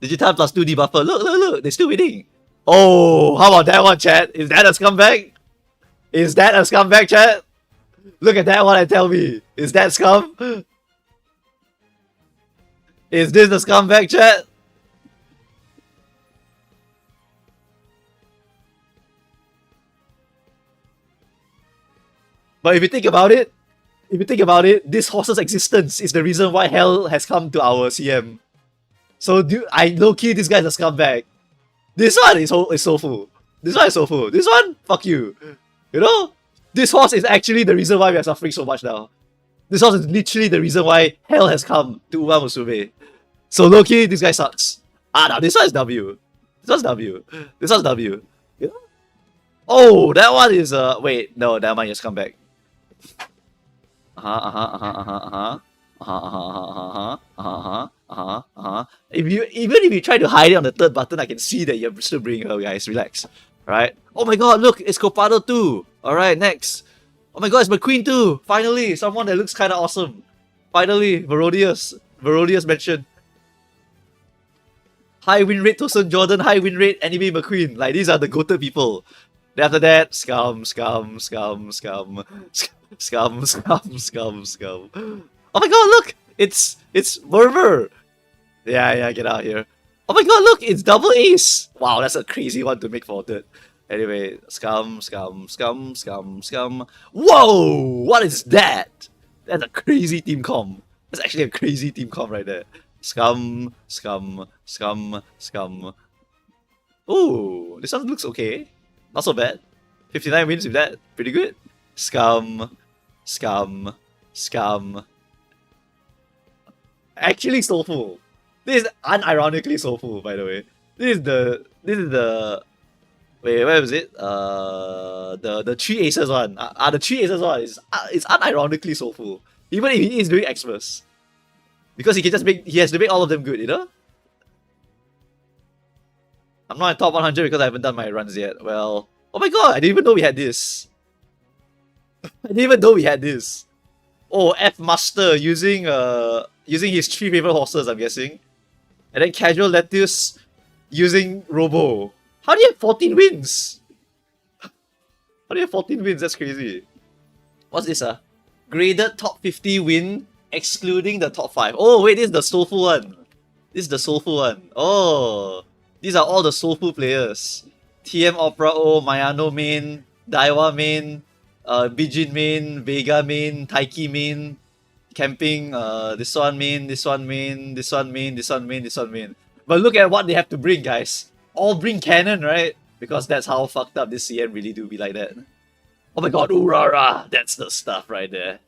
Speaker 1: Digital plus 2 debuffer. Look, they're still winning. Oh, how about that one, chat? Is that a scumbag? Is that a scumbag, chat? Look at that one and tell me. Is that scum? Is this the scumbag, chat? But if you think about it, this horse's existence is the reason why hell has come to our CM. So I low-key this guy's a scumbag. This one is soulful. This one is soulful. This one, fuck you. You know? This horse is actually the reason why we are suffering so much now. This horse is literally the reason why hell has come to Musume. So low-key, this guy sucks. No, this one is W. This one's W. This one's W. You know? Oh, that one is wait, no, that one just come back. Even if you try to hide it on the third button, I can see that you're still bringing her, guys. Relax. Right? Oh my god, look, it's Copado too. Alright, next. Oh my god, it's McQueen too. Finally, someone that looks kinda awesome. Finally, Verodius mentioned. High win rate Tosun Jordan, high win rate Anime McQueen. Like these are the goated people. Then after that, scum. Oh my god, look! It's Murmur! Yeah, get out here. Oh my god, look! It's double ace! Wow, that's a crazy one to make faulted. Anyway, scum. Whoa! What is that? That's a crazy team comp. That's actually a crazy team comp right there. Scum. Ooh, this one looks okay. Not so bad. 59 wins with that. Pretty good. Scum. Actually soulful. This is unironically soulful, by the way. This is the wait, where was it? The 3 aces one. The 3 aces one is unironically soulful. Even if he is doing Xmas. Because he has to make all of them good, you know? I'm not in top 100 because I haven't done my runs yet. Well, oh my god, I didn't even know we had this. Oh, F Master using his 3 favorite horses, I'm guessing. And then Casual Lettuce using Robo. How do you have 14 wins? That's crazy. What's this, Graded top 50 win, excluding the top 5. Oh, wait, this is the soulful one. This is the soulful one. Oh, these are all the soulful players. TM Opera O, Mayano main, Daiwa main, Bijin main, Vega main, Taiki main, Camping, this one main, this one main, this one main, this one main, this one main. But look at what they have to bring, guys. All bring cannon, right? Because that's how fucked up this CM really do be like that. Oh my god, Urara! That's the stuff right there.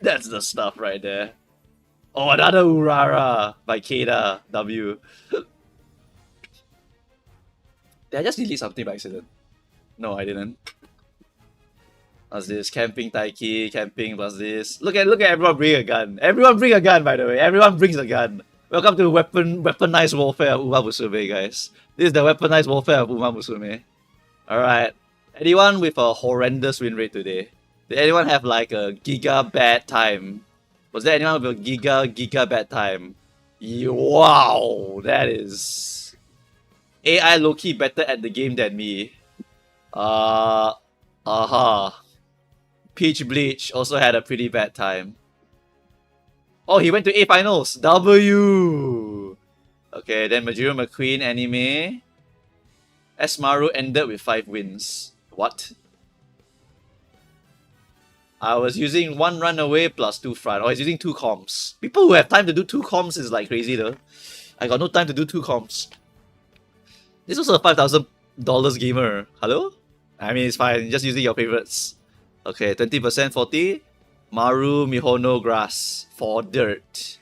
Speaker 1: That's the stuff right there. Oh, another Urara by Keda W. Did I just delete something by accident? No, I didn't. Plus this camping Taiki, camping plus this. Look at everyone bring a gun. Everyone bring a gun, by the way. Everyone brings a gun. Welcome to weaponized warfare of Uma Musume, guys. This is the weaponized warfare of Uma Musume. Alright. Anyone with a horrendous win rate today? Did anyone have like a giga bad time? Was there anyone with a giga bad time? Wow, that is... AI low-key better at the game than me. Peach Bleach also had a pretty bad time. Oh, he went to A finals. W. Okay, then Majiro McQueen anime. Esmaru ended with 5 wins. What? I was using 1 runaway plus 2 front. Oh, he's using 2 comps. People who have time to do 2 comps is like crazy though. I got no time to do 2 comps. This was a $5,000 gamer. Hello? I mean, it's fine. Just using your favorites. Okay, 20% 40. Maru Mihono Grass for dirt.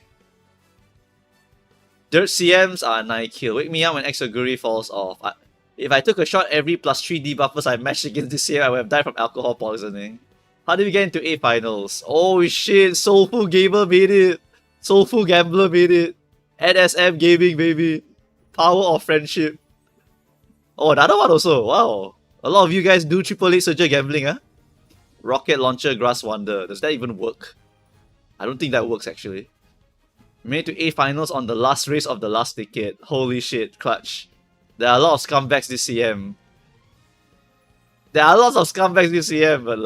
Speaker 1: Dirt CMs are 9 kill. Wake me up when Exoguri falls off. If I took a shot every +3 debuffers I matched against this CM, I would have died from alcohol poisoning. How did we get into A finals? Oh shit, Soulful Gamer made it. Soulful Gambler made it. NSM Gaming, baby. Power of friendship. Oh, another one also. Wow. A lot of you guys do AAA Surger gambling, huh? Rocket Launcher Grass Wonder. Does that even work? I don't think that works actually. Made to A finals on the last race of the last ticket. Holy shit, clutch. There are a lot of scumbags this CM. There are lots of scumbags this CM, but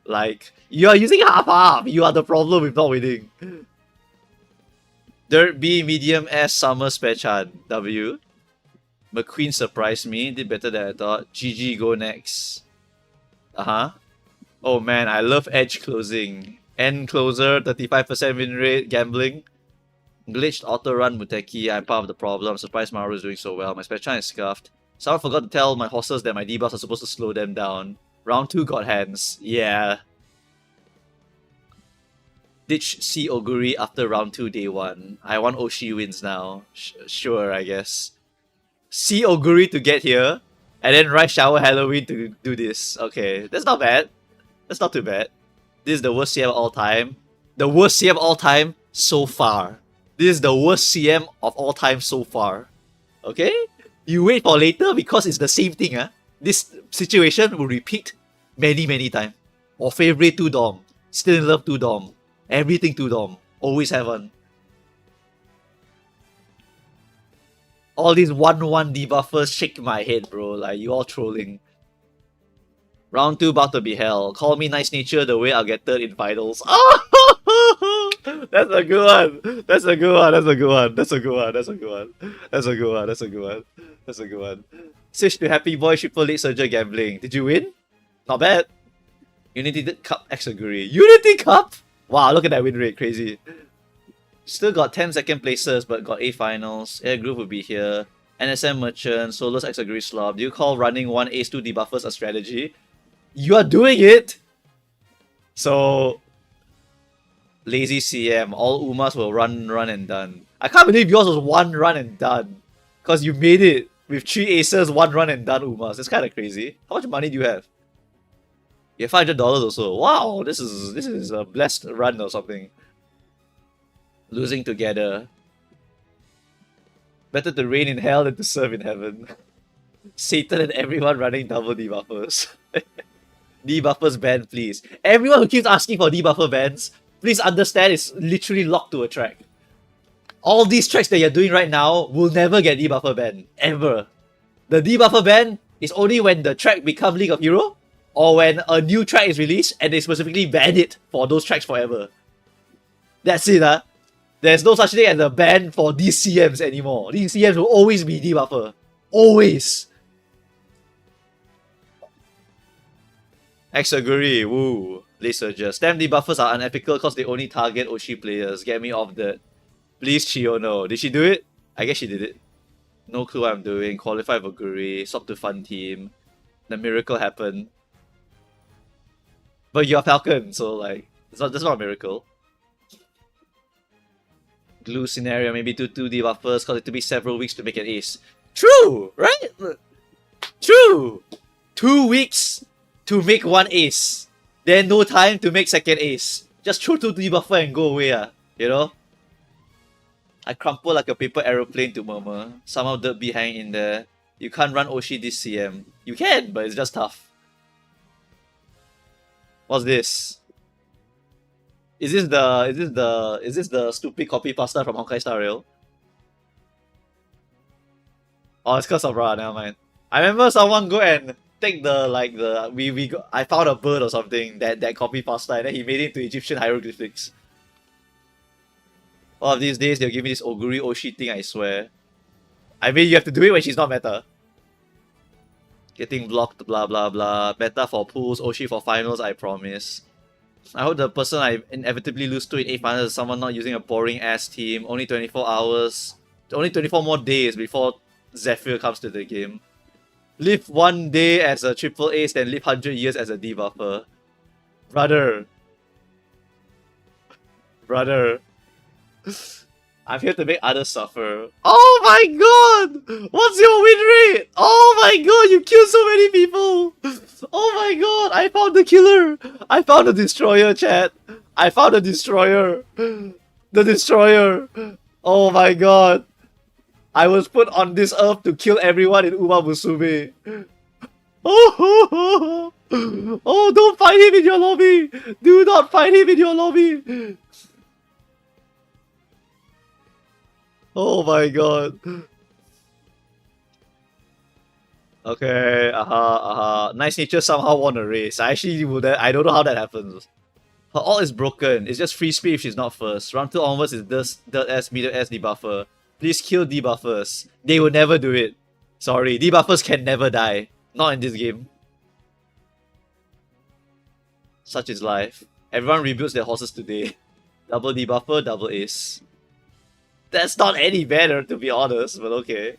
Speaker 1: like, you are using half-half. You are the problem with not winning. Dirt B, medium S, Summer Spechan. W. McQueen surprised me. Did better than I thought. GG, go next. Oh man, I love edge closing. End closer, 35% win rate, gambling. Glitched auto run Muteki, I'm part of the problem. I'm surprised Maru is doing so well. My Spectran is scuffed. Someone forgot to tell my horses that my debuffs are supposed to slow them down. Round 2 got hands. Yeah. Ditch C Oguri after round 2 day 1. I want Oshi wins now. Sure, I guess. C Oguri to get here. And then Rice Shower Halloween to do this. Okay, that's not bad. That's not too bad. This is the worst CM of all time. The worst CM of all time so far. This is the worst CM of all time so far. Okay? You wait for later because it's the same thing. This situation will repeat many times. Or favorite 2 Dom. Still in love 2 Dom. Everything 2 Dom. Always have one. All these 1-1 debuffers shake my head, bro. Like, you all trolling. Round 2 about to be hell. Call me nice nature the way I'll get 3rd in finals. Oh! That's a good one. That's a good one. That's a good one. That's a good one. That's a good one. That's a good one. That's a good one. That's a good one. Switch to Happy Boy Triple League Surger Gambling. Did you win? Not bad. Unity Cup Exaguri. Unity Cup? Wow, look at that win rate. Crazy. Still got 10 second places, but got A finals. Air Groove will be here. NSM Merchant, Solos Exaguri Slob. Do you call running 1 Ace 2 debuffers a strategy? You are doing it! So, lazy CM. All Umas will run and done. I can't believe yours was 1 run and done. Because you made it with 3 aces, 1 run and done Umas. It's kind of crazy. How much money do you have? You have $500 also. Wow, this is a blessed run or something. Losing together. Better to reign in hell than to serve in heaven. Satan and everyone running double debuffers. Debuffers ban, please. Everyone who keeps asking for debuffer bans, please understand it's literally locked to a track. All these tracks that you're doing right now will never get debuffer ban. Ever. The debuffer ban is only when the track becomes League of Hero, or when a new track is released and they specifically ban it for those tracks forever. That's it, There's no such thing as a ban for these CMs anymore. These CMs will always be debuffer. Always. Exaguri, woo. Late surges. Stem debuffers are unethical because they only target Oshi players. Get me off that. Please, Chiono. Did she do it? I guess she did it. No clue what I'm doing. Qualify for Guri. Swap to fun team. The miracle happened. But you're Falcon, so like, that's not a miracle. Glue scenario, maybe do 2 debuffers, cause it to be several weeks to make an ace. True, right? True! 2 weeks to make 1 ace. Then no time to make second ace. Just throw 2 debuffer and go away, you know? I crumple like a paper aeroplane to murmur. Somehow dirt behind in there. You can't run Oshi this CM. You can, but it's just tough. What's this? Is this the stupid copy pasta from Honkai Star Rail? Oh, it's cause of Ra, never mind. I remember someone go and take I found a bird or something, that copy pasta, and then he made it into Egyptian hieroglyphics. One of these days they'll give me this Oguri Oshi thing, I swear. I mean, you have to do it when she's not meta. Getting blocked, blah blah blah. Meta for pools, Oshi for finals, I promise. I hope the person I inevitably lose to in 8 finals is someone not using a boring ass team. Only 24 hours. Only 24 more days before Zephyr comes to the game. Live 1 day as a triple ace, then live 100 years as a debuffer. Brother. Brother. I'm here to make others suffer. Oh my god! What's your win rate? Oh my god, you killed so many people! Oh my god, I found the killer! I found the destroyer, chat! I found the destroyer! The destroyer! Oh my god! I was put on this earth to kill everyone in Uma Musume. Oh, oh, don't fight him in your lobby! Do not fight him in your lobby! Oh my god. Okay, Nice Nature somehow won a race. I don't know how that happens. Her ult is broken. It's just free speed if she's not first. Round 2 onwards is dirt S, middle S debuffer. Please kill debuffers. They will never do it. Sorry, debuffers can never die. Not in this game. Such is life. Everyone rebuilds their horses today. Double debuffer, double ace. That's not any better, to be honest, but okay.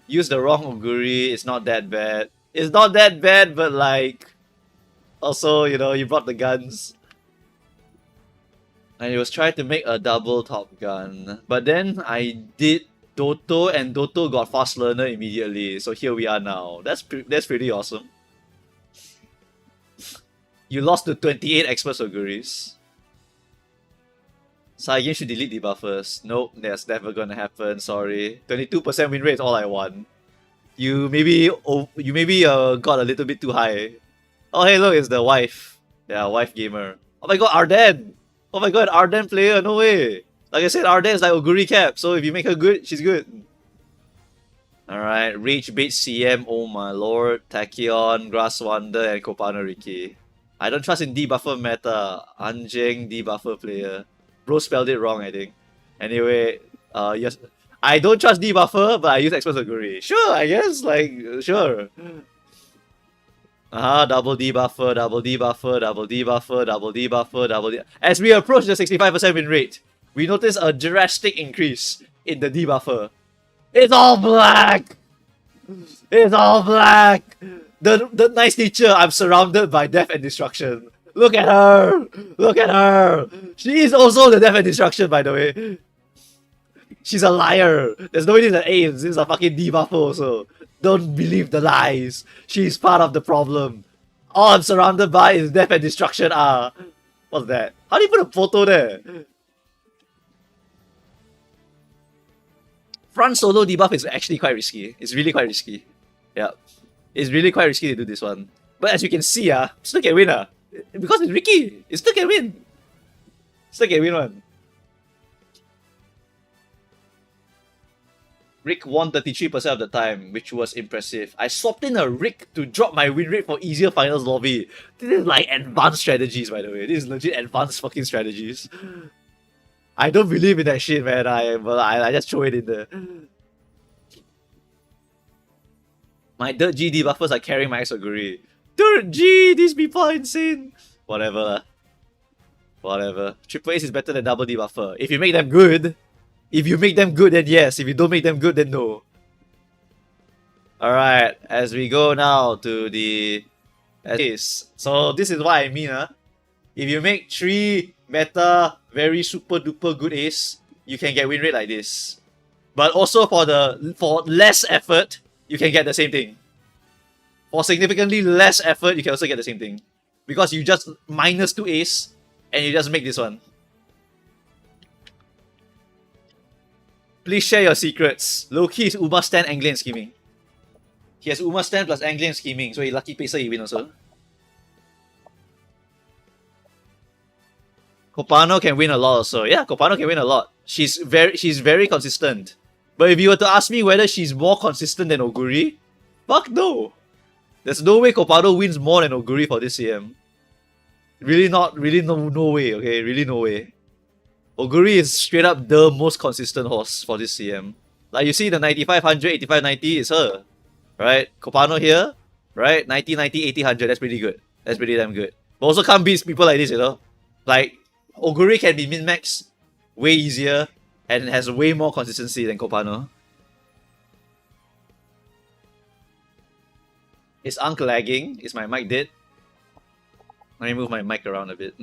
Speaker 1: Use the wrong Oguri, it's not that bad. It's not that bad, but like... Also, you know, you brought the guns. And it was trying to make a double Top Gun. But then I did Doto, and Doto got Fast Learner immediately. So here we are now. That's pretty awesome. You lost to 28 Expert Oguris. Saigen should delete debuffers. Nope, that's never gonna happen, sorry. 22% win rate is all I want. You maybe got a little bit too high. Oh hey look, it's the wife. Yeah, wife gamer. Oh my god, Arden! Oh my god, Arden player, no way! Like I said, Arden is like Oguri cap, so if you make her good, she's good. Alright, Rage Bait CM, oh my lord. Tachyon, Grass Wonder, and Kopano Riki. I don't trust in debuffer meta. Anjing debuffer player. Bro spelled it wrong, I think. Anyway, yes. I don't trust debuffer, but I use Expert Oguri. Sure, I guess, like, sure. Double debuffer, double debuffer, double debuffer, double debuffer, double de As we approach the 65% win rate, we notice a drastic increase in the debuffer. It's all black! It's all black! The nice teacher, I'm surrounded by death and destruction. Look at her! Look at her! She is also the death and destruction, by the way. She's a liar. There's no way this is an aim. This is a fucking debuffer also. Don't believe the lies. She's part of the problem. All I'm surrounded by is death and destruction. What's that? How do you put a photo there? Front solo debuff is actually quite risky. It's really quite risky. Yeah. It's really quite risky to do this one. But as you can see, still can win. Because it's Ricky, it still can win. Still can win one. Rick won 33% of the time, which was impressive. I swapped in a Rick to drop my win rate for easier finals lobby. This is like advanced strategies, by the way. This is legit advanced fucking strategies. I don't believe in that shit, man. I just throw it in there. My Dirt G debuffers are carrying my Exoguri. Dirt G! These people are insane! Whatever. Whatever. Triple Ace is better than double debuffer. If you make them good, then yes. If you don't make them good, then no. Alright, as we go now to the Ace. So this is what I mean, if you make 3 meta, very super duper good Ace, you can get win rate like this. But also for less effort, you can get the same thing. For significantly less effort, you can also get the same thing. Because you just minus 2 Ace, and you just make this one. Please share your secrets. Loki is Uma Stan, angling and scheming. He has Uma Stan plus angling and scheming, so he lucky pacer he win also. Kopano can win a lot also. Yeah, Kopano can win a lot. She's very consistent. But if you were to ask me whether she's more consistent than Oguri, fuck no. There's no way Kopano wins more than Oguri for this CM. Really no way, okay? Really no way. Oguri is straight up the most consistent horse for this CM. Like you see the 9500, 8590 is her. Right? Kopano here, right? 90, 90, 80, 100, that's pretty good. That's pretty damn good. But also can't beat people like this, you know? Like, Oguri can be min-max way easier and has way more consistency than Kopano. Is Unk lagging? Is my mic dead? Let me move my mic around a bit.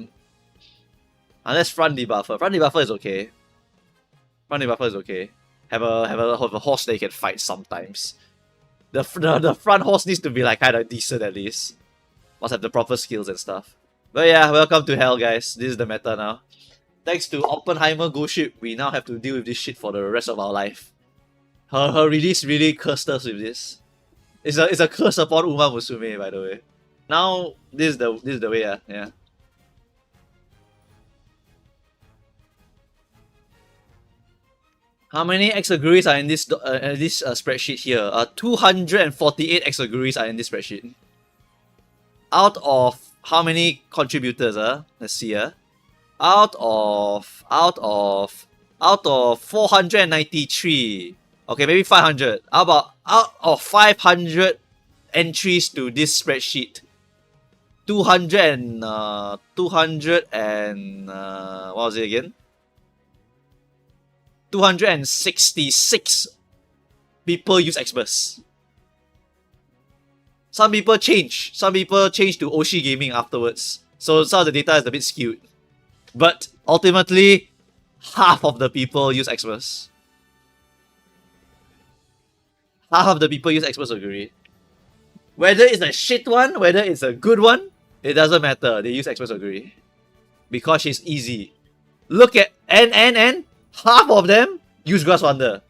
Speaker 1: Unless front debuffer. Front debuffer is okay. Front debuffer is okay. Have a horse that you can fight sometimes. The front horse needs to be like kind of decent at least. Must have the proper skills and stuff. But yeah, welcome to hell, guys. This is the meta now. Thanks to Oppenheimer Ghost Ship, we now have to deal with this shit for the rest of our life. Her release really cursed us with this. It's a curse upon Uma Musume, by the way. Now this is the way, yeah. How many Exoguris are in this spreadsheet here? 248 Exoguris are in this spreadsheet. Out of how many contributors? Let's see. Out of 493. Okay, maybe 500. How about out of 500 entries to this spreadsheet? 200 and what was it again? 266 people use Xmas. Some people change. Some people change to Oshi Gaming afterwards. So some of the data is a bit skewed. But ultimately, half of the people use Xmas. Half of the people use Xmas Oguri. Whether it's a shit one, whether it's a good one, it doesn't matter. They use Xmas Oguri. Because she's easy. Look at and half of them use Grass Wonder.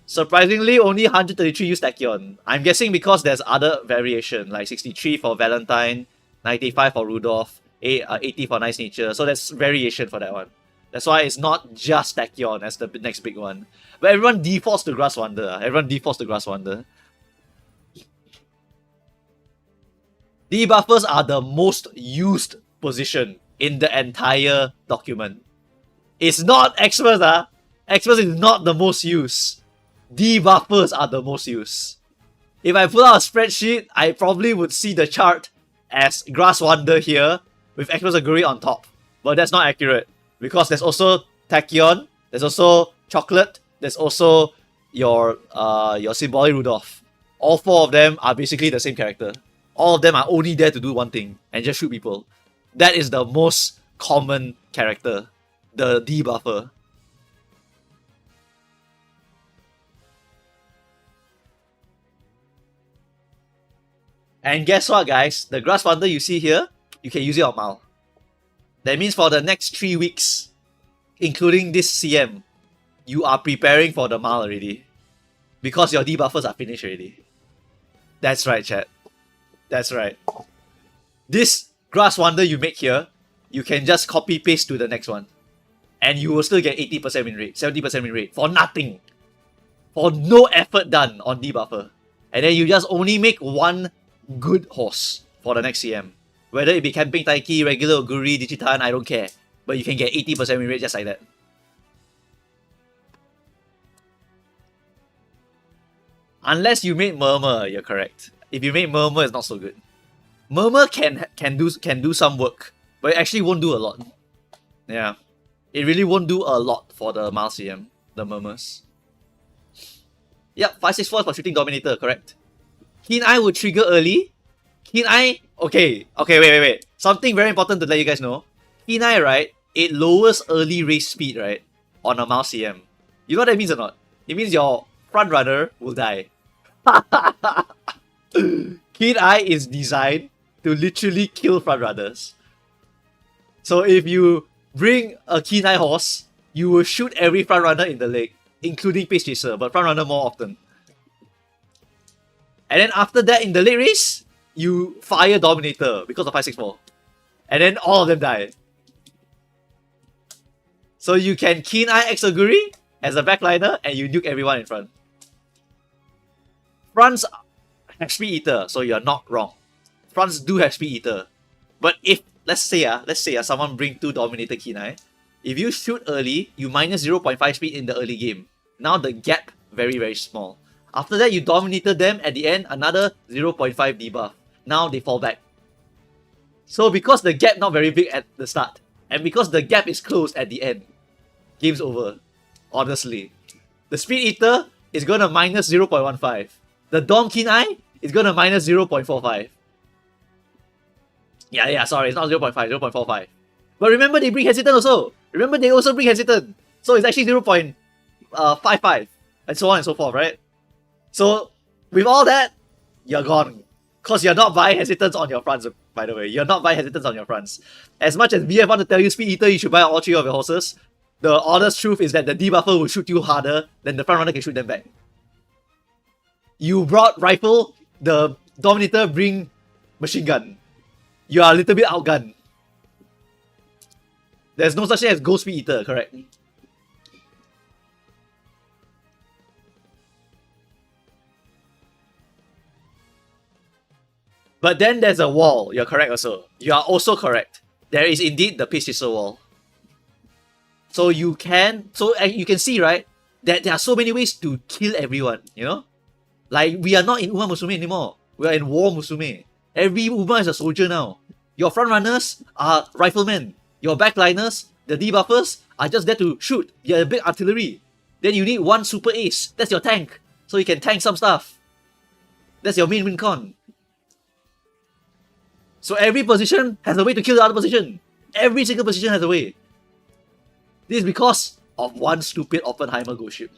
Speaker 1: Surprisingly, only 133 use Tachyon. I'm guessing because there's other variation, like 63 for Valentine, 95 for Rudolph, 80 for Nice Nature. So there's variation for that one. That's why it's not just Tachyon as the next big one. But everyone defaults to Grass Wonder. Debuffers are the most used position in the entire document. It's not Xmas, Xmas is not the most used. Debuffers are the most used. If I pull out a spreadsheet, I probably would see the chart as Grass Wonder here with Xmas Oguri on top. But that's not accurate. Because there's also Tachyon, there's also Chocolate, there's also your Symbolic Rudolph. All 4 of them are basically the same character. All of them are only there to do one thing and just shoot people. That is the most common character. The debuffer. And guess what, guys? The Grass Wonder you see here, you can use it on Mal. That means for the next 3 weeks, including this CM, you are preparing for the Mal already. Because your debuffers are finished already. That's right, chat. That's right. This Grass Wonder you make here, you can just copy paste to the next one. And you will still get 80% win rate, 70% win rate for nothing. For no effort done on debuffer. And then you just only make one good horse for the next CM. Whether it be Camping Taiki, regular Oguri, Digitan, I don't care. but you can get 80% win rate just like that. Unless you made Murmur, you're correct. If you made Murmur, it's not so good. Murmur can do some work, but it actually won't do a lot. Yeah. It really won't do a lot for the Miles CM, the Murmurs. Yep, 564 for shooting Dominator, correct. Keen Eye would trigger early. Keen Eye, okay, wait. Something very important to let you guys know. Keen Eye, right, it lowers early race speed, right, on a Miles CM. You know what that means or not? It means your front runner will die. Keen Eye is designed to literally kill front runners. So if you bring a Keen Eye horse, you will shoot every front runner in the leg, including Pace Chaser, but front runner more often. And then after that, in the late race, you fire Dominator because of 564. And then all of them die. So you can Keen Eye X Oguri as a backliner and you nuke everyone in front. Fronts have Speed Eater, so you're not wrong. Fronts do have Speed Eater. But if, let's say someone bring 2 Dominator Keen Eye, if you shoot early, you minus 0.5 speed in the early game. Now the gap very, very small. After that, you dominated them at the end, another 0.5 debuff. Now they fall back. So because the gap not very big at the start, and because the gap is closed at the end, game's over. Honestly. The Speed Eater is gonna minus 0.15. The Dom Keen Eye is gonna minus 0.45. Yeah, sorry, it's not 0.5, 0.45. But remember they bring Hesitant also. Remember they also bring Hesitant. So it's actually 0.55. And so on and so forth, right? So with all that, you're gone. Because you're not buying Hesitants on your fronts, by the way. You're not buying Hesitants on your fronts. As much as BF want to tell you Speed Eater, you should buy all 3 of your horses. The honest truth is that the debuffer will shoot you harder than the front runner can shoot them back. You brought Rifle, the Dominator bring Machine Gun. You are a little bit outgunned. There's no such thing as Ghost Speed Eater, correct? But then there's a wall. You're correct also. You are also correct. There is indeed the Pace Chaser wall. So you can see, right, that there are so many ways to kill everyone, you know? Like, we are not in Uma Musume anymore. We are in War Musume. Every Uma is a soldier now. Your front runners are riflemen. Your backliners, the debuffers, are just there to shoot. You're a big artillery. Then you need one super ace. That's your tank. So you can tank some stuff. That's your main win con. So every position has a way to kill the other position. Every single position has a way. This is because of one stupid Oppenheimer ghost ship.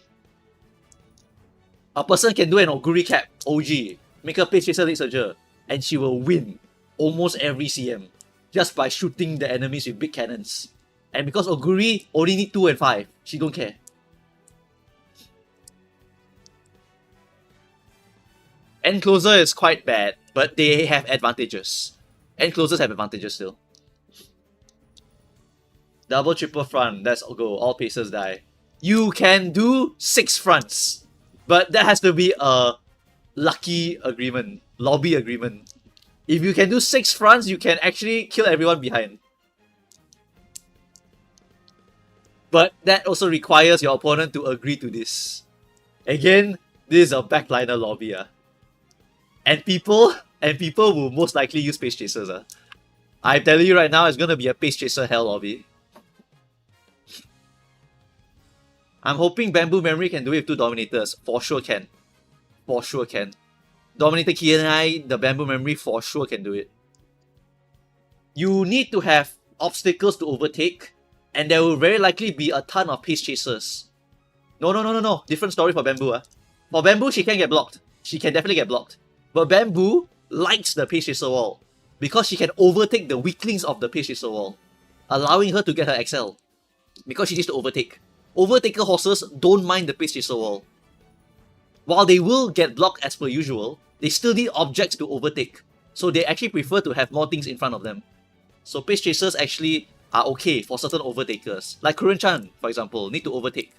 Speaker 1: A person can do an Oguri cap, OG, make a Pace Chaser Late Surger, and she will win almost every CM just by shooting the enemies with big cannons. And because Oguri only need 2 and 5, she don't care. Encloser is quite bad, but they have advantages. Enclosers have advantages still. Double triple front, let's go, all pacers die. You can do 6 fronts, but that has to be a lucky agreement, lobby agreement. If you can do 6 fronts, you can actually kill everyone behind. But that also requires your opponent to agree to this. Again, this is a backliner lobby. And people will most likely use Pace Chasers. I'm telling you right now, it's gonna be a Pace Chaser hell lobby. I'm hoping Bamboo Memory can do it with 2 Dominators. For sure can. For sure can. Dominator Keen Eye, the Bamboo Memory for sure can do it. You need to have obstacles to overtake, and there will very likely be a ton of Pace Chasers. No. Different story for Bamboo. For Bamboo, she can get blocked. She can definitely get blocked. But Bamboo likes the Pace Chaser wall because she can overtake the weaklings of the Pace Chaser wall, allowing her to get her XL. Because she needs to overtake. Overtaker horses don't mind the Pace Chaser wall. While they will get blocked as per usual, they still need objects to overtake. So they actually prefer to have more things in front of them. So Pace Chasers actually are okay for certain overtakers. Like Kuren-chan, for example, need to overtake.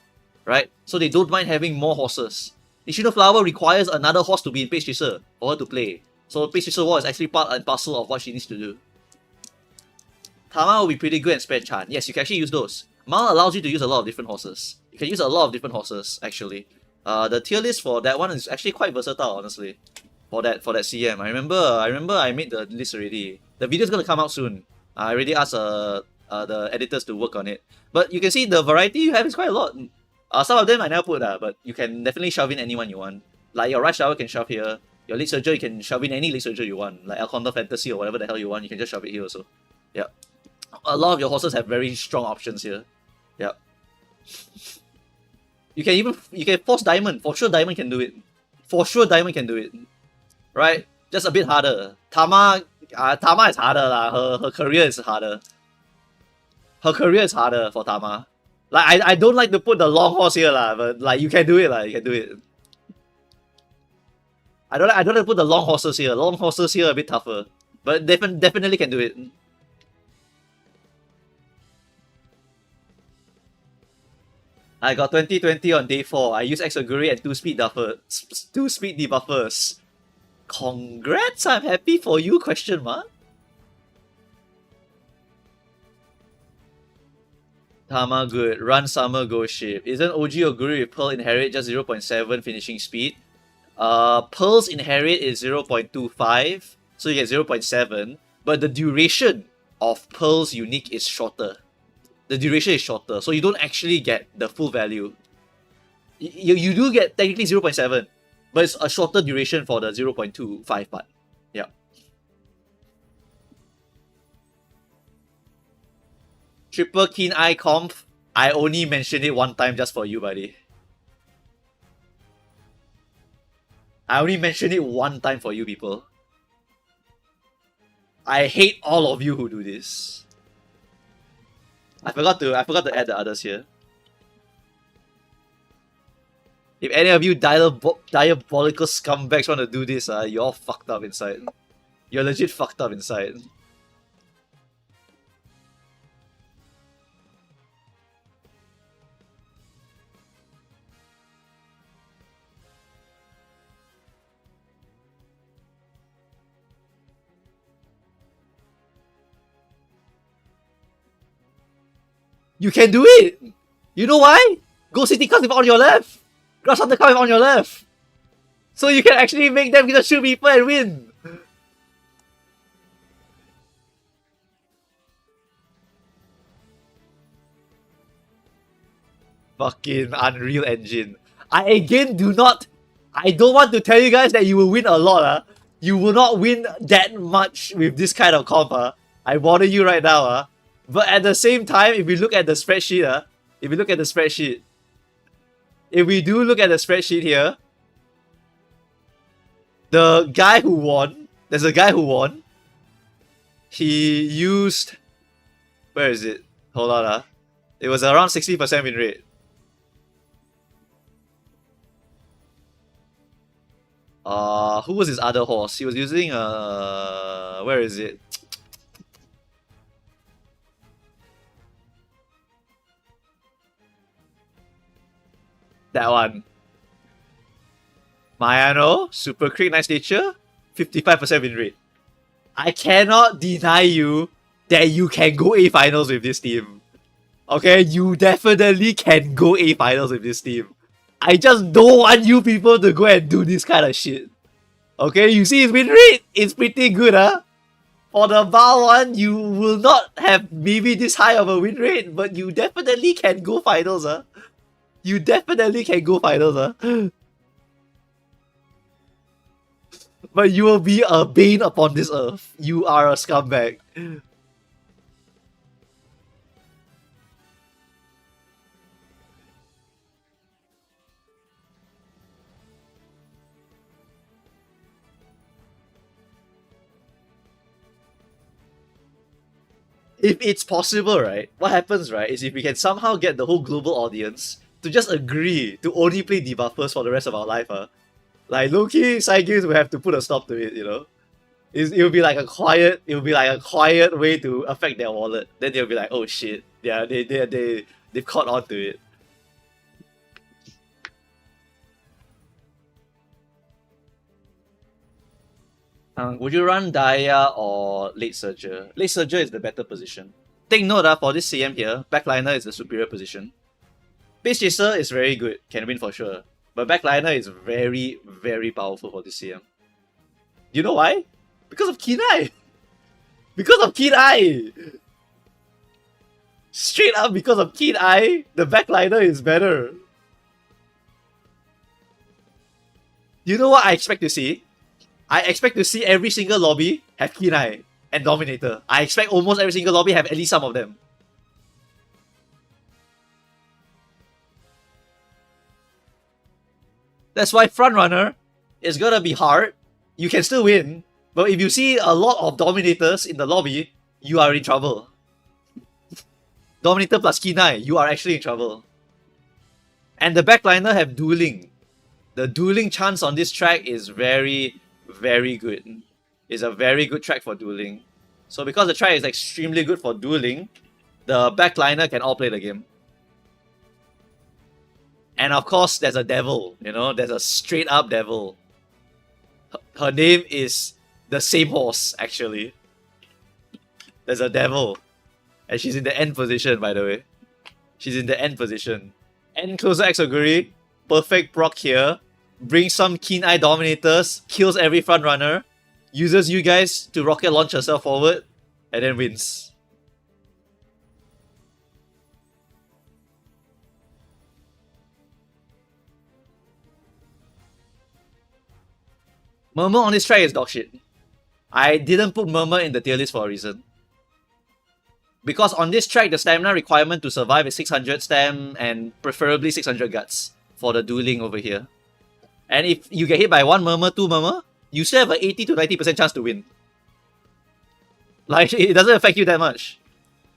Speaker 1: Right? So they don't mind having more horses. Nishino Flower requires another horse to be in Pace Chaser for her to play. So Pace Chaser wall is actually part and parcel of what she needs to do. Tama will be pretty good and spare Chan. Yes, you can actually use those. Mal allows you to use a lot of different horses. You can use a lot of different horses, actually. The tier list for that one is actually quite versatile, honestly. For that CM. I remember I made the list already. The video's gonna come out soon. I already asked the editors to work on it. But you can see the variety you have is quite a lot. Some of them I never put, but you can definitely shove in anyone you want. Like your Rush Hour can shove here. Your Lead Surger, you can shove in any Lead Surger you want. Like Alconda Fantasy or whatever the hell you want, you can just shove it here also. Yeah. A lot of your horses have very strong options here. Yeah. You can force Diamond. For sure Diamond can do it. For sure Diamond can do it. Right? Just a bit harder. Tama is harder lah. Her career is harder. Her career is harder for Tama. Like I don't like to put the long horse here lah, but like you can do it lah, you can do it. I don't like to put the long horses here. Long horses here are a bit tougher. But definitely can do it. I got 20/20 on day 4. I use Exaguri and 2-speed debuffers. Congrats, I'm happy for you, question mark. Tama good. Run Summer Go Ship. Isn't OG Oguri with Pearl Inherit just 0.7 finishing speed? Pearl's Inherit is 0.25, so you get 0.7, but the duration of Pearl's Unique is shorter. The duration is shorter, so you don't actually get the full value. You do get technically 0.7, but it's a shorter duration for the 0.25 part. Yeah. Triple Keen Eye Comp, I only mentioned it one time just for you, buddy. I only mentioned it one time for you people. I hate all of you who do this. I forgot to add the others here. If any of you diabolical scumbags want to do this, you're all fucked up inside. You're legit fucked up inside. You can do it! You know why? Go City Custom on your left! Grass Hunter Custom on your left! So you can actually make them just shoot people and win! Fucking Unreal Engine. I don't want to tell you guys that you will win a lot. You will not win that much with this kind of comp. I warn you right now. But at the same time, if we look at the spreadsheet, if we do look at the spreadsheet here, there's a guy who won. He used, where is it? Hold on, it was around 60% win rate. Who was his other horse? He was using where is it? That one. Mayano, Super Creek, Nice Nature, 55% win rate. I cannot deny you that you can go A finals with this team. Okay, you definitely can go A finals with this team. I just don't want you people to go and do this kind of shit. Okay, you see his win rate? It's pretty good, For the bar one, you will not have maybe this high of a win rate, but you definitely can go finals, You definitely can go finals, But you will be a bane upon this earth. You are a scumbag. If it's possible, right, what happens, right, is if we can somehow get the whole global audience to just agree to only play debuffers for the rest of our life, like low-key side games will have to put a stop to it, It'll be like a quiet way to affect their wallet. Then they'll be like, oh shit, yeah, they've caught on to it. Would you run Daya or Late Surger? Late Surger is the better position. Take note for this CM here, Backliner is the superior position. Base Chaser is very good, can win for sure. But Backliner is very, very powerful for this CM. You know why? Because of Keen Eye! Because of Keen Eye! Straight up because of Keen Eye, the Backliner is better. You know what I expect to see? I expect to see every single lobby have Keen Eye and Dominator. I expect almost every single lobby have at least some of them. That's why Frontrunner is gonna be hard. You can still win, but if you see a lot of Dominators in the lobby, you are in trouble. Dominator plus Keen Eye, you are actually in trouble. And the Backliner have dueling. The dueling chance on this track is very, very good. It's a very good track for dueling. So because the track is extremely good for dueling, the Backliner can all play the game. And of course, there's a devil, you know, there's a straight up devil. Her name is the same horse, actually. There's a devil. And she's in the end position, by the way. She's in the end position. End closer Exoguri, perfect proc here. Brings some Keen Eye Dominators, kills every front runner, uses you guys to rocket launch herself forward, and then wins. Murmur on this track is dog shit. I didn't put Murmur in the tier list for a reason. Because on this track, the stamina requirement to survive is 600 stam and preferably 600 guts for the dueling over here. And if you get hit by 1 Murmur, 2 Murmur, you still have an 80 to 90% chance to win. Like, it doesn't affect you that much.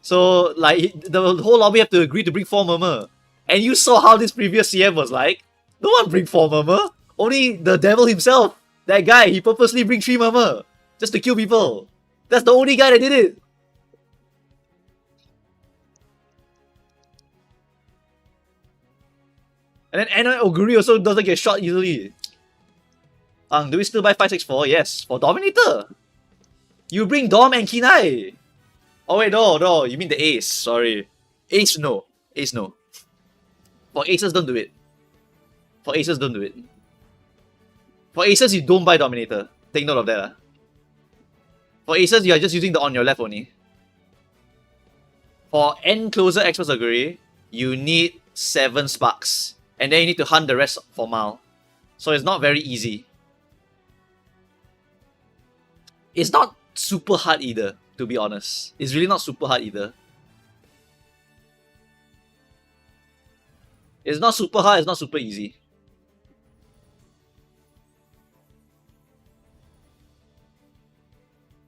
Speaker 1: So, like, the whole lobby have to agree to bring 4 Murmur. And you saw how this previous CM was like. No one bring 4 Murmur. Only the devil himself. That guy, he purposely bring 3 Murmur. Just to kill people. That's the only guy that did it. And then Anna Oguri also doesn't get shot easily. Do we still buy 564? Yes, for Dominator. You bring Dom and Keen Eye. Oh wait, no, you mean the Ace, sorry. Ace no. Ace no. For Aces, don't do it. For Aces, don't do it. For Aces, you don't buy Dominator. Take note of that. For Aces, you are just using the on your left only. For End Closer Expert Augury, you need 7 sparks. And then you need to hunt the rest for Mal. So it's not very easy. It's not super hard either, to be honest. It's really not super hard either. It's not super hard, it's not super easy.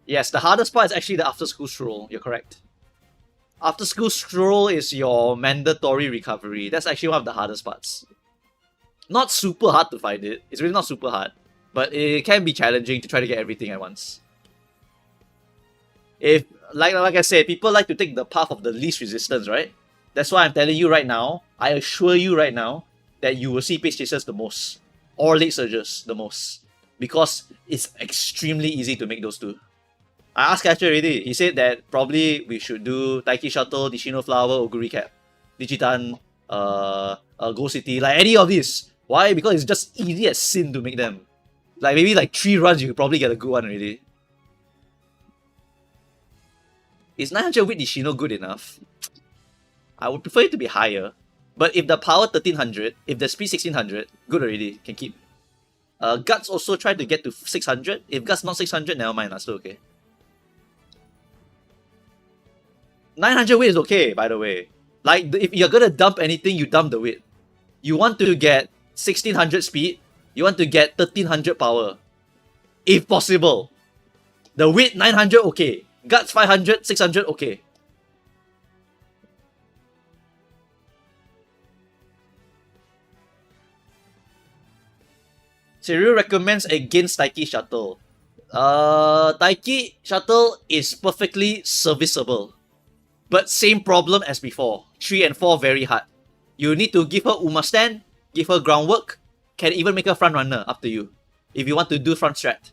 Speaker 1: Yes, the hardest part is actually the after school stroll, you're correct. After school stroll is your mandatory recovery. That's actually one of the hardest parts. Not super hard to find it. It's really not super hard. But it can be challenging to try to get everything at once. If, like I said, people like to take the path of the least resistance, right? That's why I'm telling you right now, I assure you right now, that you will see Pace Chasers the most. Or Late Surgers the most. Because it's extremely easy to make those two. I asked Catcher already. He said that probably we should do Taiki Shuttle, Dishino Flower, Oguri Cap, Digitan, Go City, like any of these. Why? Because it's just easy as sin to make them. Like maybe like 3 runs, you could probably get a good one already. Is 900 with Dishino good enough? I would prefer it to be higher. But if the power 1300, if the speed 1600, good already, can keep. Guts also try to get to 600. If Guts not 600, never mind, that's still okay. 900 weight is okay, by the way. Like, if you're gonna dump anything, you dump the weight. You want to get 1600 speed, you want to get 1300 power. If possible. The weight 900, okay. Guts 500, 600, okay. Cyril recommends against Taiki Shuttle. Taiki Shuttle is perfectly serviceable. But same problem as before. 3 and 4 very hard. You need to give her Uma stand, give her groundwork, can even make her front runner, up to you. If you want to do front strat.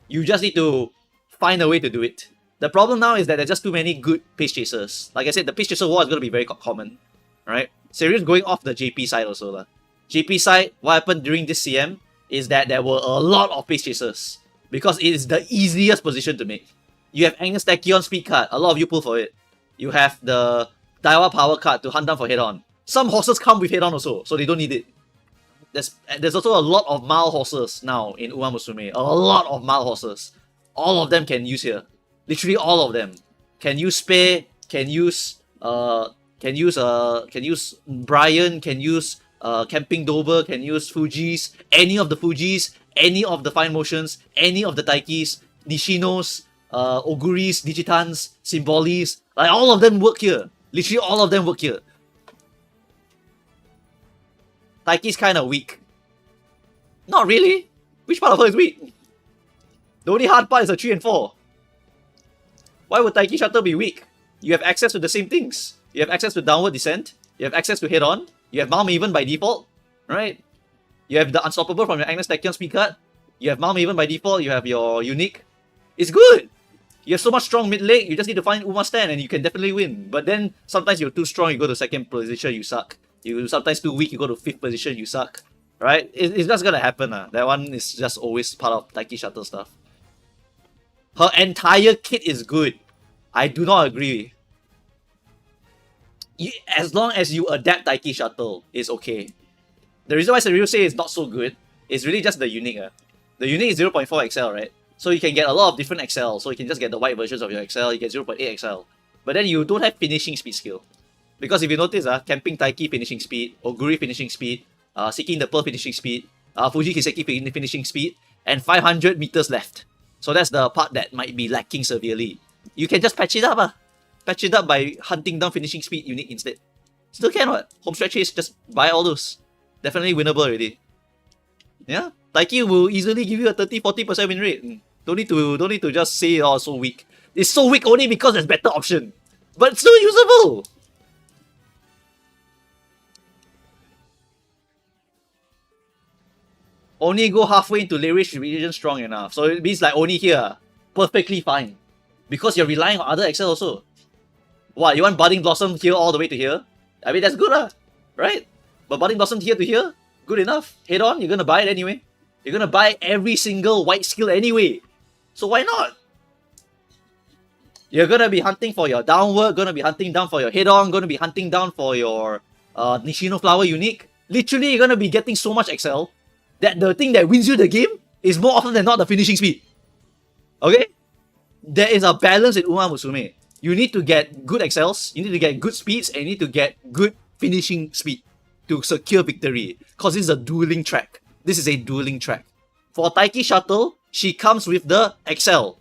Speaker 1: You just need to find a way to do it. The problem now is that there's just too many good pace chasers. Like I said, the pace chaser war is going to be very common, right? Serious going off the JP side also lah. JP side, what happened during this CM is that there were a lot of pace chasers because it is the easiest position to make. You have Agnes Tachyon speed card, a lot of you pull for it. You have the Daiwa power card to hunt down for head on. Some horses come with head on also, so they don't need it. There's also a lot of mild horses now in Uma Musume. A lot of mild horses. All of them can use here. Literally all of them. Can use Spare, can use Brian, can use Camping Dober, can use Fujis, any of the Fujis, any of the Fine Motions, any of the Taikis, Nishinos, Oguris, Digitans, Symbolis, like all of them work here. Literally all of them work here. Taiki's kind of weak. Not really. Which part of her is weak? The only hard part is the 3 and 4. Why would Taiki Shuttle be weak? You have access to the same things. You have access to downward descent. You have access to head on. You have Malm Even by default, right? You have the Unstoppable from your Agnes Tachyon speed card. You have Malm Even by default. You have your Unique. It's good. You have so much strong mid lane. You just need to find Uma stand and you can definitely win. But then sometimes you're too strong. You go to second position. You suck. You sometimes too weak. You go to 5th position. You suck. Right? It's just gonna happen. That one is just always part of Taiki Shuttle stuff. Her entire kit is good. I do not agree. As long as you adapt Taiki Shuttle, it's okay. The reason why Seryu say it's not so good is really just the unique. The unique is 0.4 XL, right? So you can get a lot of different XL. So you can just get the white versions of your XL. You get 0.8 XL. But then you don't have finishing speed skill. Because if you notice, Camping Taiki finishing speed, Oguri finishing speed, Seeking the Pearl finishing speed, Fuji Kiseki finishing speed, and 500 meters left. So that's the part that might be lacking severely. You can just patch it up. Patch it up by hunting down finishing speed unique instead. Still can what? Home stretch chase, just buy all those. Definitely winnable already. Yeah? Taiki will easily give you a 30-40% win rate. Don't need to just say oh so weak. It's so weak only because there's better option. But it's still usable. Only go halfway into Lyrish region strong enough. So it means like only here. Perfectly fine. Because you're relying on other XL also. What, you want Budding Blossom here all the way to here? I mean, that's good, right? But Budding Blossom here to here, good enough. Head on, you're gonna buy it anyway. You're gonna buy every single white skill anyway. So why not? You're gonna be hunting for your downward, gonna be hunting down for your head on, gonna be hunting down for your Nishino Flower unique. Literally, you're gonna be getting so much XL that the thing that wins you the game is more often than not the finishing speed. Okay? There is a balance in Uma Musume. You need to get good XLs, you need to get good speeds, and you need to get good finishing speed to secure victory. Because this is a dueling track. This is a dueling track. For Taiki Shuttle, she comes with the XL.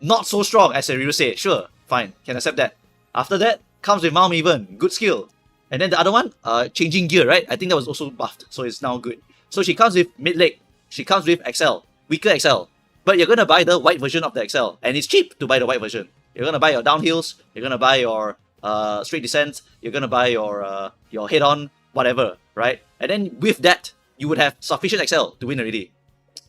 Speaker 1: Not so strong as Seryu said. Sure, fine, can accept that. After that, comes with Malm Even, good skill. And then the other one, changing gear, right? I think that was also buffed, so it's now good. So she comes with mid leg, she comes with XL, weaker XL. But you're gonna buy the white version of the XL, and it's cheap to buy the white version. You're gonna buy your downhills, you're gonna buy your straight descents, you're gonna buy your head on, whatever, right? And then with that, you would have sufficient XL to win already.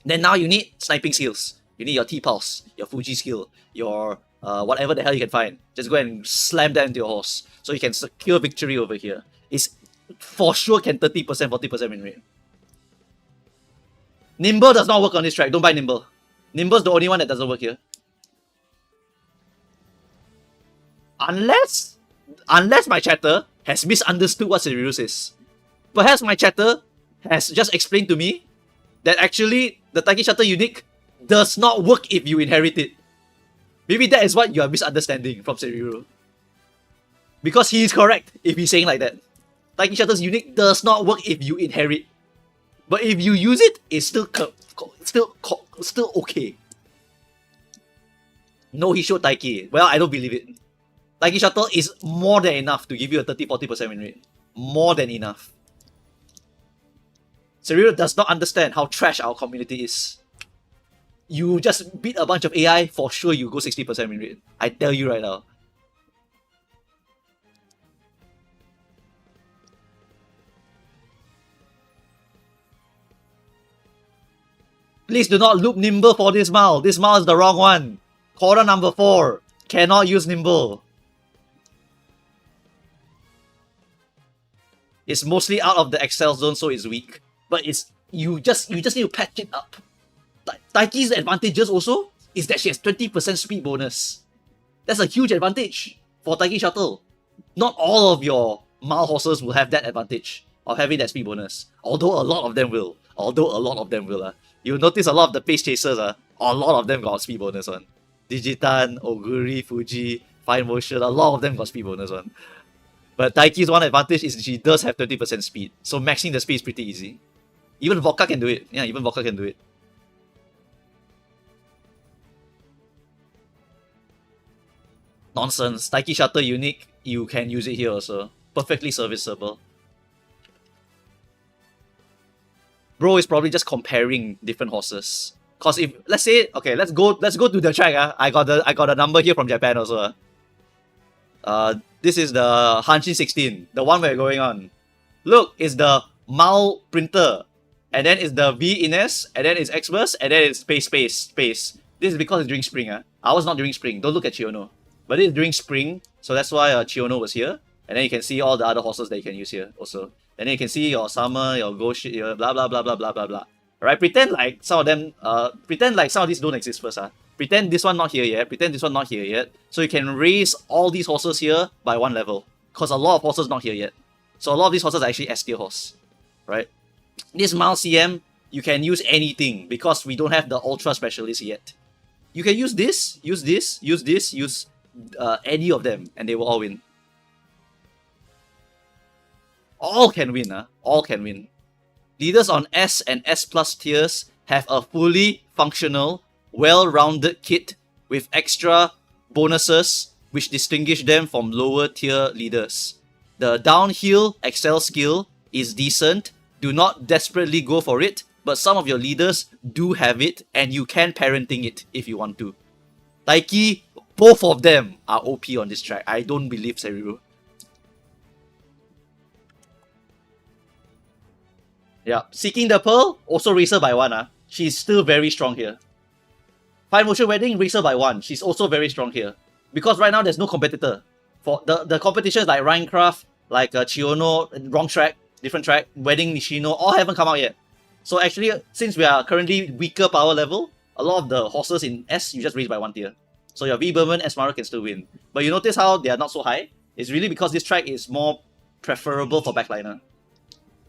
Speaker 1: Then now you need sniping skills. You need your T-Pulse, your Fuji skill, your whatever the hell you can find. Just go and slam that into your horse, so you can secure victory over here. It's for sure can 30%, 40% win rate. Nimble does not work on this track. Don't buy Nimble. Nimble's the only one that doesn't work here. Unless my chatter has misunderstood what Sirius is. Perhaps my chatter has just explained to me that actually the Taiki Shuttle unique does not work if you inherit it. Maybe that is what you are misunderstanding from Sirius. Because he is correct if he's saying like that. Taiki Shuttle's unique does not work if you inherit. But if you use it, it's still okay. No, he showed Taiki. Well, I don't believe it. Taiki Shuttle is more than enough to give you a 30-40% win rate. More than enough. Seryu does not understand how trash our community is. You just beat a bunch of AI, for sure you go 60% win rate. I tell you right now. Please do not loop Nimble for this Mal. This Mal is the wrong one. Corner number 4. Cannot use Nimble. It's mostly out of the Excel zone, so it's weak. But it's you just need to patch it up. Taiki's advantages also is that she has 20% speed bonus. That's a huge advantage for Taiki Shuttle. Not all of your Mal horses will have that advantage of having that speed bonus. Although a lot of them will. You'll notice a lot of the pace chasers, a lot of them got speed bonus one. Digitan, Oguri, Fuji, Fine Motion, a lot of them got speed bonus one. But Taiki's one advantage is she does have 20% speed. So maxing the speed is pretty easy. Even Vodka can do it. Yeah, even Vodka can do it. Nonsense. Taiki Shuttle unique. You can use it here also. Perfectly serviceable. Bro is probably just comparing different horses. Cause if let's say let's go to the track. I got a number here from Japan also. This is the Hanshin 16, the one we're going on. Look, it's the Mal printer, and then it's the V Ines, and then it's Xverse, and then it's space. This is because it's during spring. I was not during spring. Don't look at Chiono, but it's during spring, so that's why Chiono was here. And then you can see all the other horses that you can use here also. And then you can see your summer, your go shit, your blah blah blah blah blah blah blah. Right? Pretend like some of them, pretend like some of these don't exist first. Pretend this one not here yet. Pretend this one not here yet. So you can raise all these horses here by 1 level. Because a lot of horses not here yet. So a lot of these horses are actually S tier horse. Right? This Mal CM, you can use anything because we don't have the Ultra Specialist yet. You can use this, use any of them, and they will all win. All can win, all can win. Leaders on S and S plus tiers have a fully functional, well-rounded kit with extra bonuses which distinguish them from lower tier leaders. The downhill Excel skill is decent. Do not desperately go for it, but some of your leaders do have it and you can parenting it if you want to. Taiki, both of them are OP on this track. I don't believe Seriru. Yeah, Seeking the Pearl, also racer by 1. She's still very strong here. Fine Motion Wedding, racer by 1. She's also very strong here. Because right now there's no competitor. For the competitions like Rhinecraft, like Chiono, wrong track, different track, Wedding, Nishino, all haven't come out yet. So actually, since we are currently weaker power level, a lot of the horses in S, you just raise by 1 tier. So your V Berman, S Maru can still win. But you notice how they are not so high? It's really because this track is more preferable for backliner.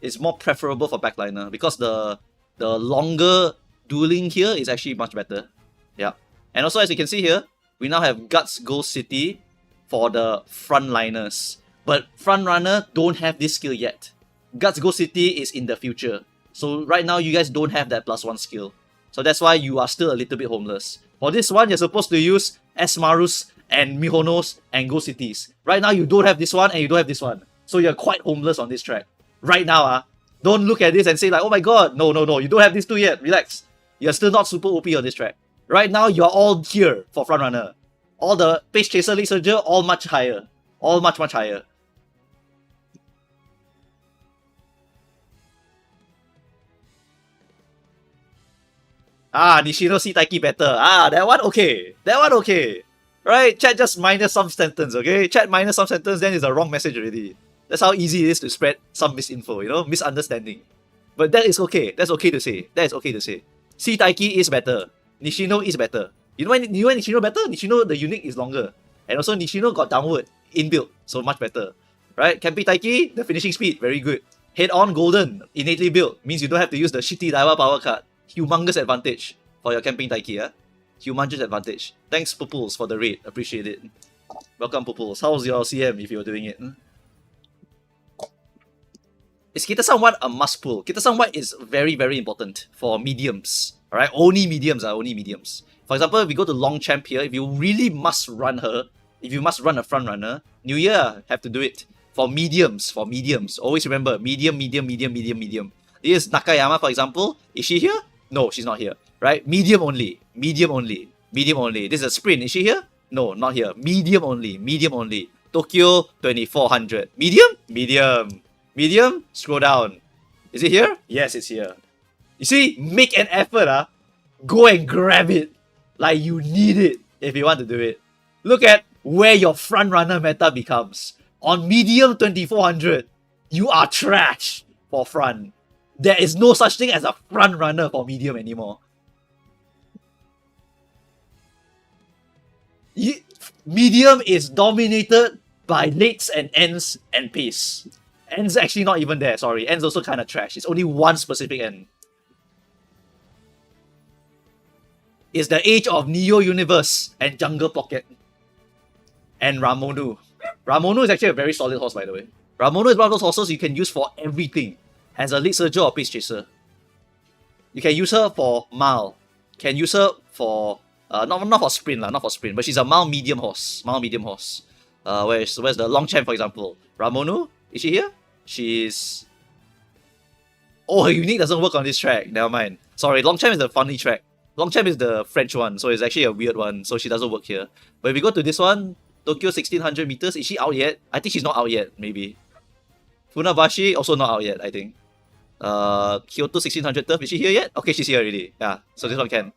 Speaker 1: It's more preferable for backliner because the longer dueling here is actually much better. Yeah. And also as you can see here, we now have Guts Ghost City for the frontliners. But frontrunner don't have this skill yet. Guts Ghost City is in the future. So right now you guys don't have that +1 skill. So that's why you are still a little bit homeless. For this one, you're supposed to use S Marus and Mihonos and Ghost Cities. Right now you don't have this one and you don't have this one. So you're quite homeless on this track. Right now, don't look at this and say like, oh my god, no, you don't have these two yet, relax. You're still not super OP on this track. Right now, you're all here for frontrunner. All the Pace Chaser, League Surger, all much higher. All much higher. Nishino see Taiki better. That one okay. That one okay. Right, chat just minus some sentence, okay? Chat minus some sentence, then it's a wrong message already. That's how easy it is to spread some misinfo, you know, misunderstanding. But that is okay. That's okay to say. That is okay to say. See Taiki is better. Nishino is better. You know why Nishino better? Nishino, the unique is longer. And also Nishino got downward inbuilt, so much better. Right? Camping Taiki, the finishing speed, very good. Head on golden, innately built. Means you don't have to use the shitty Daiwa power card. Humongous advantage for your Camping Taiki, Humongous advantage. Thanks Pupils for the raid. Appreciate it. Welcome Pupils. How's your CM if you're doing it? Is Kita-san White a must pull? Kita-san White is very, very important for mediums. Alright, only mediums are only mediums. For example, if we go to Long Champ here, if you really must run her, if you must run a front runner, New Year have to do it. For mediums, always remember, medium. This is Nakayama, for example. Is she here? No, she's not here. Right? Medium only. This is a sprint. Is she here? No, not here. Medium only. Tokyo 2400. Medium, scroll down. Is it here? Yes, it's here. You see, make an effort, go and grab it. Like, you need it if you want to do it. Look at where your front runner meta becomes. On medium 2400, you are trash for front. There is no such thing as a front runner for medium anymore. Medium is dominated by lates and ends and pace. Ends actually not even there, sorry. Ends also kind of trash. It's only one specific end. It's the age of Neo Universe and Jungle Pocket. And Ramonu. Ramonu is actually a very solid horse, by the way. Ramonu is one of those horses you can use for everything. As a lead surger or pace chaser. You can use her for mile. Can use her for not for sprint not for sprint, but she's a mile medium horse. Where's the long champ, for example? Ramonu? Is she here? She's... Oh, her unique doesn't work on this track. Never mind. Sorry, long champ is the funny track. Long champ is the French one, so it's actually a weird one, so she doesn't work here. But if we go to this one, Tokyo 1600 meters, is she out yet? I think she's not out yet, maybe. Funabashi, also not out yet, I think. Kyoto 1600 turf, is she here yet? Okay, she's here already. Yeah, so this one can.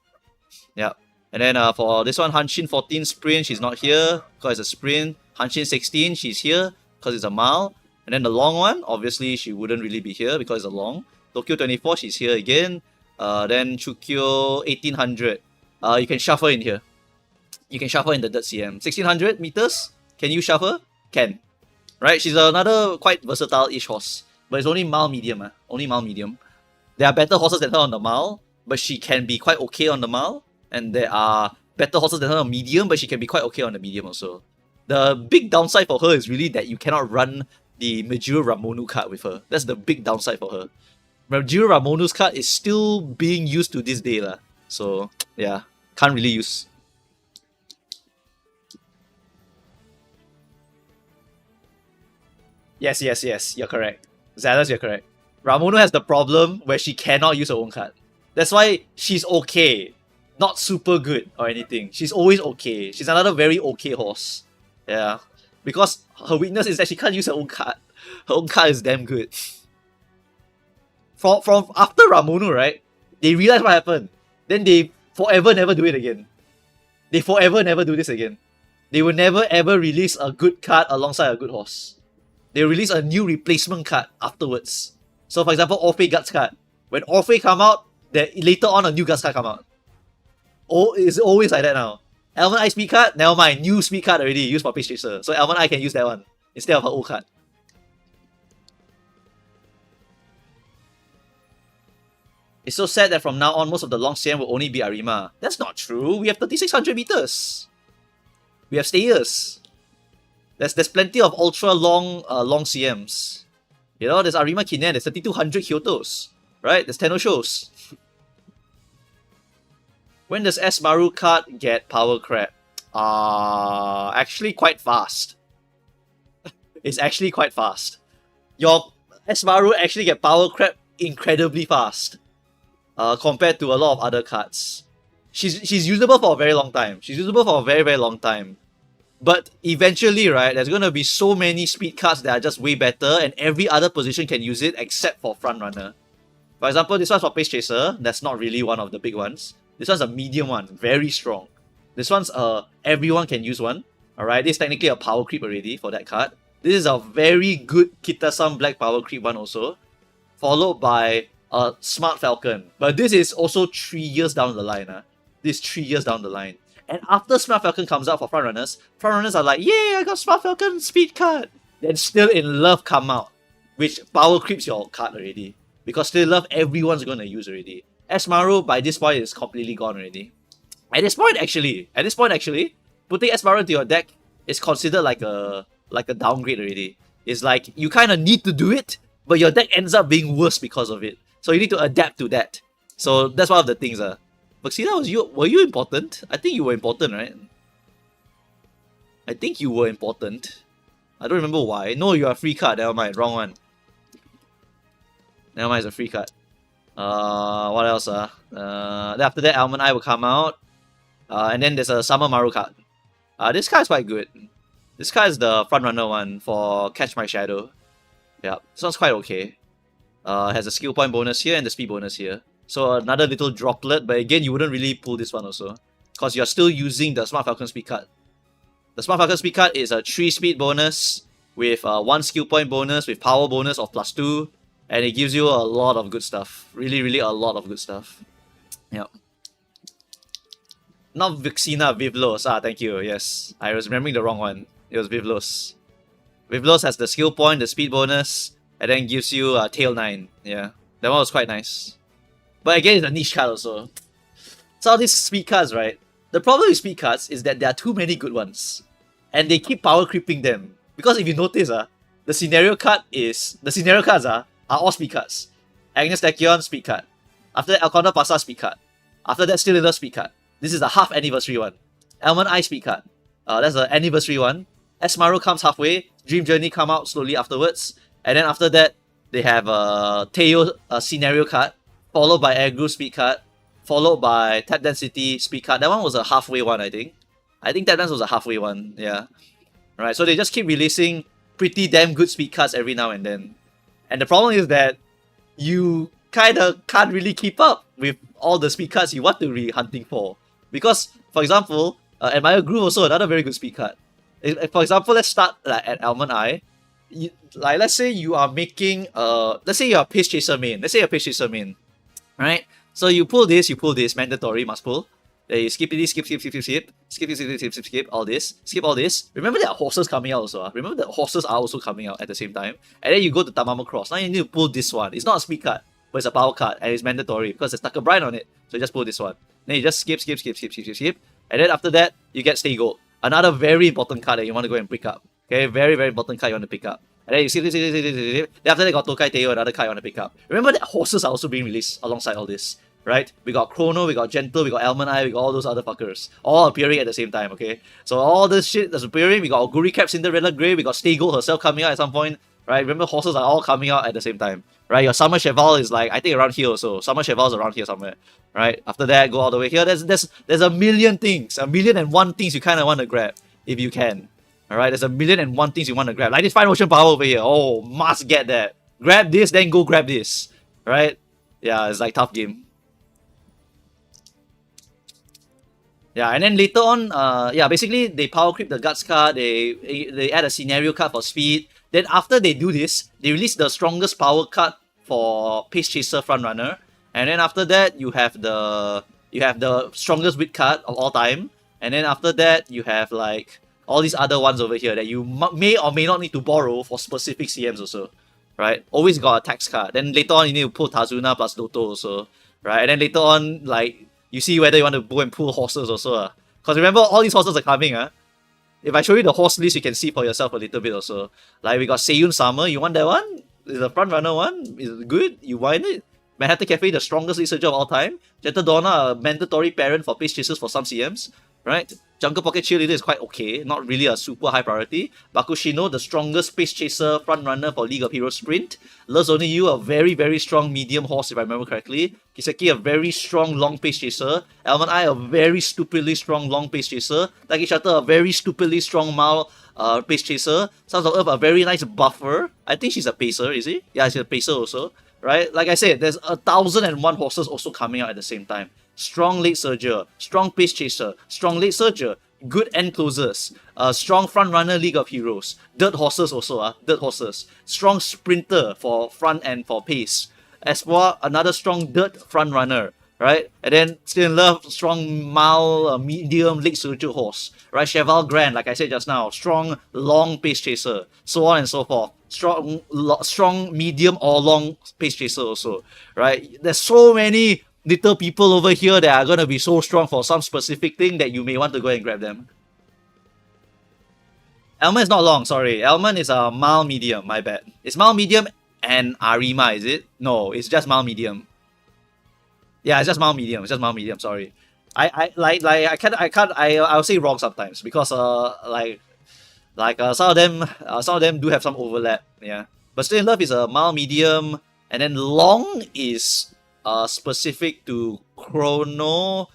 Speaker 1: Yeah. And then for this one, Hanshin 14 sprint, she's not here because it's a sprint. Hanshin 16, she's here because it's a mile. And then the long one, obviously she wouldn't really be here because it's a long. Tokyo 24, she's here again. Then Chukyo 1800. You can shuffle in here. You can shuffle in the dirt CM. 1600 meters, can you shuffle? Can. Right, she's another quite versatile-ish horse. But it's only mile medium. Only mile medium. There are better horses than her on the mile, but she can be quite okay on the mile. And there are better horses than her on medium, but she can be quite okay on the medium also. The big downside for her is really that you cannot run the Majiro Ramonu card with her. That's the big downside for her. Majiro Ramonu's card is still being used to this day. So, yeah, can't really use. Yes, you're correct. Xalas, you're correct. Ramonu has the problem where she cannot use her own card. That's why she's okay. Not super good or anything. She's always okay. She's another very okay horse. Yeah. Because her weakness is that she can't use her own card. Her own card is damn good. From after Ramonu, right? They realized what happened. Then they forever never do it again. They forever never do this again. They will never ever release a good card alongside a good horse. They release a new replacement card afterwards. So for example, Orphe Guts card. When Orphe come out, then later on a new Guts card come out. Oh, it's always like that now. Elven Eye speed card, never mind. New speed card already, used for Pace Chaser. So Elven Eye can use that one instead of her old card. It's so sad that from now on, most of the long CM will only be Arima. That's not true. We have 3600 meters. We have stayers. There's plenty of ultra long CMs. You know, there's Arima Kinen, there's 3200 Kyotos. Right? There's Tenno shows. When does S Maru card get power crap? Actually quite fast. It's actually quite fast. Your S Maru actually get power crap incredibly fast. Compared to a lot of other cards. She's usable for a very long time. She's usable for a very, very long time. But eventually, right, there's gonna be so many speed cards that are just way better, and every other position can use it except for front runner. For example, this one's for Pace Chaser. That's not really one of the big ones. This one's a medium one, very strong. This one's everyone can use one. Alright, this is technically a power creep already for that card. This is a very good Kita-san Black power creep one also. Followed by a Smart Falcon. But this is also 3 years down the line. This is 3 years down the line. And after Smart Falcon comes out for frontrunners are like, yay, I got Smart Falcon speed card. Then Still in Love come out, which power creeps your card already. Because Still in Love everyone's gonna use already. S-Maru by this point is completely gone already. At this point actually, putting S-Maru into your deck is considered like a downgrade already. It's like you kind of need to do it, but your deck ends up being worse because of it. So you need to adapt to that. So that's one of the things. Vaxida, were you important? I think you were important, right? I think you were important. I don't remember why. No, you're a free card. Never mind. Wrong one. Never mind, it's a free card. What else? Then after that, Almond Eye will come out. And then there's a Summer Maru card. This card is quite good. This card is the frontrunner one for Catch My Shadow. Yeah, this one's quite okay. Has a skill point bonus here and the speed bonus here. So another little droplet, but again, you wouldn't really pull this one also, because you're still using the Smart Falcon speed card. The Smart Falcon speed card is a 3 speed bonus with 1 skill point bonus with power bonus of +2, and it gives you a lot of good stuff. Really a lot of good stuff. Yep. Not Vixina, Vivlos. Ah, thank you. Yes, I was remembering the wrong one. It was Vivlos. Vivlos has the skill point, the speed bonus, and then gives you Tail 9. Yeah, that one was quite nice. But again, it's a niche card also. So all these speed cards, right? The problem with speed cards is that there are too many good ones. And they keep power creeping them. Because if you notice, the scenario cards are all speed cards. Agnes Tachyon, speed card. After that, Alcona Pasa, speed card. After that, Still Love, speed card. This is the half anniversary one. Almond Eye, speed card. That's the anniversary one. Esmaro comes halfway. Dream Journey come out slowly afterwards. And then after that, they have Teo scenario card, followed by Aggro speed card, followed by Tap Density speed card. That one was a halfway one, I think. I think Tap Dance was a halfway one, yeah. Right, so they just keep releasing pretty damn good speed cards every now and then. And the problem is that you kinda can't really keep up with all the speed cards you want to be hunting for. Because, for example, Admire Groove also another very good speed card. For example, let's start at Almond Eye. Let's say you are making let's say you're a Pace Chaser main. Right? So you pull this, mandatory, must pull. Then you skip all this. Skip all this. Remember there are horses coming out also. Remember that horses are also coming out at the same time. And then you go to Tamamo Cross. Now you need to pull this one. It's not a speed card, but it's a power card. And it's mandatory because there's Tucker Brine on it. So you just pull this one. Then you just skip. And then after that, you get Stay Gold. Another very important card that you want to go and pick up. Okay, very important card you want to pick up. And then you skip. Then after that, got Tokai Teo, another card you want to pick up. Remember that horses are also being released alongside all this. Right? We got Chrono, we got Gentle, we got Almond Eye, we got all those other fuckers. All appearing at the same time, okay? So all this shit that's appearing, we got Oguri Cap, Cinderella Grey, we got Stay Gold herself coming out at some point. Right? Remember, horses are all coming out at the same time. Right? Your Summer Cheval is like, I think around here also. Summer Cheval is around here somewhere. Right? After that, go all the way here. There's a million things. 1,000,001 things you kind of want to grab. If you can. Alright? There's 1,000,001 things you want to grab. Like this Fine Motion Power over here. Oh, must get that. Grab this, then go grab this. Right? Yeah, it's like tough game. Yeah, and then later on, basically they power creep the guts card, they add a scenario card for speed. Then after they do this, they release the strongest power card for Pace Chaser Frontrunner. And then after that, you have the strongest wit card of all time. And then after that, you have like all these other ones over here that you may or may not need to borrow for specific CMs also. Right? Always got a tax card. Then later on, you need to pull Tazuna plus Doto also. Right? And then later on, like, you see whether you want to go and pull horses also. Because remember, all these horses are coming. If I show you the horse list, you can see for yourself a little bit also. Like we got Seiyun Summer, you want that one? Is the front runner one? Is it good? You want it? Manhattan Cafe, the strongest researcher of all time. Gentle Donna, a mandatory parent for Pace Chasers for some CMs. Right? Jungle Pocket Cheerleader is quite okay, not really a super high priority. Bakushino, the strongest Pace Chaser front runner for League of Heroes Sprint. Loves Only You, a very strong medium horse if I remember correctly. Kiseki, a very strong long Pace Chaser. Almond Eye, a very stupidly strong long Pace Chaser. Taki Shutter, a very stupidly strong Mal Pace Chaser. Sons of Earth, a very nice buffer. I think she's a pacer, is she? Yeah, she's a pacer also. Right? Like I said, there's 1,001 horses also coming out at the same time. Strong late surger, strong pace chaser, strong late surger, good end closers, strong front runner League of Heroes, dirt horses also, dirt horses, strong sprinter for front and for pace, as well another strong dirt front runner, right? And then Still in Love, strong mild, medium late surger horse, right? Cheval Grand, like I said just now, strong long pace chaser, so on and so forth. Strong medium or long pace chaser also, right? There's so many little people over here that are gonna be so strong for some specific thing that you may want to go and grab them. Almond is not long, sorry. Almond is a mild medium, my bad. It's mild medium and Arima, is it? No, it's just mild medium. Yeah, it's just mild medium. Sorry. I'll say wrong sometimes because some of them do have some overlap. Yeah, but Still in Love is a mild medium, and then long is specific to Chrono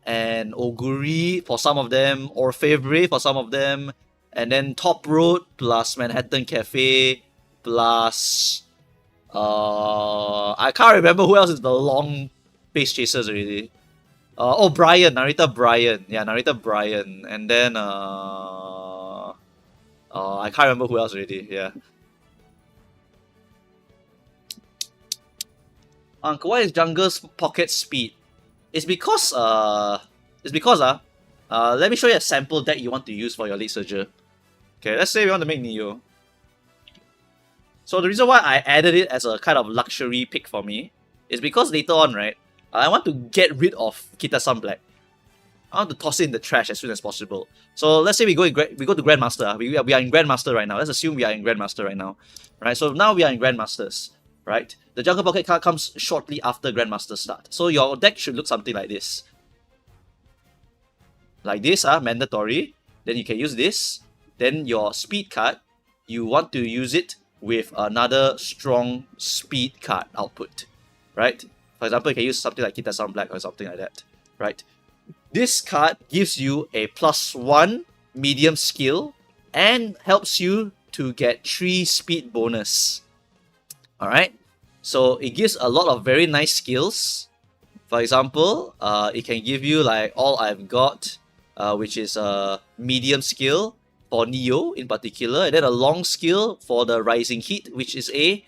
Speaker 1: and Oguri for some of them, or Favre for some of them, and then Top Road plus Manhattan Cafe plus I can't remember who else is the long base chasers already. Oh, Brian, narrator Brian. Yeah, narrator Brian. And then I can't remember who else already. Yeah. Why is Jungle's pocket speed? It's because let me show you a sample deck you want to use for your late surger. Okay, let's say we want to make Neo. So the reason why I added it as a kind of luxury pick for me is because later on, right, I want to get rid of Kita-san Black. I want to toss it in the trash as soon as possible. So let's say we go to Grandmaster. We are in Grandmaster right now. Let's assume we are in Grandmaster right now. Right, so now we are in Grandmasters. Right? The Jungle Pocket card comes shortly after Grandmaster start. So your deck should look something like this. Like this, mandatory. Then you can use this. Then your speed card, you want to use it with another strong speed card output. Right? For example, you can use something like Kita-san Black or something like that. Right? This card gives you a +1 medium skill and helps you to get 3 speed bonus. Alright? So it gives a lot of very nice skills. For example, it can give you like All I've Got, which is a medium skill for Neo in particular, and then a long skill for the Rising Heat, which is a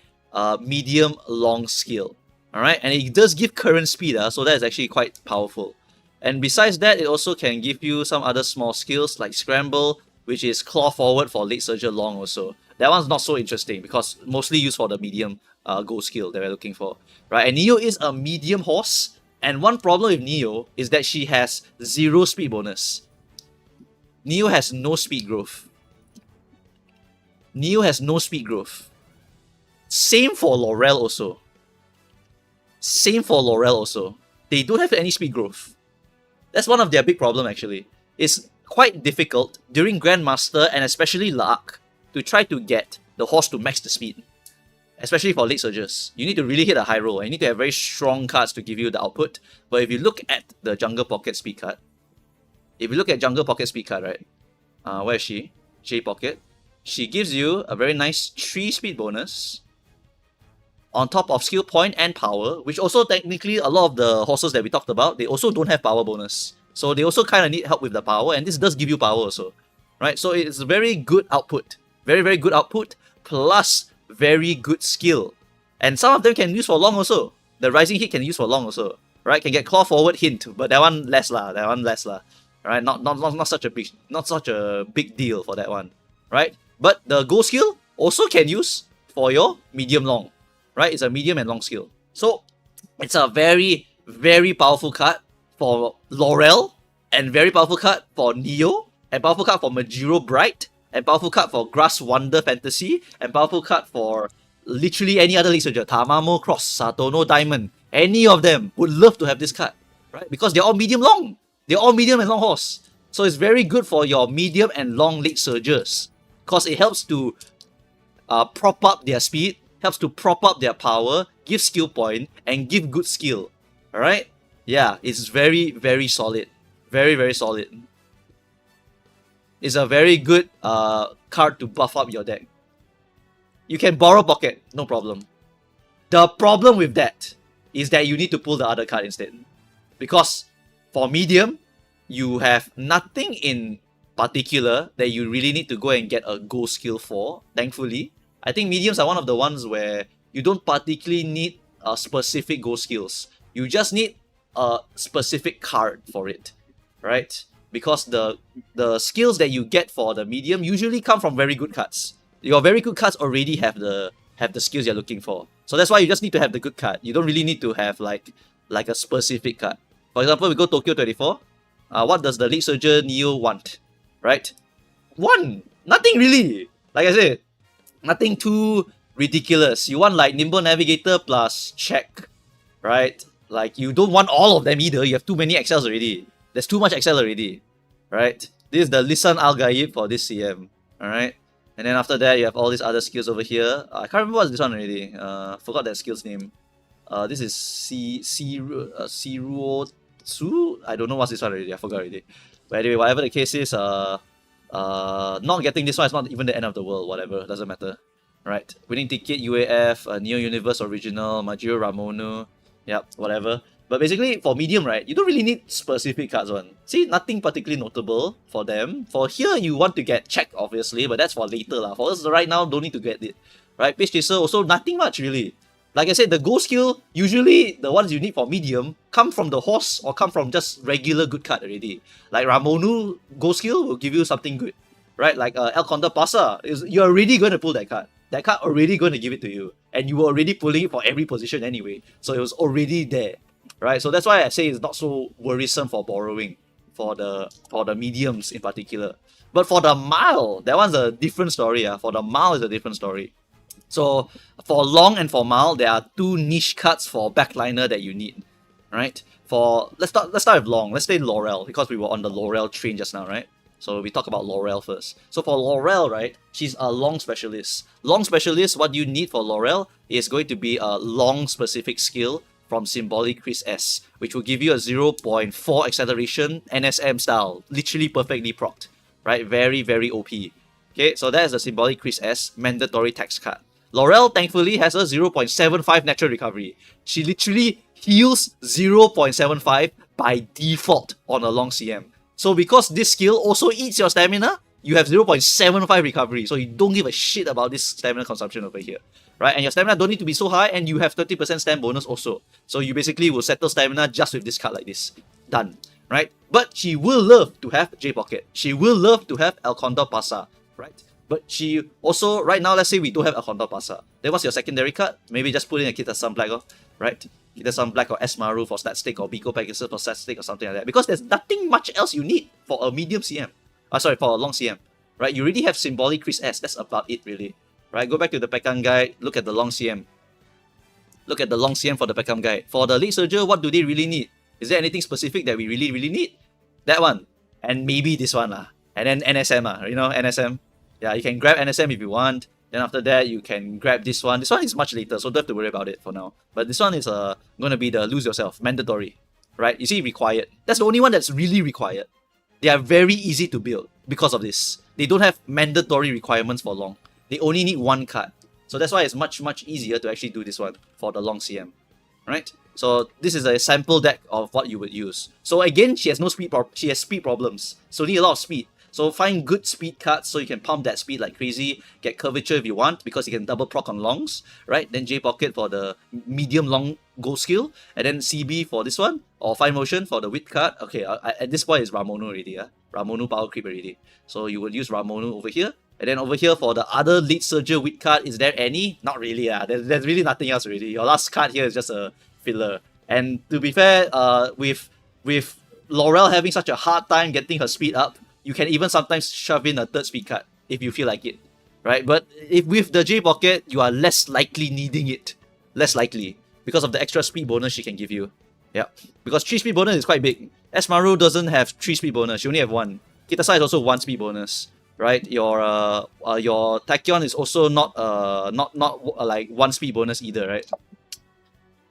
Speaker 1: medium long skill. Alright, and it does give current speed, so that is actually quite powerful. And besides that, it also can give you some other small skills like Scramble, which is Claw Forward for late surger long also. That one's not so interesting because mostly used for the medium go skill that we're looking for. Right, and Neo is a medium horse, and one problem with Neo is that she has 0 speed bonus. Neo has no speed growth. Neo has no speed growth. Same for Laurel also. Same for Laurel also. They don't have any speed growth. That's one of their big problem actually. It's quite difficult during Grandmaster and especially Lark to try to get the horse to max the speed. Especially for late surgers. You need to really hit a high roll and you need to have very strong cards to give you the output. But if you look at the Jungle Pocket speed card, right? Where is she? J Pocket. She gives you a very nice 3 speed bonus on top of skill point and power, which also technically a lot of the horses that we talked about, they also don't have power bonus. So they also kind of need help with the power, and this does give you power also. Right? So it's a very good output. Very, very good output, plus very good skill. And some of them can use for long also. The Rising Heat can use for long also. Right? Can get Claw Forward hint, but that one less lah. Right? Not such a big deal for that one. Right? But the Go skill also can use for your medium long. Right? It's a medium and long skill. So it's a very, very powerful card for Laurel, and very powerful card for Neo, and powerful card for Majiro Bright, and powerful card for Grass Wonder Fantasy, and powerful card for literally any other late surger. Tamamo Cross, Satono Diamond, any of them would love to have this card. Right? Because they're all medium long. They're all medium and long horse. So it's very good for your medium and long late surgers. Because it helps to prop up their speed, helps to prop up their power, give skill point, and give good skill. Alright? Yeah, it's very, very solid. Very, very solid. It's a very good card to buff up your deck. You can borrow pocket, no problem. The problem with that is that you need to pull the other card instead. Because for medium, you have nothing in particular that you really need to go and get a go skill for, thankfully. I think mediums are one of the ones where you don't particularly need specific go skills. You just need a specific card for it, right? Because the skills that you get for the medium usually come from very good cards. Your very good cards already have the skills you're looking for. So that's why you just need to have the good card. You don't really need to have like a specific card. For example, we go Tokyo 24. What does the League Surger Neo want? Right? One! Nothing really! Like I said, nothing too ridiculous. You want like Nimble Navigator plus check, right? Like you don't want all of them either. You have too many XLs already. There's too much XL already, right? This is the Lisan Al-Gaib for this CM, alright? And then after that, you have all these other skills over here. I can't remember what's this one already. Forgot that skill's name. This is Siruotsu? I don't know what's this one already. I forgot already. But anyway, whatever the case is, not getting this one is not even the end of the world. Whatever, doesn't matter. Right? Winning ticket, UAF, Neo Universe Original, Majiro Ramonu. Yep, whatever. But basically, for medium, right, you don't really need specific cards one. See, nothing particularly notable for them. For here, you want to get check, obviously, but that's for later lah. For us, right now, don't need to get it. Right, Page Chaser, also nothing much really. Like I said, the Go skill, usually the ones you need for medium, come from the horse or come from just regular good card already. Like Ramonu Go skill will give you something good. Right, like El Condor Pasa, you're already going to pull that card. That card already going to give it to you. And you were already pulling it for every position anyway. So it was already there. Right, so that's why I say it's not so worrisome for borrowing for the mediums in particular. But for the Mile, that one's a different story. For the Mile is a different story. So for Long and for Mile, there are two niche cards for backliner that you need. Right? For let's start with Long. Let's say Laurel, because we were on the Laurel train just now, right? So we talk about Laurel first. So for Laurel, right, she's a Long specialist. Long specialist, what you need for Laurel is going to be a Long specific skill from Symbolic Chris S, which will give you a 0.4 acceleration NSM style, literally perfectly procced, right? Very, very OP. Okay, so that is the Symbolic Chris S mandatory text card. Laurel thankfully has a 0.75 natural recovery. She literally heals 0.75 by default on a Long CM. So because this skill also eats your stamina, you have 0.75 recovery. So you don't give a shit about this stamina consumption over here. Right, and your stamina don't need to be so high, and you have 30% stam bonus also. So you basically will settle stamina just with this card like this. Done. Right? But she will love to have J Pocket. She will love to have El Condor Pasa. Right? But she also, right now, let's say we don't have El Condor Pasa. Then what's your secondary card? Maybe just put in a Kita Sun Black, right? Kita Sun Black or Esmaru for stat stick, or Biko Pegasus for stat stick, or something like that. Because there's nothing much else you need for a medium CM. Sorry, for a Long CM. Right? You already have Symbolic Chris S. That's about it, really. Right, go back to the Pekam guide, look at the Long CM. Look at the Long CM for the Pekam guide. For the Late Surger, what do they really need? Is there anything specific that we really, really need? That one. And maybe this one lah. And then NSM you know, NSM. Yeah, you can grab NSM if you want. Then after that, you can grab this one. This one is much later, so don't have to worry about it for now. But this one is going to be the Lose Yourself, mandatory. Right, you see, required. That's the only one that's really required. They are very easy to build because of this. They don't have mandatory requirements for Long. They only need one card. So that's why it's much, much easier to actually do this one for the Long CM. Right? So this is a sample deck of what you would use. So again, she has no speed she has speed problems. So need a lot of speed. So find good speed cards so you can pump that speed like crazy. Get curvature if you want, because you can double proc on longs. Right? Then J Pocket for the medium long go skill. And then CB for this one. Or Fine Motion for the width card. Okay, at this point it's Ramonu already. Ramonu power creep already. So you would use Ramonu over here. And then over here for the other Late Surger width card, is there any? Not really. There's really nothing else really. Your last card here is just a filler. And to be fair, with Laurel having such a hard time getting her speed up, you can even sometimes shove in a third speed card if you feel like it. Right? But if with the J Pocket, you are less likely needing it. Less likely. Because of the extra speed bonus she can give you. Yeah. Because 3 speed bonus is quite big. Esmaru doesn't have 3 speed bonus. She only have 1. Kitasa is also 1 speed bonus. Right, your Tachyon is also not like 1 speed bonus either, right?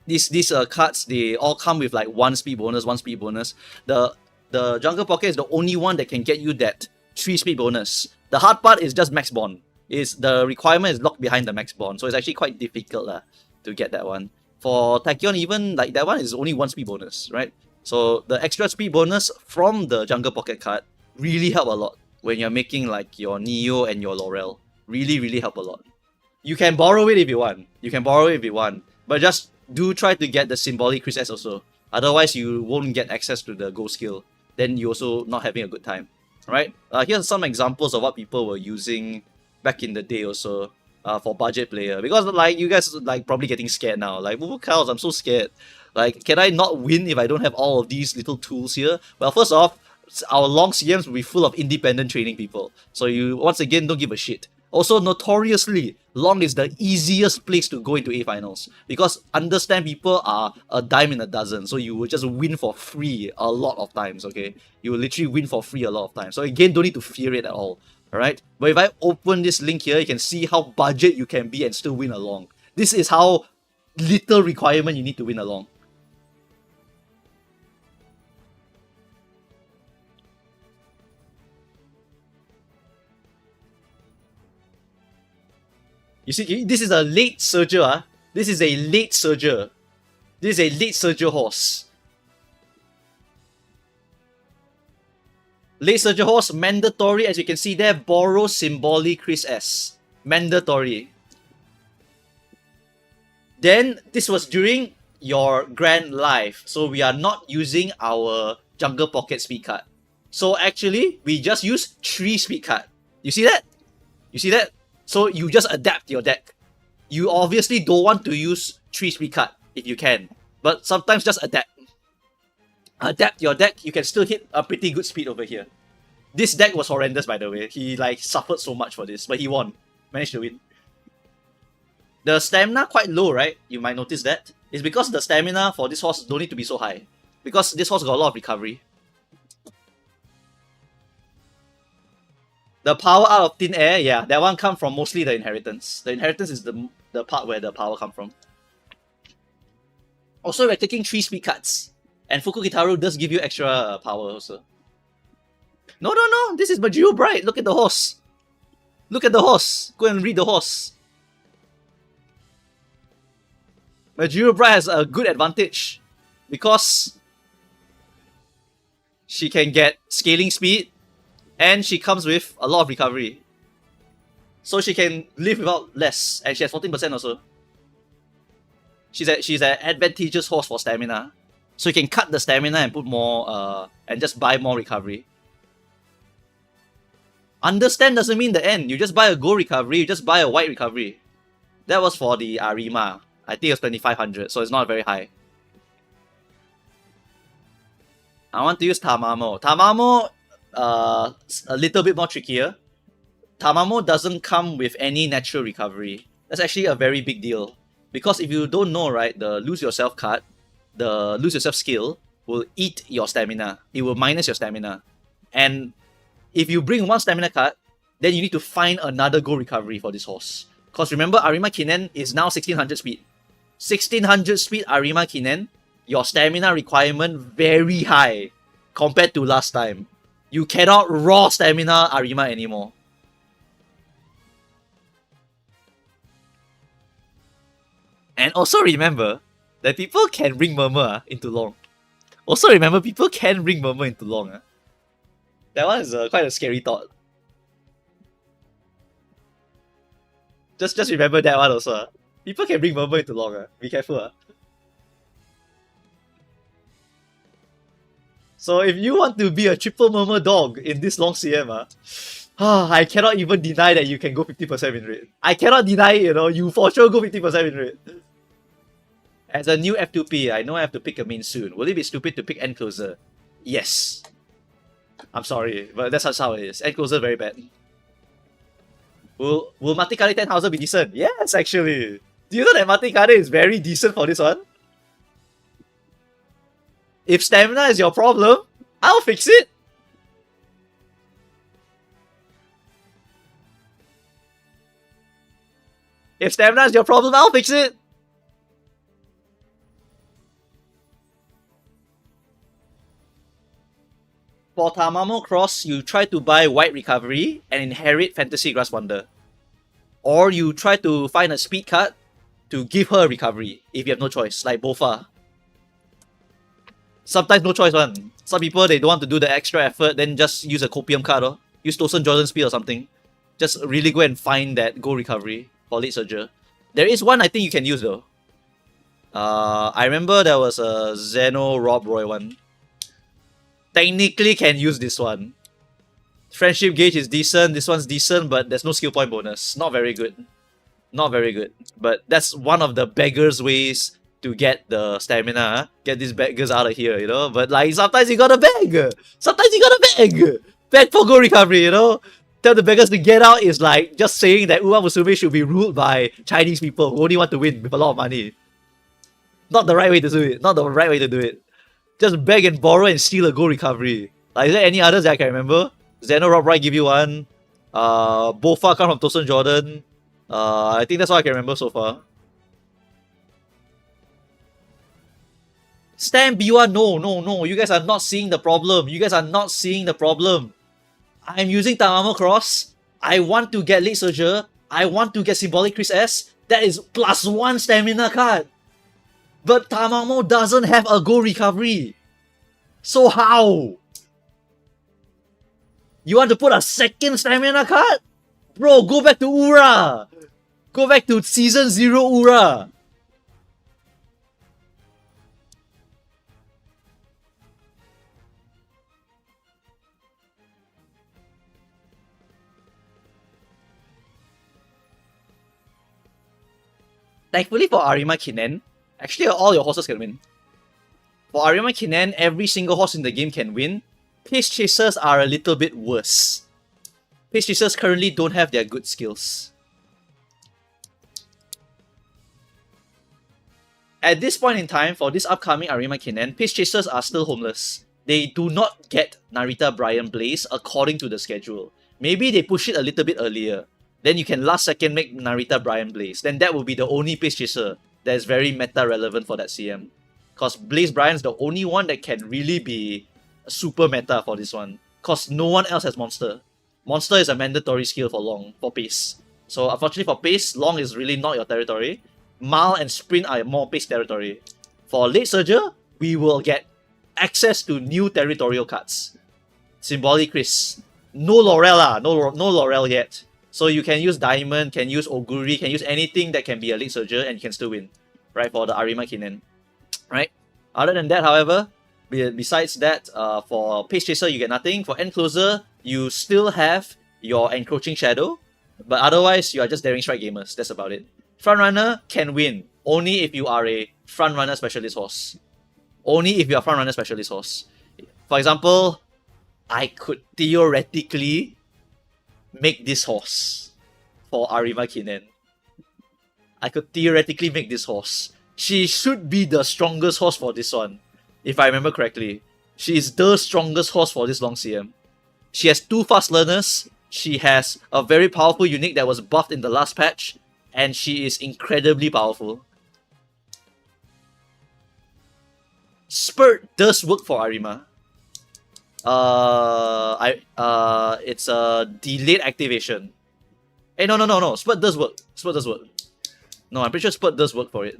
Speaker 1: These cards, they all come with like 1 speed bonus, 1 speed bonus. The Jungle Pocket is the only one that can get you that 3 speed bonus. The hard part is just max bond. The requirement is locked behind the max bond, so it's actually quite difficult to get that one. For Tachyon, even like that one is only 1 speed bonus, right? So the extra speed bonus from the Jungle Pocket card really help a lot when you're making like your Neo and your Laurel. Really, really help a lot. You can borrow it if you want. But just do try to get the Symbolic Chris S also. Otherwise, you won't get access to the Go skill. Then you're also not having a good time. Right? Here's some examples of what people were using back in the day also for budget player. Because like you guys like probably getting scared now. Like, Moo cows, I'm so scared. Like, can I not win if I don't have all of these little tools here? Well, first off, our Long CMs will be full of independent training people. So you, once again, don't give a shit. Also, notoriously, Long is the easiest place to go into A finals. Because understand people are a dime in a dozen. So you will just win for free a lot of times, okay? You will literally win for free a lot of times. So again, don't need to fear it at all. Alright? But if I open this link here, you can see how budget you can be and still win a Long. This is how little requirement you need to win a Long. You see, this is a Late Surger. This is a Late Surger. This is a late surger horse. Late surger horse, mandatory, as you can see there, borrow symbolic Chris S. Mandatory. Then, this was during your grand life, so we are not using our jungle pocket speed card. So actually, we just use 3 speed card. You see that? You see that? So you just adapt your deck. You obviously don't want to use 3 speed card if you can, but sometimes just adapt. Adapt your deck, you can still hit a pretty good speed over here. This deck was horrendous, by the way. He like suffered so much for this, but he won. Managed to win. The stamina quite low, right? You might notice that. It's because the stamina for this horse don't need to be so high. Because this horse got a lot of recovery. The power out of thin air, yeah, that one come from mostly the inheritance. The inheritance is the part where the power come from. Also, we're taking 3 speed cards. And Fuku Kitaru does give you extra power also. No, this is Majiro Bright. Look at the horse. Look at the horse. Go and read the horse. Majiro Bright has a good advantage because she can get scaling speed and she comes with a lot of recovery. So she can live without less, and she has 14% also. She's an advantageous horse for stamina. So you can cut the stamina and put more, and just buy more recovery. Understand doesn't mean the end. You just buy a gold recovery, you just buy a white recovery. That was for the Arima. I think it was 2500, so it's not very high. I want to use Tamamo. Tamamo, a little bit more trickier. Tamamo doesn't come with any natural recovery. That's actually a very big deal. Because if you don't know, right, the lose yourself card, the lose yourself skill will eat your stamina. It will minus your stamina. And if you bring 1 stamina card, then you need to find another gold recovery for this horse. Because remember, Arima Kinen is now 1600 speed. 1600 speed Arima Kinen, your stamina requirement very high compared to last time. You cannot raw stamina Arima anymore. And also remember that people can bring Murmur into long. Also remember, people can bring Murmur into long. That one is quite a scary thought. Just remember that one also. People can bring Murmur into long. Be careful. So if you want to be a triple Murmur dog in this long CM, I cannot even deny that you can go 50% win rate. I cannot deny it, you for sure go 50% win rate. As a new F2P, I know I have to pick a main soon. Will it be stupid to pick End Closer? Yes. I'm sorry, but that's how it is. End Closer very bad. Will Matikari 10,000 be decent? Yes, actually. Do you know that Matikari is very decent for this one? If stamina is your problem, I'll fix it. If stamina is your problem, I'll fix it. For Tamamo Cross, you try to buy White Recovery and inherit Fantasy Grass Wonder. Or you try to find a speed card to give her recovery if you have no choice, like Bofa. Sometimes no choice one. Some people, they don't want to do the extra effort, then just use a Copium card or use Tosen Jordan Speed or something. Just really go and find that gold recovery for late surger. There is one I think you can use though. I remember there was a Zeno Rob Roy one. Technically can use this one. Friendship gauge is decent, this one's decent, but there's no skill point bonus. Not very good. Not very good. But that's one of the beggars' ways to get the stamina. Get these beggars out of here, But like, sometimes you gotta beg. Sometimes you gotta beg. Beg for gold recovery, Tell the beggars to get out is like just saying that Uma Musume should be ruled by Chinese people who only want to win with a lot of money. Not the right way to do it. Not the right way to do it. Just beg and borrow and steal a gold recovery. Like, is there any others that I can remember? Zeno Rob Wright give you one. Bofa come from Tosen Jordan. I think that's all I can remember so far. Stam Biwa, no. You guys are not seeing the problem. You guys are not seeing the problem. I'm using Tamamo Cross. I want to get Late Surger. I want to get Symbolic Chris S. That is +1 stamina card. But Tamamo doesn't have a go recovery. So how? You want to put a second stamina card? Bro, go back to Ura! Go back to Season 0 Ura! Thankfully for Arima Kinen, actually all your horses can win. For Arima Kinen, every single horse in the game can win. Pace Chasers are a little bit worse. Pace Chasers currently don't have their good skills. At this point in time, for this upcoming Arima Kinen, Pace Chasers are still homeless. They do not get Narita Brian Blaze according to the schedule. Maybe they push it a little bit earlier. Then you can last second make Narita Brian Blaze. Then that will be the only Pace Chaser that is very meta relevant for that CM. Because Blaze Brian's the only one that can really be super meta for this one. Because no one else has Monster. Monster is a mandatory skill for Long, for Pace. So unfortunately for Pace, Long is really not your territory. Mile and Sprint are more Pace territory. For Late Surger, we will get access to new territorial cards. Symbolic Chris. No Laurel no Laurel yet. So you can use Diamond, can use Oguri, can use anything that can be a Late Surger and you can still win. Right, for the Arima Kinen. Right? Other than that, however, besides that, for Pace Chaser you get nothing. For End Closer, you still have your Encroaching Shadow. But otherwise, you are just Daring Strike gamers. That's about it. Frontrunner can win. Only if you are a Frontrunner Specialist horse. Only if you are Frontrunner Specialist horse. For example, I could theoretically make this horse for Arima Kinen. I could theoretically make this horse. She should be the strongest horse for this one, if I remember correctly. She is the strongest horse for this long CM. She has 2 fast learners, she has a very powerful unique that was buffed in the last patch, and she is incredibly powerful. Spurt does work for Arima. It's a delayed activation. Hey, no. Spurt does work. Spurt does work. No, I'm pretty sure Spurt does work for it.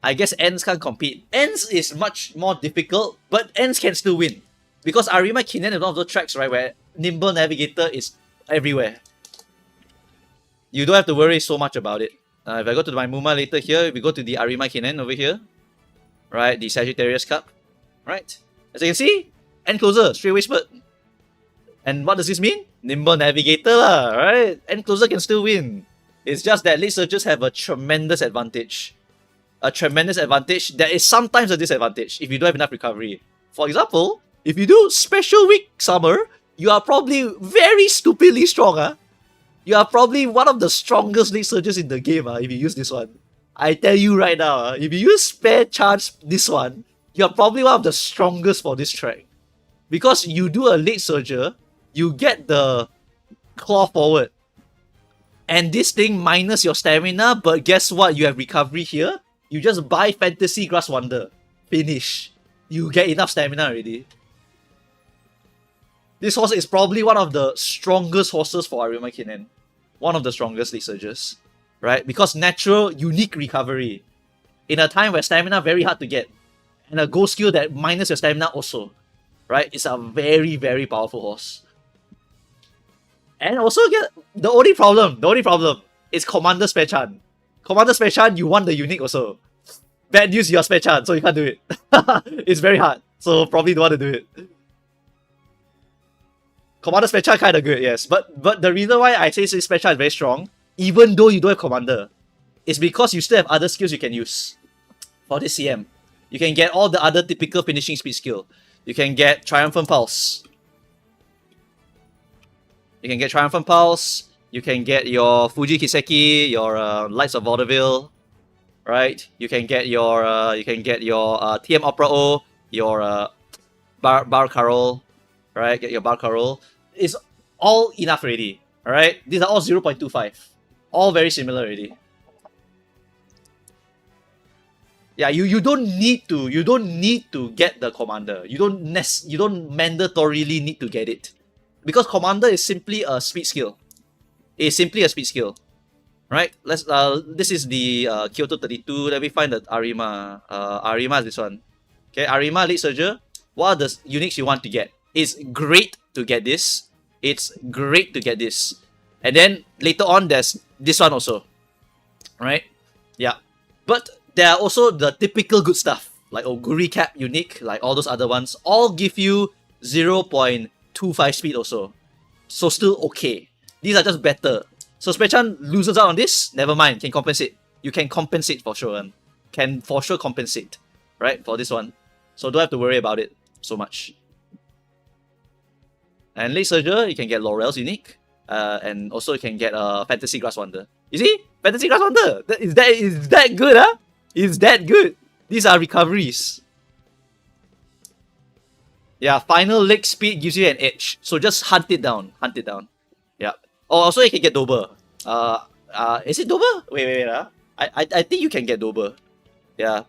Speaker 1: I guess Ents can't compete. Ents is much more difficult, but Ents can still win. Because Arima Kinen is one of those tracks, right, where Nimble Navigator is everywhere. You don't have to worry so much about it. If I go to my Muma later here, we go to the Arima Kinen over here. Right, the Sagittarius Cup. Right. As you can see, End Closer, straight away Spurt. And what does this mean? Nimble Navigator lah, right? End Closer can still win. It's just that Late Surgers have a tremendous advantage. A tremendous advantage that is sometimes a disadvantage if you don't have enough recovery. For example, if you do Special Week Summer, you are probably very stupidly strong. You are probably one of the strongest Late Surgers in the game if you use this one. I tell you right now, if you use Spare Chance this one, you are probably one of the strongest for this track. Because you do a Late Surger, you get the Claw Forward. And this thing minus your stamina, but guess what? You have recovery here. You just buy Fantasy Grass Wonder. Finish. You get enough stamina already. This horse is probably one of the strongest horses for Arima Kinen. One of the strongest Late Surgers. Right? Because natural, unique recovery. In a time where stamina very hard to get. And a gold skill that minus your stamina also. Right? It's a very, very powerful horse. And also get the only problem is Commander Spare Chan. Commander Spare Chan, you want the unique also. Bad news, you're Spare Chan, so you can't do it. It's very hard, so probably don't want to do it. Commander Spare Chan kinda good, yes. But the reason why I say Spare Chan is very strong, even though you don't have Commander, is because you still have other skills you can use for this CM. You can get all the other typical finishing speed skill. You can get Triumphant Pulse. You can get Triumphant Pulse. You can get your Fuji Kiseki, your Lights of Vaudeville, right? You can get your TM Opera O, your Bar Carol, right? Get your Bar Carol. It's all enough already, alright? These are all 0.25. All very similar already. Yeah, you don't need to get the Commander. You don't mandatorily need to get it. Because Commander is simply a speed skill. It's simply a speed skill. Right? Let's this is the Kyoto 32. Let me find the Arima. Arima is this one. Okay, Arima Lead Surger. What are the uniques you want to get? It's great to get this. It's great to get this. And then later on there's this one also. Right? Yeah. But there are also the typical good stuff. Like Oguri Cap unique, like all those other ones. All give you 0.25 speed also. So still okay. These are just better. So Spechan loses out on this, never mind, can compensate. You can compensate for sure. Can for sure compensate, right, for this one. So don't have to worry about it so much. And Late Surger, you can get Laurel's unique. And also you can get Fantasy Grass Wonder. You see? Fantasy Grass Wonder! Is that good, huh? Is that good? These are recoveries. Yeah, final leg speed gives you an edge. So just hunt it down. Hunt it down. Yeah. Oh, also you can get Dober. Is it Dober? Wait. I think you can get Dober. Yeah.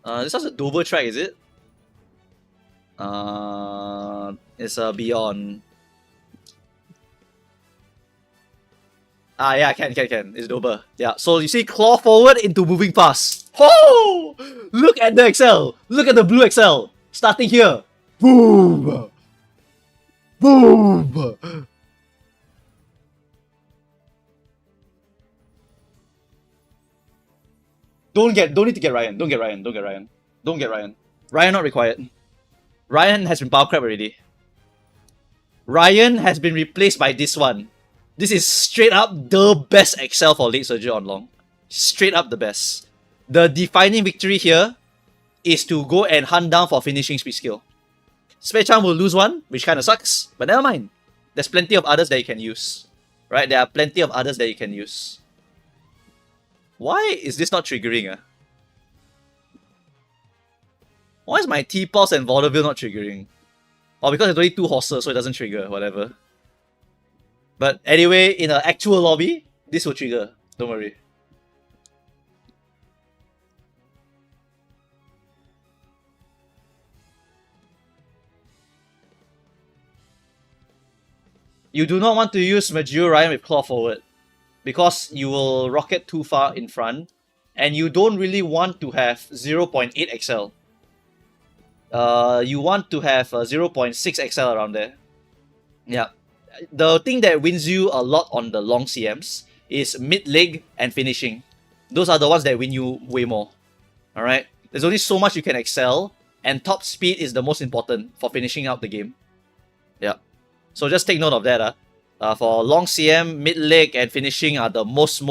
Speaker 1: This is a Dober track, is it? It's a Beyond. Yeah, can. It's Dober. Yeah. So you see, claw forward into moving fast. Oh! Look at the Excel. Look at the blue Excel. Starting here. Boom! Boom! Don't need to get Ryan. Don't get Ryan. Ryan not required. Ryan has been power crap already. Ryan has been replaced by this one. This is straight up the best Excel for Late Surger on long. Straight up the best. The defining victory here is to go and hunt down for finishing speed skill. Spechan will lose one, which kind of sucks, but never mind. There's plenty of others that you can use. Right? There are plenty of others that you can use. Why is this not triggering? Why is my T-Pulse and Vaudeville not triggering? Oh, because it's only 2 horses, so it doesn't trigger, whatever. But anyway, in an actual lobby, this will trigger. Don't worry. You do not want to use Majuro Ryan with Claw Forward, because you will rocket too far in front, and you don't really want to have 0.8 XL. You want to have 0.6 XL around there. Yeah. The thing that wins you a lot on the long CMs is mid-leg and finishing. Those are the ones that win you way more. Alright? There's only so much you can excel, and top speed is the most important for finishing out the game. Yeah. So just take note of that. For long CM, mid-leg, and finishing are the most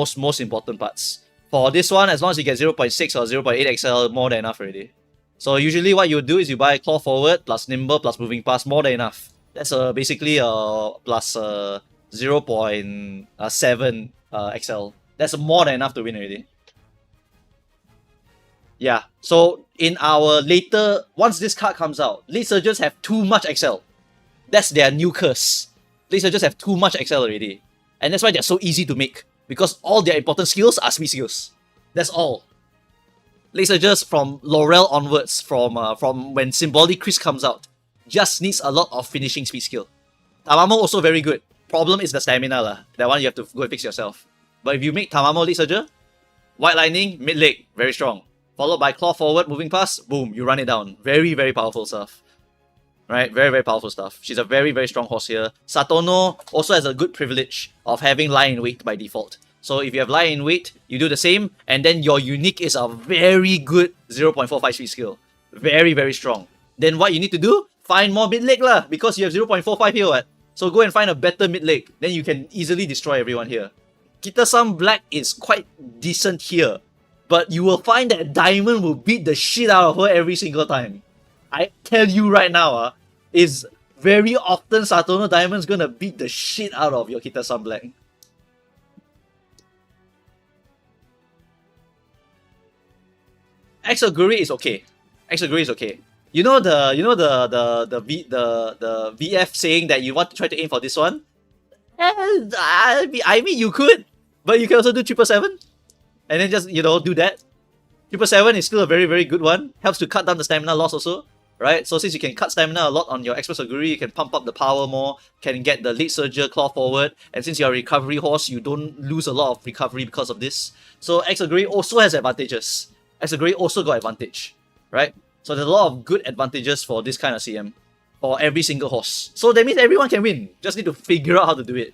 Speaker 1: important parts. For this one, as long as you get 0.6 or 0.8 XL, more than enough already. So usually what you do is you buy Claw Forward, plus Nimble, plus Moving Fast, more than enough. That's basically plus 0.7 XL. That's more than enough to win already. Yeah, so in our later, once this card comes out, Late Surgers have too much XL. That's their new curse. Late Surgers have too much XL already. And that's why they're so easy to make. Because all their important skills are speed skills. That's all. Late Surgers from Laurel onwards, from when Symbolic Chris comes out, just needs a lot of finishing speed skill. Tamamo also very good. Problem is the stamina lah. That one you have to go and fix yourself. But if you make Tamamo Late Surger, White Lightning, mid leg, very strong. Followed by Claw Forward, moving past, boom, you run it down. Very powerful stuff. Right? Very powerful stuff. She's a very strong horse here. Satono also has a good privilege of having Lie in Wait by default. So if you have Lie in Wait, you do the same, and then your unique is a very good 0.45 speed skill. Very strong. Then what you need to do? Find more mid leg lah, because you have 0.45 here, what? So go and find a better mid leg. Then you can easily destroy everyone here. Kita-san Black is quite decent here, but you will find that Diamond will beat the shit out of her every single time. I tell you right now, is very often Satono Diamond's gonna beat the shit out of your Kita-san Black. Exoguri is okay. Exoguri is okay. You know the VF saying that you want to try to aim for this one? I mean you could, but you can also do 777 and then just, you know, do that. 777 is still a very good one. Helps to cut down the stamina loss also. right? So since you can cut stamina a lot on your Express Oguri, you can pump up the power more, can get the Late Surger claw forward, and since you're a recovery horse, you don't lose a lot of recovery because of this. So X Oguri also has advantages. X Oguri also got advantage, right? So there's a lot of good advantages for this kind of CM, for every single horse. So that means everyone can win, just need to figure out how to do it,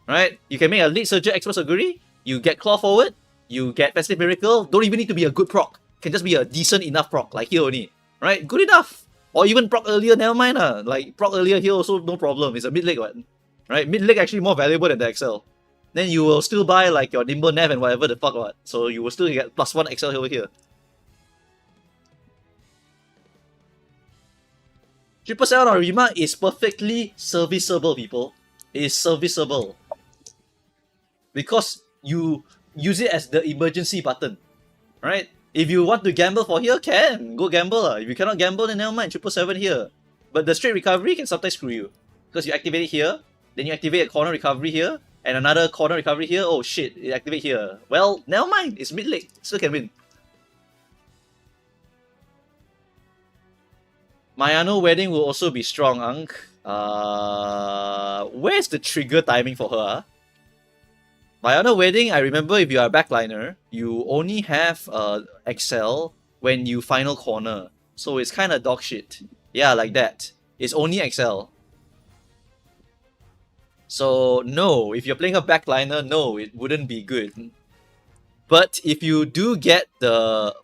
Speaker 1: right? You can make a Late Surger Express Oguri, you get claw forward, you get Festive Miracle, don't even need to be a good proc, can just be a decent enough proc, like here only. Right? Good enough. Or even proc earlier, never mind. Like proc earlier here also no problem. It's a mid-leg one. Right? Mid-leg actually more valuable than the XL. Then you will still buy like your Nimble Nav and whatever the fuck what. So you will still get +1 XL over here. 777 on Rima is perfectly serviceable, people. It is serviceable. Because you use it as the emergency button. Right? If you want to gamble for here, can. Go gamble. If you cannot gamble, then never mind. 777 here. But the straight recovery can sometimes screw you. Because you activate it here, then you activate a corner recovery here, and another corner recovery here. Oh shit, it activate here. Well, never mind. It's mid-leg. Still can win. Mayano wedding will also be strong, Ankh. Where's the trigger timing for her? Mayano wedding, I remember if you are a backliner, you only have XL when you final corner. So it's kind of dog shit. Yeah, like that. It's only XL. So no, if you're playing a backliner, no, it wouldn't be good. But if you do get the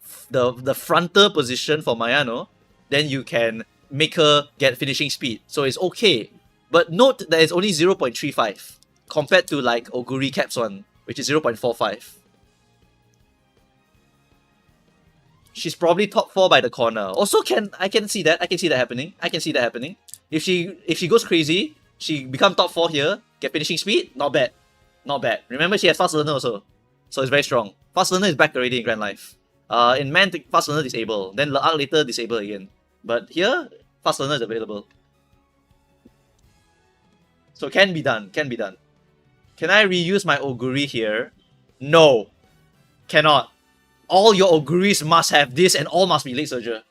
Speaker 1: frontal position for Mayano, then you can make her get finishing speed. So it's okay. But note that it's only 0.35 compared to like Oguri Caps one, which is 0.45. She's probably top 4 by the corner. Also I can see that. I can see that happening. If she goes crazy, she become top 4 here, get finishing speed, not bad. Not bad. Remember she has fast learner also. So it's very strong. Fast learner is back already in Grand Life. In Man, fast learner disable. Then Arc later disable again. But here, fast learner is available. So can be done. Can I reuse my Oguri here? No. Cannot. All your Oguris must have this and all must be Late Surger.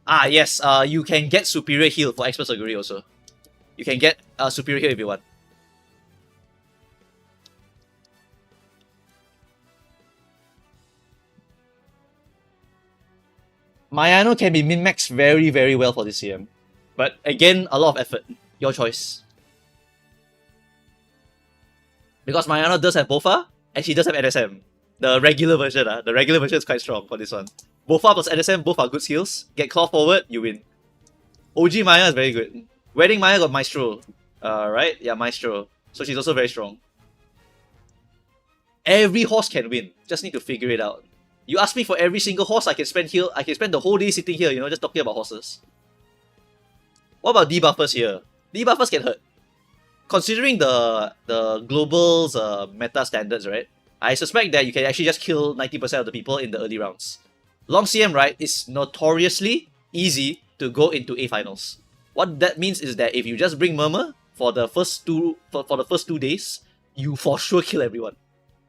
Speaker 1: Ah, yes. You can get Superior Heal for Express Oguri also. You can get Superior Heal if you want. Mayano can be min-maxed very, very well for this CM. But again, a lot of effort. Your choice. Because Mayano does have Bofa, and she does have NSM. The regular version, the regular version is quite strong for this one. Bofa plus NSM, both are good skills. Get claw forward, you win. OG Maya is very good. Wedding Maya got Maestro. Right? Yeah, Maestro. So she's also very strong. Every horse can win. Just need to figure it out. You ask me for every single horse, I can spend here. I can spend the whole day sitting here, just talking about horses. What about debuffers here? Debuffers can hurt. Considering the global's meta standards, right? I suspect that you can actually just kill 90% of the people in the early rounds. Long CM, right, is notoriously easy to go into A finals. What that means is that if you just bring Murmur for the first two days, you for sure kill everyone.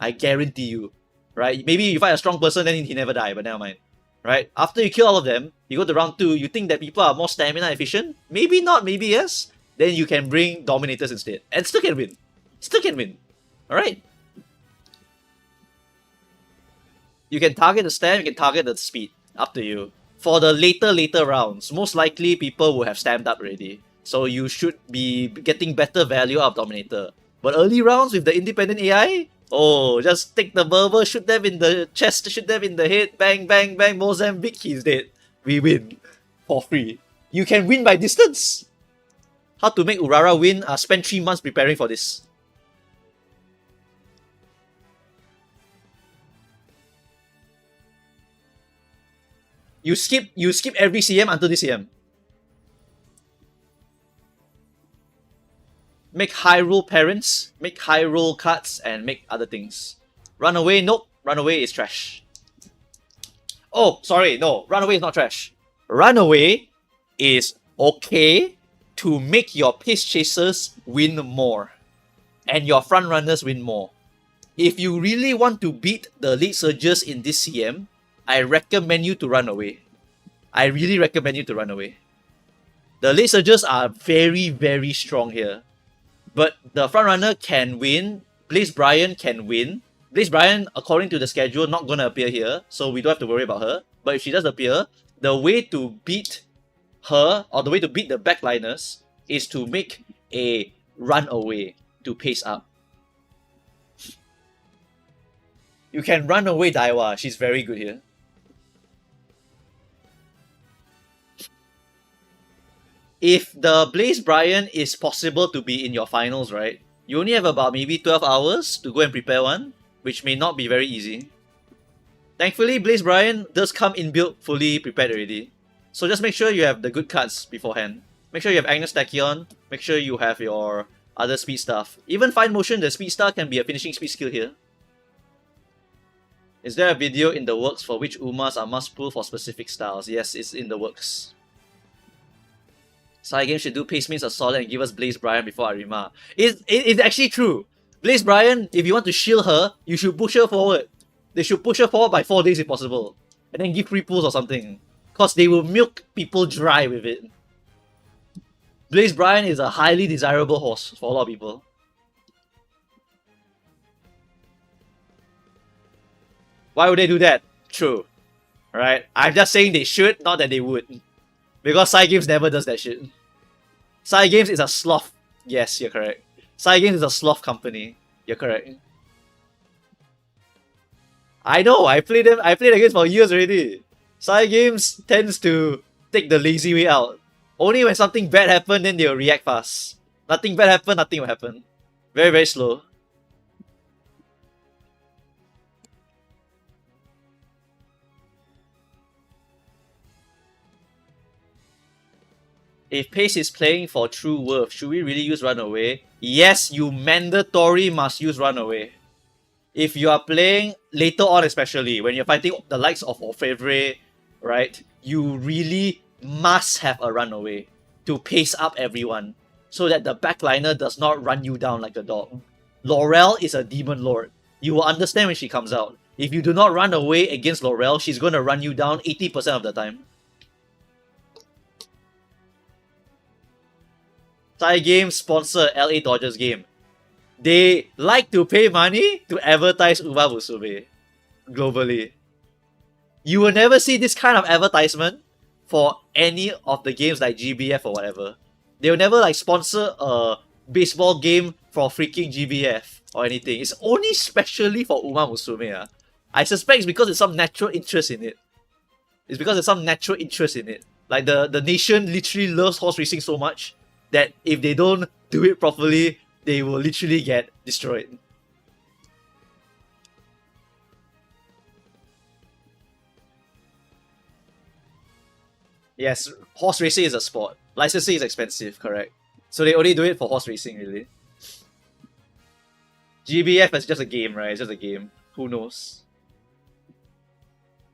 Speaker 1: I guarantee you. Right? Maybe you fight a strong person, then he never die, but never mind. Right? After you kill all of them, you go to round 2, you think that people are more stamina efficient? Maybe not, maybe yes. Then you can bring Dominators instead. And still can win. Alright? You can target the stam, you can target the speed. Up to you. For the later rounds, most likely people will have stammed up already. So you should be getting better value out of Dominator. But early rounds with the independent AI, oh, just take the Berber, shoot them in the chest, shoot them in the head, bang, bang, bang, Mozambique, he's dead. We win. For free. You can win by distance. How to make Urara win? Spend 3 months preparing for this. You skip every CM until this CM. Make Hyrule parents, make Hyrule cards, and make other things. Runaway, nope. Runaway is trash. Oh, sorry, no. Runaway is not trash. Runaway is okay to make your pace chasers win more. and your front runners win more. If you really want to beat the lead surges in this CM, I recommend you to run away. I really recommend you to run away. The late surges are very, very strong here. But the frontrunner can win. Blaze Bryan can win. Blaze Bryan, according to the schedule, not going to appear here. So we don't have to worry about her. But if she does appear, the way to beat her, or the way to beat the backliners, is to make a run away to pace up. You can run away Daiwa. She's very good here. If the Blaze Bryan is possible to be in your finals, right? You only have about maybe 12 hours to go and prepare one, which may not be very easy. Thankfully, Blaze Bryan does come inbuilt fully prepared already. So just make sure you have the good cards beforehand. Make sure you have Agnes Tachyon. Make sure you have your other speed stuff. Even Fine Motion, the speed star can be a finishing speed skill here. Is there a video in the works for which Umas are must pull for specific styles? Yes, it's in the works. Cygames should do Pacemates a solid and give us Blaze Bryan before Arima. It's actually true. Blaze Bryan, if you want to shield her, you should push her forward. They should push her forward by 4 days if possible. And then give free pulls or something. Because they will milk people dry with it. Blaze Bryan is a highly desirable horse for a lot of people. Why would they do that? True. Right? I'm just saying they should, not that they would. Because Cygames never does that shit. Cygames is a sloth. Yes, you're correct. Cygames is a sloth company. You're correct. I know, I played against for years already. Cygames tends to take the lazy way out. Only when something bad happens, then they'll react fast. Nothing bad happen, nothing will happen. Very, very slow. If Pace is playing for true worth, should we really use Runaway? Yes, you mandatory must use Runaway. If you are playing later on, especially when you're fighting the likes of Orfevre, right? You really must have a Runaway to pace up everyone so that the backliner does not run you down like a dog. Laurel is a demon lord. You will understand when she comes out. If you do not run away against Laurel, she's going to run you down 80% of the time. Cygames sponsor LA Dodgers game. They like to pay money to advertise Uma Musume globally. You will never see this kind of advertisement for any of the games like GBF or whatever. They will never like sponsor a baseball game for freaking GBF or anything. It's only specially for Uma Musume. I suspect it's because there's some natural interest in it. It's because there's some natural interest in it. Like the nation literally loves horse racing so much that if they don't do it properly, they will literally get destroyed. Yes, horse racing is a sport. Licensing is expensive, correct. So they only do it for horse racing, really. GBF is just a game, right? It's just a game. Who knows?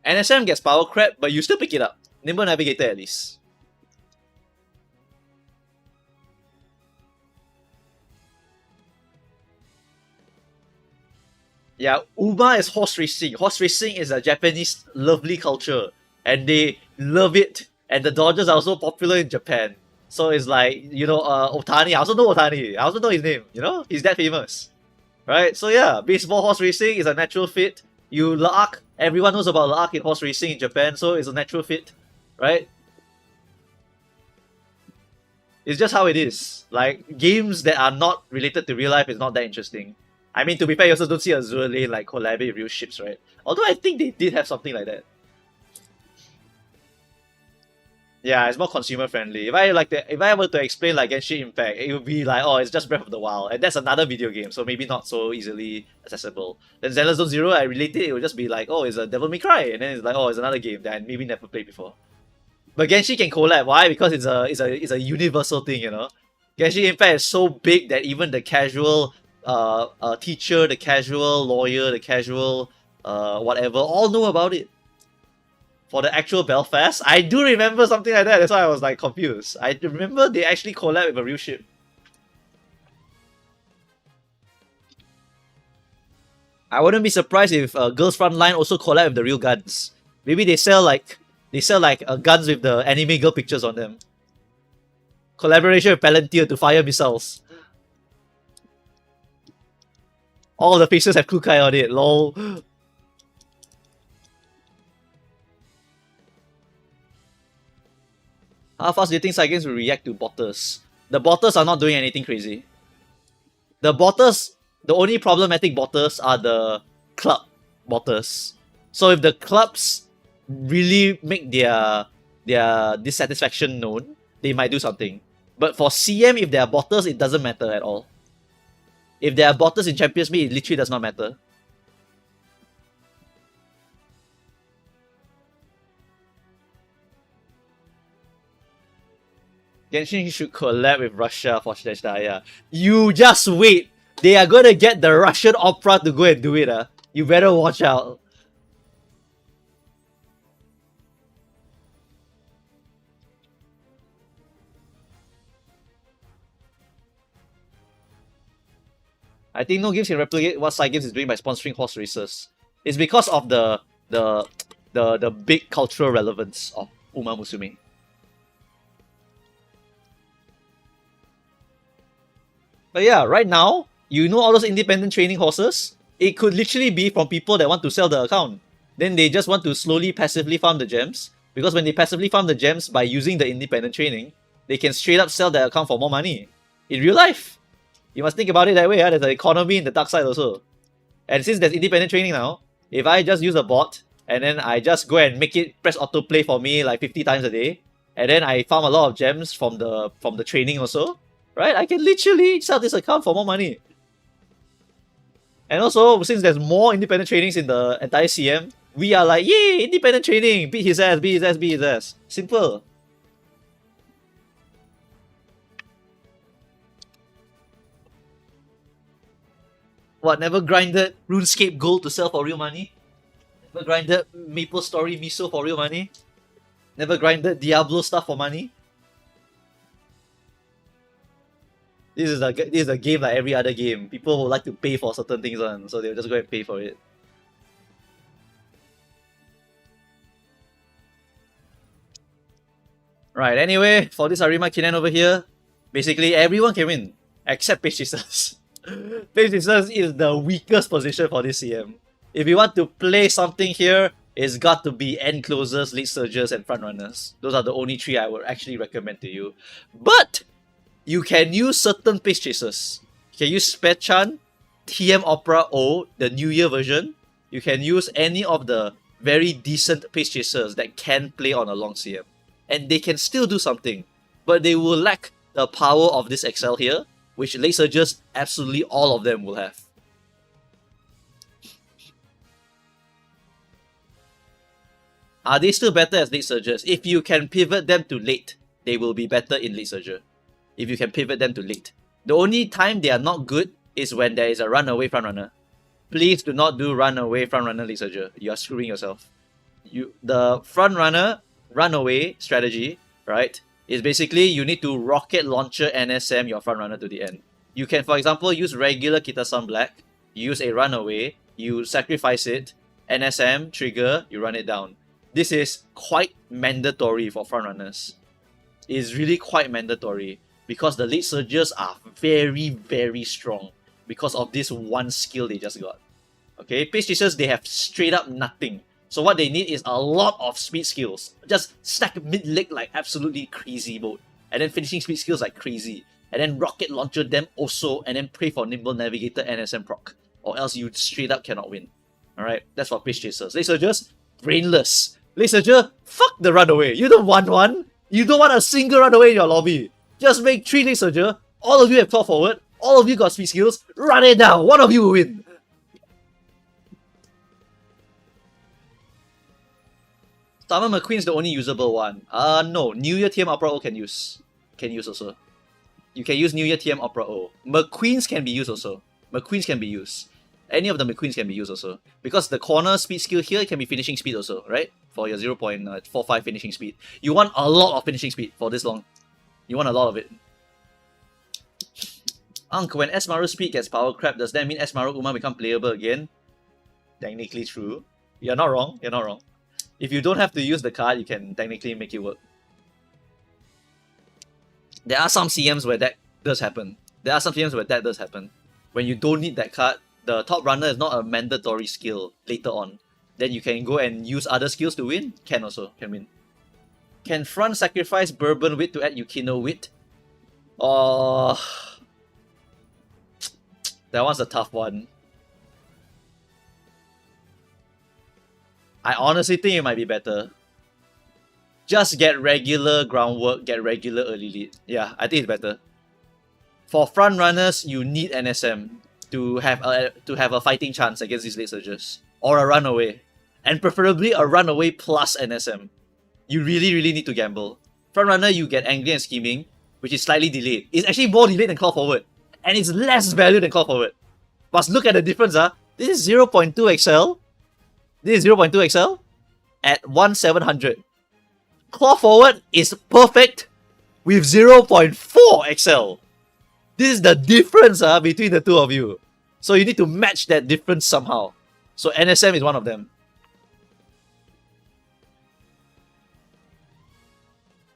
Speaker 1: NSM gets power crap, but you still pick it up. Nimble Navigator at least. Yeah, Uma is horse racing. Horse racing is a Japanese lovely culture. And they love it. And the Dodgers are also popular in Japan. So it's like, you know, Otani. I also know Otani. I also know his name. You know, he's that famous. Right? So yeah, baseball horse racing is a natural fit. You Laak, everyone knows about Laak in horse racing in Japan. So it's a natural fit. Right? It's just how it is. Like, games that are not related to real life is not that interesting. I mean, to be fair, you also don't see Azure Lane like collaborate with real ships, right? Although I think they did have something like that. Yeah, it's more consumer friendly. If I were to explain like Genshin Impact, it would be like, oh, it's just Breath of the Wild, and that's another video game, so maybe not so easily accessible. Then Zelda Zone Zero, I relate it would just be like, oh, it's a Devil May Cry, and then it's like, oh, it's another game that I maybe never played before. But Genshin can collab. Why? Because it's a universal thing, you know. Genshin Impact is so big that even the casual teacher, the casual lawyer, the casual whatever, all know about it. For the actual Belfast, I do remember something like that. That's why I was like confused. I remember they actually collab with a real ship. I wouldn't be surprised if Girls Frontline also collab with the real guns. Maybe they sell like guns with the anime girl pictures on them. Collaboration with Palantir to fire missiles. All the faces have Kukai on it, lol. How fast do you think Saiyans will react to botters? The botters are not doing anything crazy. The botters, the only problematic botters are the club botters. So if the clubs really make their dissatisfaction known, they might do something. But for CM, if they are botters, it doesn't matter at all. If there are botters in Champions League, it literally does not matter. Genshin should collab with Russia for Shdaya. You just wait. They are gonna get the Russian opera to go and do it. You better watch out. I think no games can replicate what Cygames is doing by sponsoring horse races. It's because of the big cultural relevance of Uma Musume. But yeah, right now, you know all those independent training horses? It could literally be from people that want to sell the account. Then they just want to slowly passively farm the gems. Because when they passively farm the gems by using the independent training, they can straight up sell their account for more money. In real life. You must think about it that way. There's an economy in the dark side also. And since there's independent training now, if I just use a bot, and then I just go and make it press autoplay for me like 50 times a day, and then I farm a lot of gems from the training also, right? I can literally sell this account for more money. And also, since there's more independent trainings in the entire CM, we are like, yay, independent training, beat his ass, beat his ass, beat his ass. Simple. What, never grinded RuneScape Gold to sell for real money? Never grinded Maple Story Miso for real money? Never grinded Diablo stuff for money? This is a game like every other game. People would like to pay for certain things on, so they'll just go and pay for it. Right, anyway, for this Arima Kinan over here, basically everyone can win, except Page Chasers. Page Chasers is the weakest position for this CM. If you want to play something here, it's got to be end closers, lead surgers, and front runners. Those are the only three I would actually recommend to you. But you can use certain Page Chasers. You can use Spechan, TM Opera O, the New Year version. You can use any of the very decent Page Chasers that can play on a long CM. And they can still do something, but they will lack the power of this Excel here, which late surgers, absolutely all of them will have. Are they still better as late surgers? If you can pivot them to late, they will be better in late surger. If you can pivot them to late. The only time they are not good is when there is a runaway frontrunner. Please do not do runaway frontrunner late surger. You are screwing yourself. The frontrunner runaway strategy, right, is basically you need to rocket launcher NSM your frontrunner to the end. You can, for example, use regular Kitasan Black, use a runaway, you sacrifice it, NSM, trigger, you run it down. This is quite mandatory for frontrunners. It's really quite mandatory because the late surgers are very, very strong because of this one skill they just got. Okay, Page Chasers, they have straight up nothing. So what they need is a lot of speed skills. Just stack mid-leg like absolutely crazy mode. And then finishing speed skills like crazy. And then rocket launcher them also. And then pray for Nimble Navigator NSM proc. Or else you straight up cannot win. Alright, that's for Page Chasers. Late Surgers, brainless. Late Surger, fuck the runaway. You don't want one. You don't want a single runaway in your lobby. Just make 3 Late Surger. All of you have claw forward. All of you got speed skills. Run it down. One of you will win. Summer McQueen's the only usable one. No. New Year TM Opera O can use. Can use also. You can use New Year TM Opera O. McQueen's can be used also. McQueen's can be used. Any of the McQueen's can be used also. Because the corner speed skill here can be finishing speed also, right? For your 0.45 finishing speed. You want a lot of finishing speed for this long. You want a lot of it. Unk, when S Maru speed gets power crap, does that mean S Maru Uma become playable again? technically true. You're not wrong. You're not wrong. If you don't have to use the card, you can technically make it work. There are some CMs where that does happen. There are some CMs where that does happen. When you don't need that card, the top runner is not a mandatory skill later on. Then you can go and use other skills to win. Can also, can win. Can front sacrifice Bourbon Wit to add Yukino Wit? Oh, that one's a tough one. I honestly think it might be better. Just get regular groundwork, get regular early lead. Yeah, I think it's better. For front runners, you need NSM to have a fighting chance against these late surges. Or a runaway. And preferably a runaway plus NSM. You really, really need to gamble. Front runner, you get angry and scheming, which is slightly delayed. It's actually more delayed than call forward. And it's less value than call forward. But look at the difference, This is 0.2 XL. This is 0.2 XL at 1,700. Claw forward is perfect with 0.4 XL. This is the difference between the two of you. So you need to match that difference somehow. So NSM is one of them.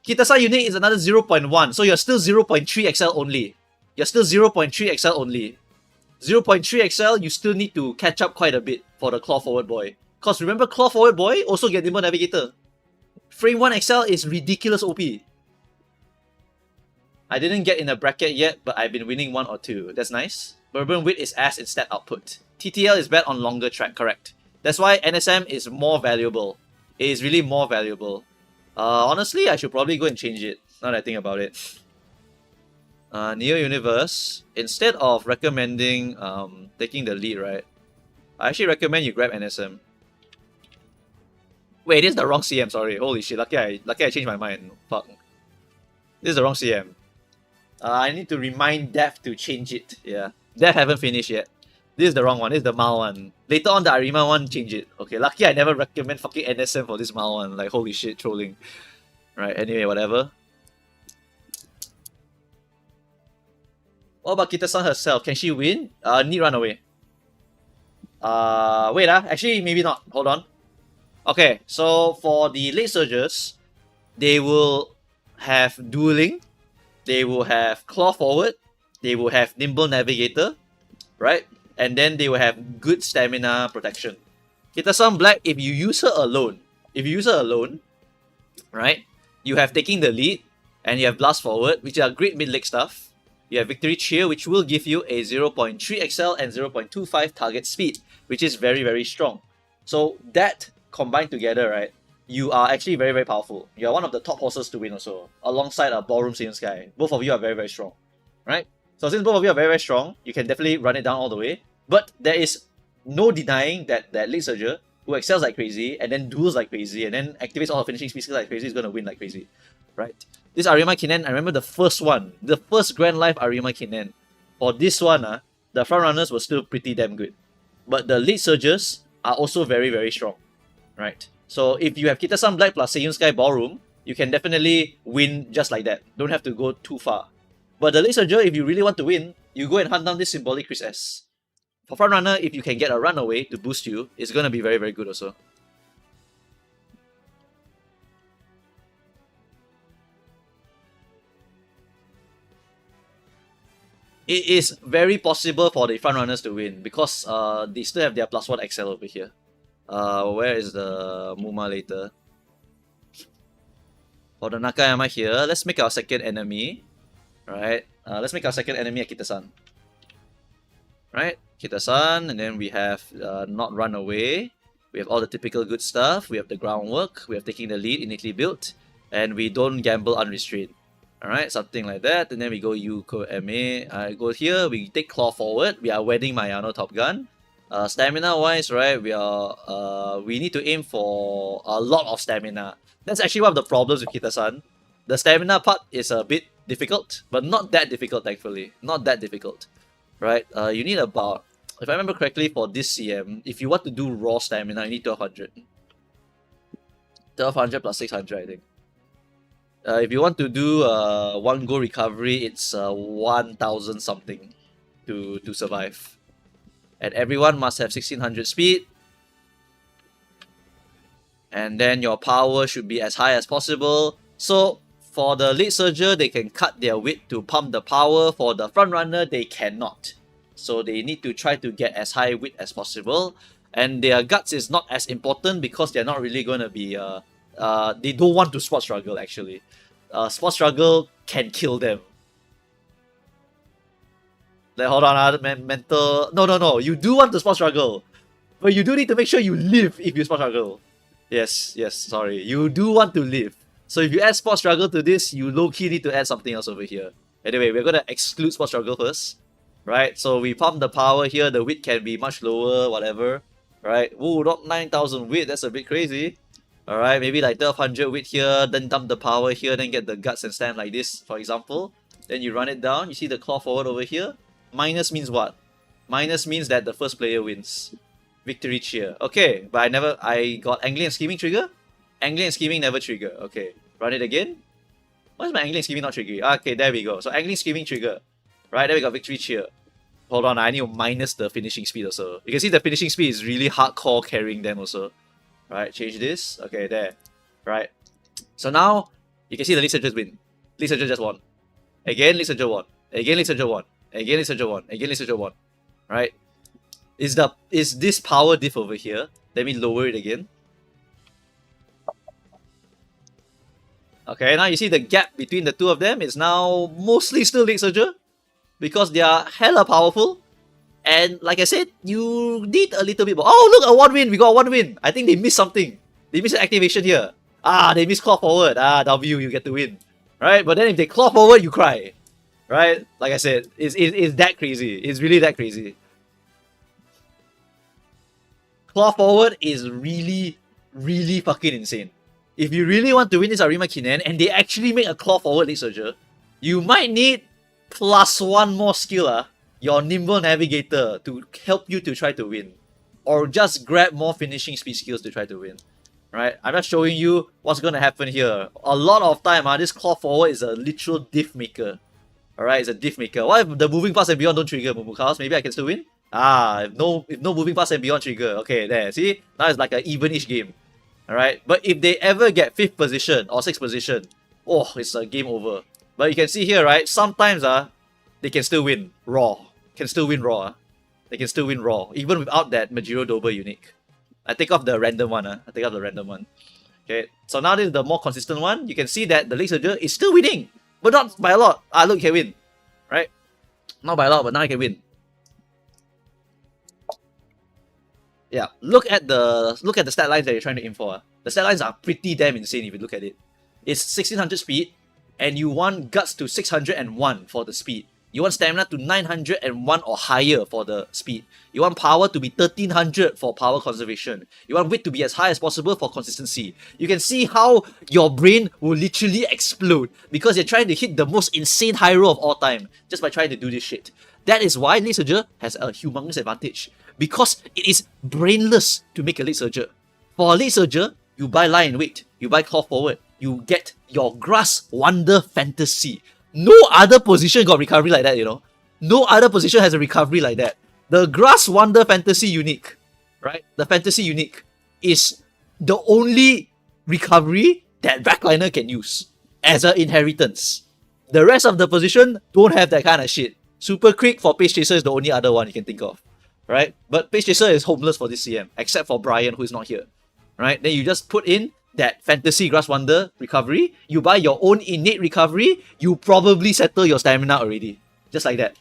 Speaker 1: Kitasa unit is another 0.1. So you're still 0.3 XL only. You're still 0.3 XL only. 0.3 XL, you still need to catch up quite a bit for the Claw Forward Boy. Because remember, Claw Forward Boy also get Nimble Navigator. Frame 1 XL is ridiculous OP. I didn't get in a bracket yet, but I've been winning 1 or 2. That's nice. Bourbon Wit is ass in stat output. TTL is bad on longer track, correct. That's why NSM is more valuable. It is really more valuable. Honestly, I should probably go and change it, now that I think about it. Neo Universe, instead of recommending taking the lead, right? I actually recommend you grab NSM. Wait, this is the wrong CM, sorry. Holy shit, lucky I changed my mind. Fuck. This is the wrong CM. I need to remind Dev to change it. Yeah. Dev haven't finished yet. This is the wrong one. This is the Mal one. Later on, the Arima one, change it. Okay, lucky I never recommend fucking NSM for this Mal one. Like, holy shit, trolling. Right, anyway, whatever. What about Kita-san herself? Can she win? Need runaway. Wait, actually, maybe not. Hold on. Okay, so for the late surges, they will have dueling, they will have claw forward, they will have nimble navigator, right? And then they will have good stamina protection. Kita-san Black, if you use her alone, right? You have taking the lead, and you have blast forward, which are great mid-leg stuff. You have victory cheer, which will give you a 0.3 XL and 0.25 target speed, which is very, very strong. So that combined together, right, you are actually very, very powerful. You are one of the top horses to win also, alongside a Ballroom Seeing Sky. Both of you are very, very strong, right? So since both of you are very, very strong, you can definitely run it down all the way. But there is no denying that Late Surger, who excels like crazy, and then duels like crazy, and then activates all her finishing speed skills like crazy, is going to win like crazy, right? This Arima Kinen, I remember the first one, the first Grand Life Arima Kinen. For this one, the front runners were still pretty damn good. But the Late Surgers are also very, very strong. Right. So if you have Kita-san Black plus Seiyun Sky Ballroom, you can definitely win just like that. Don't have to go too far. But the Late Surger, if you really want to win, you go and hunt down this Symbolic Chris S. For front runner, if you can get a runaway to boost you, it's going to be very, very good also. It is very possible for the front runners to win because they still have their +1 XL over here. Where is the Muma later? For the Nakayama here, let's make our second enemy. Right? Let's make our second enemy a Kita-san. Right? Kita-san, and then we have not run away. We have all the typical good stuff. We have the groundwork. We have taking the lead, innately built. And we don't gamble unrestrained. Alright, something like that. And then we go Yuko MA. I go here, we take claw forward. We are wedding Mayano Top Gun. Stamina wise, right, we need to aim for a lot of stamina. That's actually one of the problems with Kita-san. The stamina part is a bit difficult, but not that difficult, thankfully. Not that difficult. Right? You need about, if I remember correctly, for this CM, if you want to do raw stamina, you need 1200. 1200 plus 600, I think. If you want to do one go recovery, it's 1000 something to survive. And everyone must have 1600 speed. And then your power should be as high as possible. So for the late surger, they can cut their width to pump the power. For the front runner, they cannot. So they need to try to get as high width as possible. And their guts is not as important because they're not really going to be... they don't want to spot struggle actually. Spot struggle can kill them. Like, hold on, mental... No. You do want to spot struggle. But you do need to make sure you live if you spot struggle. Yes, sorry. You do want to live. So if you add spot struggle to this, you low-key need to add something else over here. Anyway, we're going to exclude spot struggle first. Right, so we pump the power here. The width can be much lower, whatever. Right, ooh, not 9,000 width. That's a bit crazy. Alright, maybe like 1200 width here. Then dump the power here. Then get the guts and stand like this, for example. Then you run it down. You see the claw forward over here. Minus means what? Minus means that the first player wins. Victory cheer. Okay, but I got angling and scheming trigger? Angling and scheming never trigger. Okay, run it again. Why is my angling and scheming not triggering? Okay, there we go. So angling scheming trigger. Right, there we got victory cheer. Hold on, I need to minus the finishing speed also. You can see the finishing speed is really hardcore carrying them also. Right, change this. Okay, there. Right. So now, you can see the Lead Surger win. Lead Surger just won. Again, Lead Surger won. Again, Lead Surger won. Again, Lead Surger won. Again, Lead Surger won. Right. Is this power diff over here? Let me lower it again. Okay, now you see the gap between the two of them is now mostly still Lead Surger. Because they are hella powerful. And like I said, you need a little bit more. Oh, look, a 1-win. We got a 1-win. I think they missed something. They missed an activation here. They missed claw forward. W, you get to win. Right? But then if they claw forward, you cry. Right? Like I said, it's that crazy. It's really that crazy. Claw forward is really, really fucking insane. If you really want to win this Arima Kinen and they actually make a claw forward Lead Surger, you might need +1 more skill, your Nimble Navigator, to help you to try to win. Or just grab more finishing speed skills to try to win. Right? I'm just showing you what's going to happen here. A lot of time, this claw forward is a literal diff maker. Alright, it's a diff maker. What if the moving past and beyond don't trigger, Mumukaos? Maybe I can still win? If no moving past and beyond trigger. Okay, there. See? Now it's like an even-ish game. Alright? But if they ever get 5th position or 6th position, oh, it's a game over. But you can see here, right? Sometimes they can still win raw. Can still win raw. They can still win raw, even without that Majiro Dober unique. I take off the random one. I take off the random one. Okay, so now this is the more consistent one. You can see that the Lead Surger is still winning, but not by a lot. Look, you can win, right? Not by a lot, but now you can win. Yeah, look at the stat lines that you're trying to aim for. The stat lines are pretty damn insane if you look at it. It's 1600 speed. And you want guts to 601 for the speed. You want stamina to 901 or higher for the speed. You want power to be 1300 for power conservation. You want width to be as high as possible for consistency. You can see how your brain will literally explode because you're trying to hit the most insane high roll of all time just by trying to do this shit. That is why Lead Surger has a humongous advantage because it is brainless to make a Lead Surger. For a Lead Surger, you buy lie in wait, you buy claw forward, you get your Grass Wonder Fantasy. No other position got recovery like that, you know. No other position has a recovery like that. The Grass Wonder Fantasy unique, right? The Fantasy unique is the only recovery that Backliner can use as an inheritance. The rest of the position don't have that kind of shit. Super Creek for Pace Chaser is the only other one you can think of, right? But Pace Chaser is homeless for this CM, except for Brian, who is not here, right? Then you just put in that Fantasy Grass Wonder recovery, you buy your own innate recovery, you probably settle your stamina already. Just like that.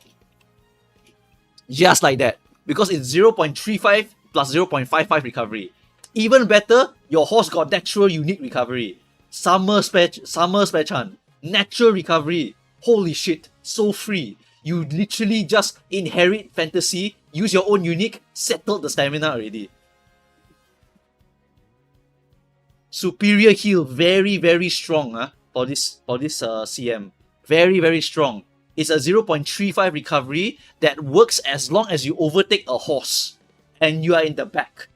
Speaker 1: Just like that. Because it's 0.35 plus 0.55 recovery. Even better, your horse got natural unique recovery. Summer Spechan. Natural recovery. Holy shit. So free. You literally just inherit Fantasy, use your own unique, settle the stamina already. Superior heal, very, very strong for this CM. Very, very strong. It's a 0.35 recovery that works as long as you overtake a horse and you are in the back.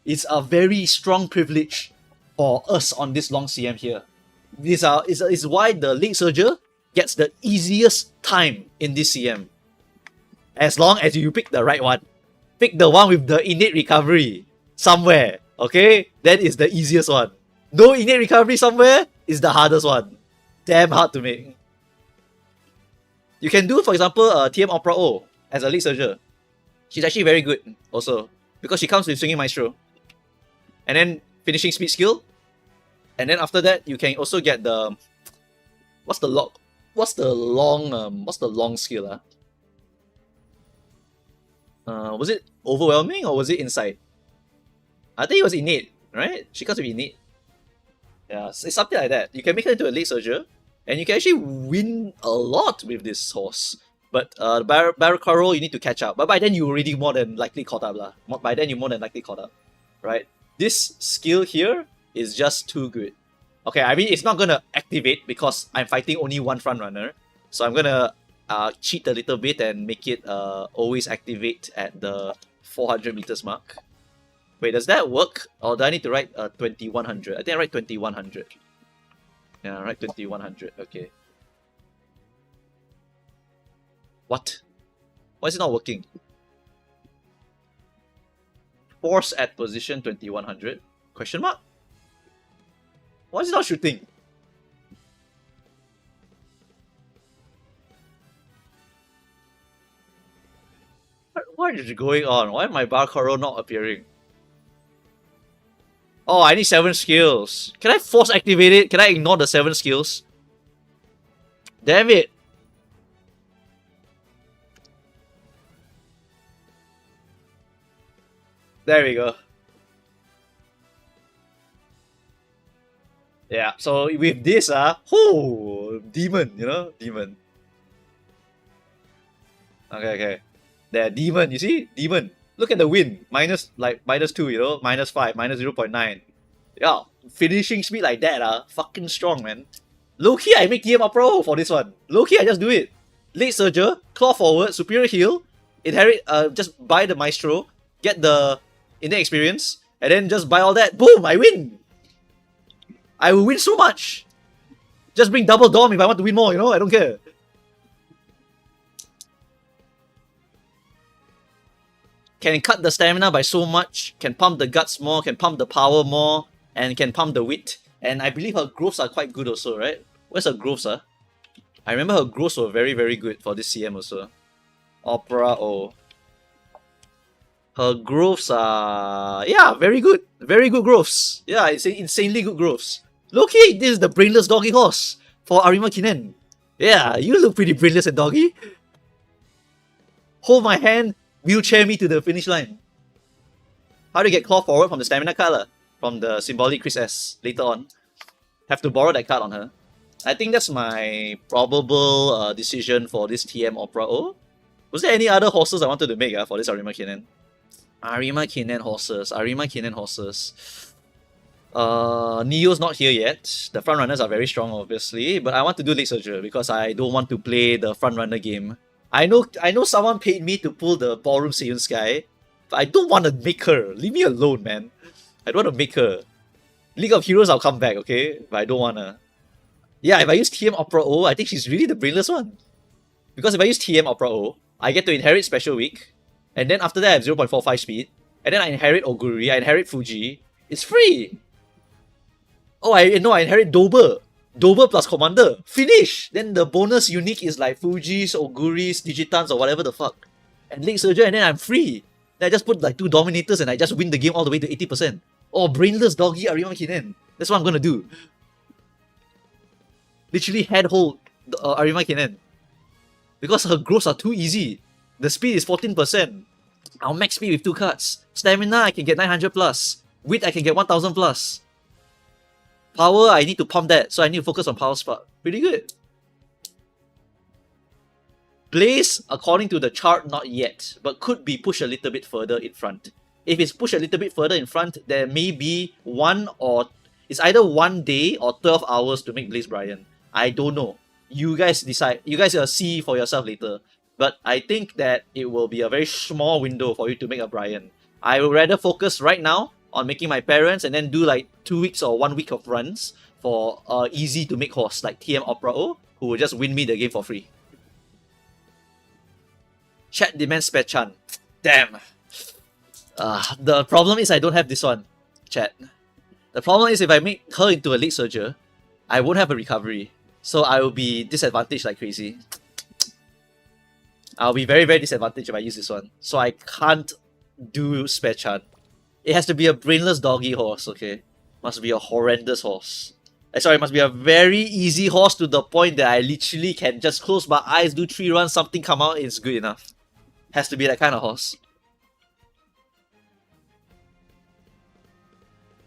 Speaker 1: It's a very strong privilege for us on this long CM here. This is why the Lead Surger gets the easiest time in this CM. As long as you pick the right one. Pick the one with the innate recovery somewhere. Okay, that is the easiest one. No innate recovery somewhere is the hardest one. Damn hard to make. You can do, for example, TM Opera O as a lead surger. She's actually very good also because she comes with swinging maestro, and then finishing speed skill, and then after that you can also get the what's the long skill? Was it overwhelming or was it insight? I think it was innate, right? She comes with innate. Yeah, it's something like that. You can make her into a lead surger, and you can actually win a lot with this horse. But Barracaro, you need to catch up. But by then, you're already more than likely caught up. By then, you're more than likely caught up. Right? This skill here is just too good. Okay, I mean, it's not going to activate because I'm fighting only one front runner. So I'm going to cheat a little bit and make it always activate at the 400 meters mark. Wait, does that work? Or do I need to write 2100? I think I write 2100. Yeah, I write 2100. Okay. What? Why is it not working? Force at position 2100? Question mark? Why is it not shooting? What is going on? Why is my Barcaro not appearing? Oh, I need 7 skills. Can I force activate it? Can I ignore the 7 skills? Damn it. There we go. Yeah, so with this, demon, you know? Demon. Okay. There, demon, you see? Demon. Look at the win. -2, you know? -5, -0.9. Yeah, finishing speed like that, fucking strong, man. Low-key, I make TM Pro for this one. Low-key, I just do it. Late Surger, claw forward, superior heal, inherit, just buy the Maestro, get the innate experience, and then just buy all that. Boom, I win! I will win so much! Just bring double Dom if I want to win more, you know? I don't care. Can cut the stamina by so much, can pump the guts more, can pump the power more, and can pump the wit. And I believe her growths are quite good also, right? Where's her growths, I remember her growths were very, very good for this CM also. Opera O. Her growths are... yeah, very good. Very good growths. Yeah, it's insanely good growths. Look-key, this is the brainless doggy horse for Arima Kinen. Yeah, you look pretty brainless and doggy. Hold my hand, wheelchair me to the finish line. How do you get claw forward from the stamina card? From the symbolic Chris S later on. Have to borrow that card on her. I think that's my probable decision for this TM Opera O. Was there any other horses I wanted to make for this Arima Kinen? Arima Kinen horses. Neo's not here yet. The front runners are very strong, obviously, but I want to do Late Surger because I don't want to play the front runner game. I know someone paid me to pull the Ballroom Seiyun Sky, but I don't want to make her. Leave me alone, man. I don't want to make her. League of Heroes, I'll come back, okay? But I don't wanna. Yeah, if I use TM Opera O, I think she's really the brainless one. Because if I use TM Opera O, I get to inherit Special Week, and then after that I have 0.45 speed, and then I inherit Oguri, I inherit Fuji. It's free! Oh, I inherit Dober. Dober plus Commander. Finish! Then the bonus unique is like Fuji's, Oguri's, Digitans, or whatever the fuck. And Late Surger, and then I'm free. Then I just put like 2 Dominators and I just win the game all the way to 80%. Oh, brainless doggy Arima Kinen. That's what I'm gonna do. Literally head hold Arima Kinen. Because her growths are too easy. The speed is 14%. I'll max speed with 2 cards. Stamina, I can get 900 plus. Wit, I can get 1000 plus. Power, I need to pump that, so I need to focus on power spark. Pretty good. Blaze, according to the chart, not yet, but could be pushed a little bit further in front. If it's pushed a little bit further in front, there may be it's either 1 day or 12 hours to make Blaze Brian. I don't know. You guys decide. You guys see for yourself later. But I think that it will be a very small window for you to make a Brian. I would rather focus right now on making my parents and then do like 2 weeks or 1 week of runs for easy to make horse like TM Opera O, who will just win me the game for free. Chat demands Spechan. Damn. The problem is I don't have this one. chat. The problem is if I make her into a Lead Surger, I won't have a recovery. So I will be disadvantaged like crazy. I'll be very, very disadvantaged if I use this one. So I can't do Spare Chant. It has to be a brainless doggy horse, okay? Must be a horrendous horse. Sorry, it must be a very easy horse to the point that I literally can just close my eyes, do 3 runs, something come out, it's good enough. Has to be that kind of horse.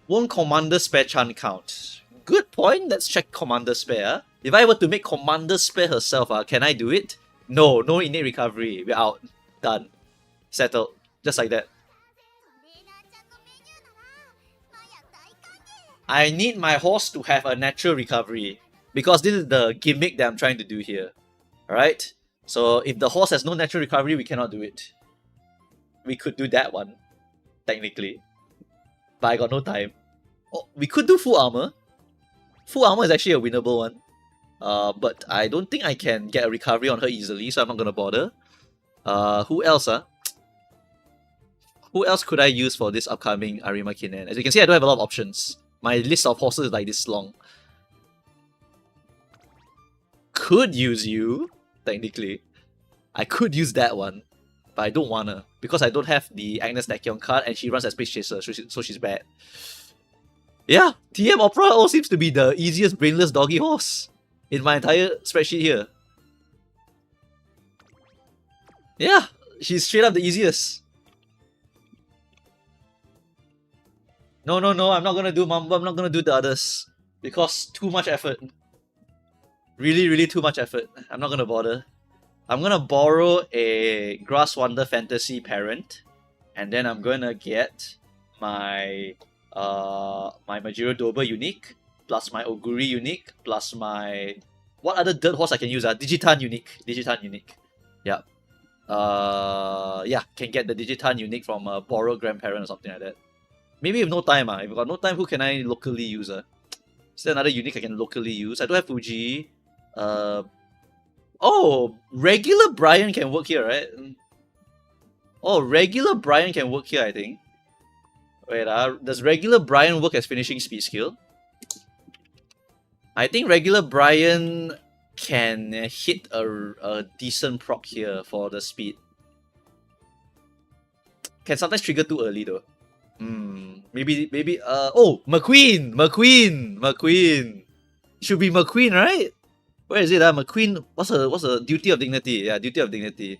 Speaker 1: Won't Commander Spare Chant count? Good point, let's check Commander Spare. If I were to make Commander Spare herself, can I do it? No, no innate recovery. We're out. Done. Settled. Just like that. I need my horse to have a natural recovery. Because this is the gimmick that I'm trying to do here. Alright? So if the horse has no natural recovery, we cannot do it. We could do that one. Technically. But I got no time. Oh, we could do full armor. Full armor is actually a winnable one. But I don't think I can get a recovery on her easily, so I'm not gonna bother. Who else? Who else could I use for this upcoming Arima Kinnen? As you can see, I don't have a lot of options. My list of horses is like this long. Could use you, technically. I could use that one, but I don't wanna. Because I don't have the Agnes Tachyon card and she runs as Space Chaser, so she's bad. Yeah, TM Opera all seems to be the easiest brainless doggy horse in my entire spreadsheet here. Yeah, she's straight up the easiest. No, I'm not gonna do Mambo, I'm not gonna do the others. Because too much effort. Really, really too much effort. I'm not gonna bother. I'm gonna borrow a Grass Wonder Fantasy Parent. And then I'm gonna get my my Majiro Dober unique, plus my Oguri unique, plus my... What other dirt horse I can use? Digitan unique. Digitan unique. Yeah. Yeah, can get the Digitan unique from a borrowed grandparent or something like that. Maybe with no time, if I've got no time, who can I locally use? Is there another unique I can locally use? I don't have Fuji. Oh, regular Brian can work here, right? Oh, regular Brian can work here, I think. Wait, does regular Brian work as finishing speed skill? I think regular Brian can hit a decent proc here for the speed. Can sometimes trigger too early though. Maybe, oh, McQueen! Should be McQueen, right? Where is it, McQueen, what's the Duty of Dignity? Yeah, Duty of Dignity.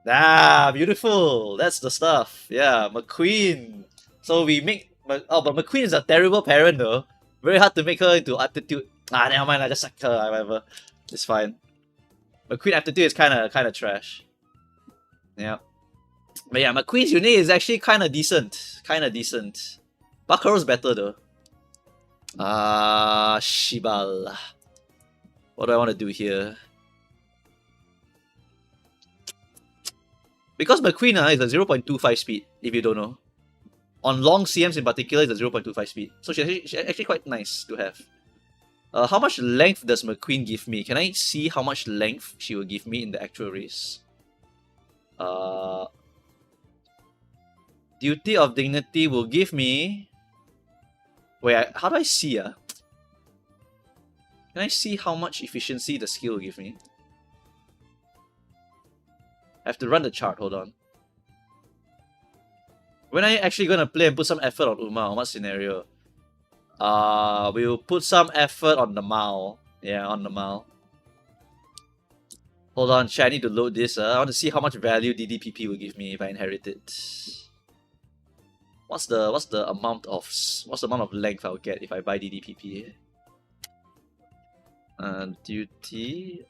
Speaker 1: Ah, beautiful! That's the stuff. Yeah, McQueen. So we make... Oh, but McQueen is a terrible parent though. Very hard to make her into aptitude. Never mind, I just suck her, whatever. It's fine. McQueen aptitude is kinda trash. Yeah. But yeah, McQueen's unit is actually kinda decent. Bakaro's better though. Shibal. What do I want to do here? Because McQueen is a 0.25 speed, if you don't know. On long CMs in particular, it's a 0.25 speed. So she's actually quite nice to have. How much length does McQueen give me? Can I see how much length she will give me in the actual race? Duty of Dignity will give me... Wait, how do I see? Can I see how much efficiency the skill will give me? I have to run the chart, hold on. When are you actually gonna play and put some effort on Uma? On what scenario? We'll put some effort on the Mao. Yeah, on the Mao. Hold on, I need to load this. I want to see how much value DDPP will give me if I inherit it. What's the amount of length I'll get if I buy DDPP? Duty.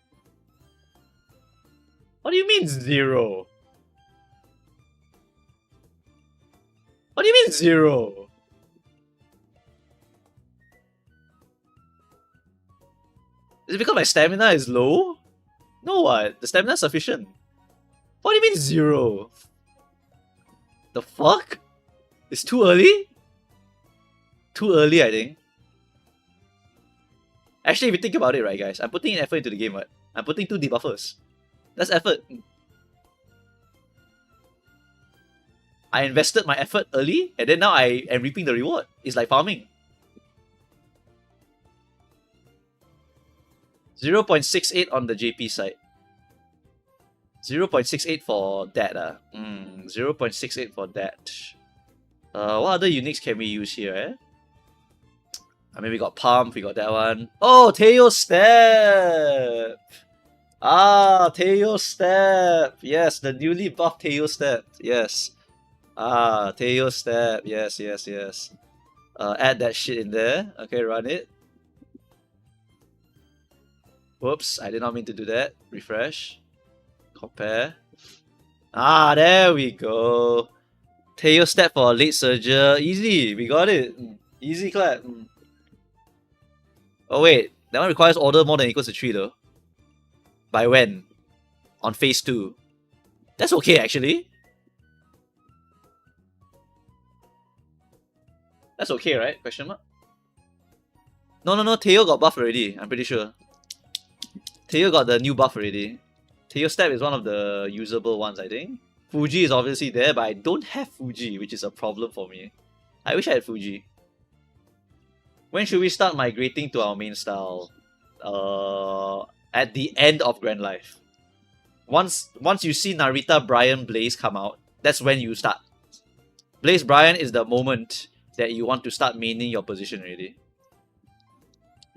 Speaker 1: What do you mean 0? What do you mean 0? Is it because my stamina is low? No, what? The stamina is sufficient. What do you mean 0? The fuck? It's too early? Too early, I think. Actually, if you think about it, right, guys, I'm putting in effort into the game, right? I'm putting 2 debuffers. That's effort. I invested my effort early, and then now I am reaping the reward. It's like farming. 0.68 on the JP side. 0.68 for that. 0.68 for that. What other uniques can we use here? I mean, we got Pump, we got that one. Oh, Teo Step! Ah, Teo Step! Yes, the newly buffed Teo Step. Yes. Ah, Teo Step. Yes, yes, yes. Add that shit in there. Okay, run it. Whoops, I did not mean to do that. Refresh. Compare. Ah, there we go. Teo Step for late surger. Easy, we got it. Easy clap. Oh wait, that one requires order more than equals to 3 though. By when? On phase 2. That's okay actually. That's okay, right? Question mark? No, Teo got buff already, I'm pretty sure. Teo got the new buff already. Teo Step is one of the usable ones, I think. Fuji is obviously there, but I don't have Fuji, which is a problem for me. I wish I had Fuji. When should we start migrating to our main style? At the end of Grand Life. Once you see Narita, Brian, Blaze come out, that's when you start. Blaze Brian is the moment that you want to start maining your position already.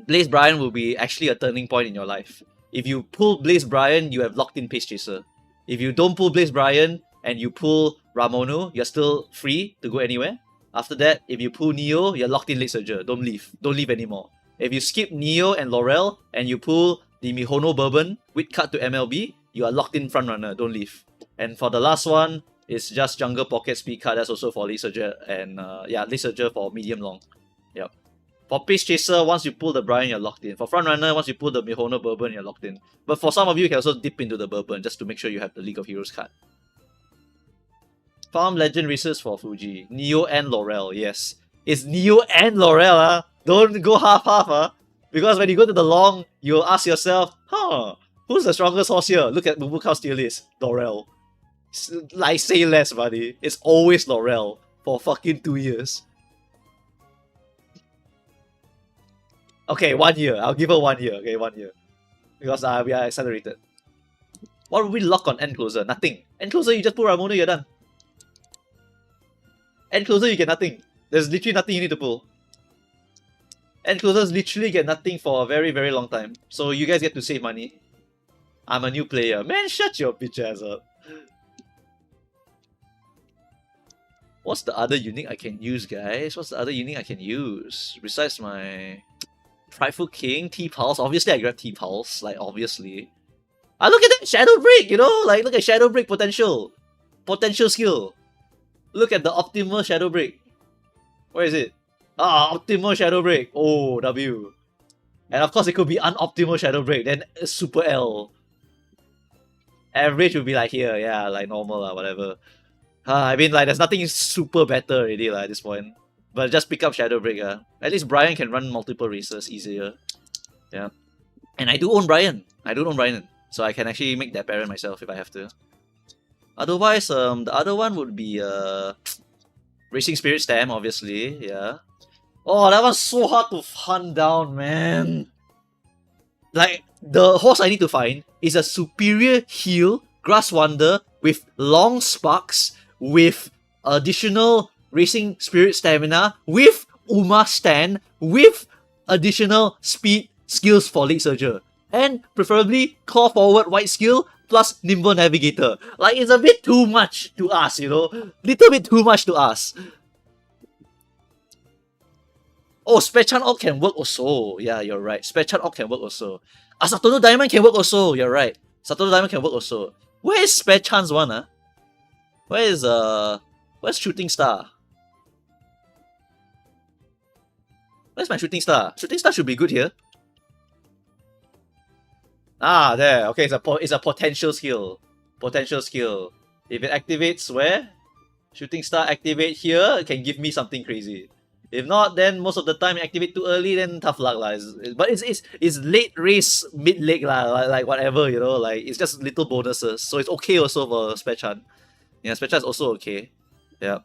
Speaker 1: Blaze Brian will be actually a turning point in your life. If you pull Blaze Brian, you have locked in Pace Chaser. If you don't pull Blaze Brian and you pull Ramonu, you're still free to go anywhere. After that, if you pull Neo, you're locked in late surger. Don't leave. Don't leave anymore. If you skip Neo and Laurel and you pull the Mihono Bourbon with cut to MLB, you are locked in front runner. Don't leave. And for the last one, it's just Jungle Pocket Speed card. That's also for late surger and late surger for medium long. Yep. For Pace Chaser, once you pull the Brian, you're locked in. For Front Runner, once you pull the Mihono Bourbon, you're locked in. But for some of you, you can also dip into the Bourbon just to make sure you have the League of Heroes card. Farm Legend races for Fuji. Neo and Laurel, yes. It's Neo and Laurel, Don't go half-half, Because when you go to the long, you'll ask yourself, who's the strongest horse here? Look at Bubukau's tier list. Laurel. Like, say less, buddy. It's always Laurel for fucking 2 years. Okay, 1 year. I'll give her 1 year. Okay, 1 year. Because we are accelerated. What would we lock on End Closer? Nothing. End Closer, you just pull Ramona, you're done. End Closer, you get nothing. There's literally nothing you need to pull. End Closers literally get nothing for a very, very long time. So you guys get to save money. I'm a new player. Man, shut your bitch ass up. What's the other unique I can use, guys? What's the other unique I can use? Besides my Prideful King, T-Pulse. Obviously, I grab T-Pulse. Like, obviously. Look at that! Shadow Break, you know? Like, look at Shadow Break potential. Potential skill. Look at the optimal Shadow Break. Where is it? Optimal Shadow Break. Oh, W. And of course, it could be unoptimal Shadow Break. Then Super L. Average would be like here. Yeah, like normal, whatever. I mean, like, there's nothing super better already at this point. But just pick up Shadow Break. At least Brian can run multiple races easier. Yeah. And I do own Brian. So I can actually make that parent myself if I have to. Otherwise, the other one would be Racing Spirit Stam, obviously. Yeah. Oh, that was so hard to hunt down, man. Like, the horse I need to find is a superior heal Grass Wander with long sparks, with additional Racing Spirit Stamina, with Uma Stand, with additional speed skills for late surger. And preferably Claw Forward White skill plus Nimble Navigator. Like, it's a bit too much to ask, you know? Little bit too much to ask. Oh, Spectran Orc can work also. Yeah, you're right. Spectran Orc can work also. Satono Diamond can work also. You're right. Satono Diamond can work also. Where is Spectran's one, Where's Shooting Star? Where's my Shooting Star? Shooting Star should be good here. There. Okay, it's a potential skill. Potential skill. If it activates where? Shooting Star activate here, it can give me something crazy. If not, then most of the time you activate too early, then tough luck lah. But it's late race, mid leg lah, like whatever, you know, like it's just little bonuses. So it's okay also for Spectran. Yeah, Spectran is also okay. Yeah.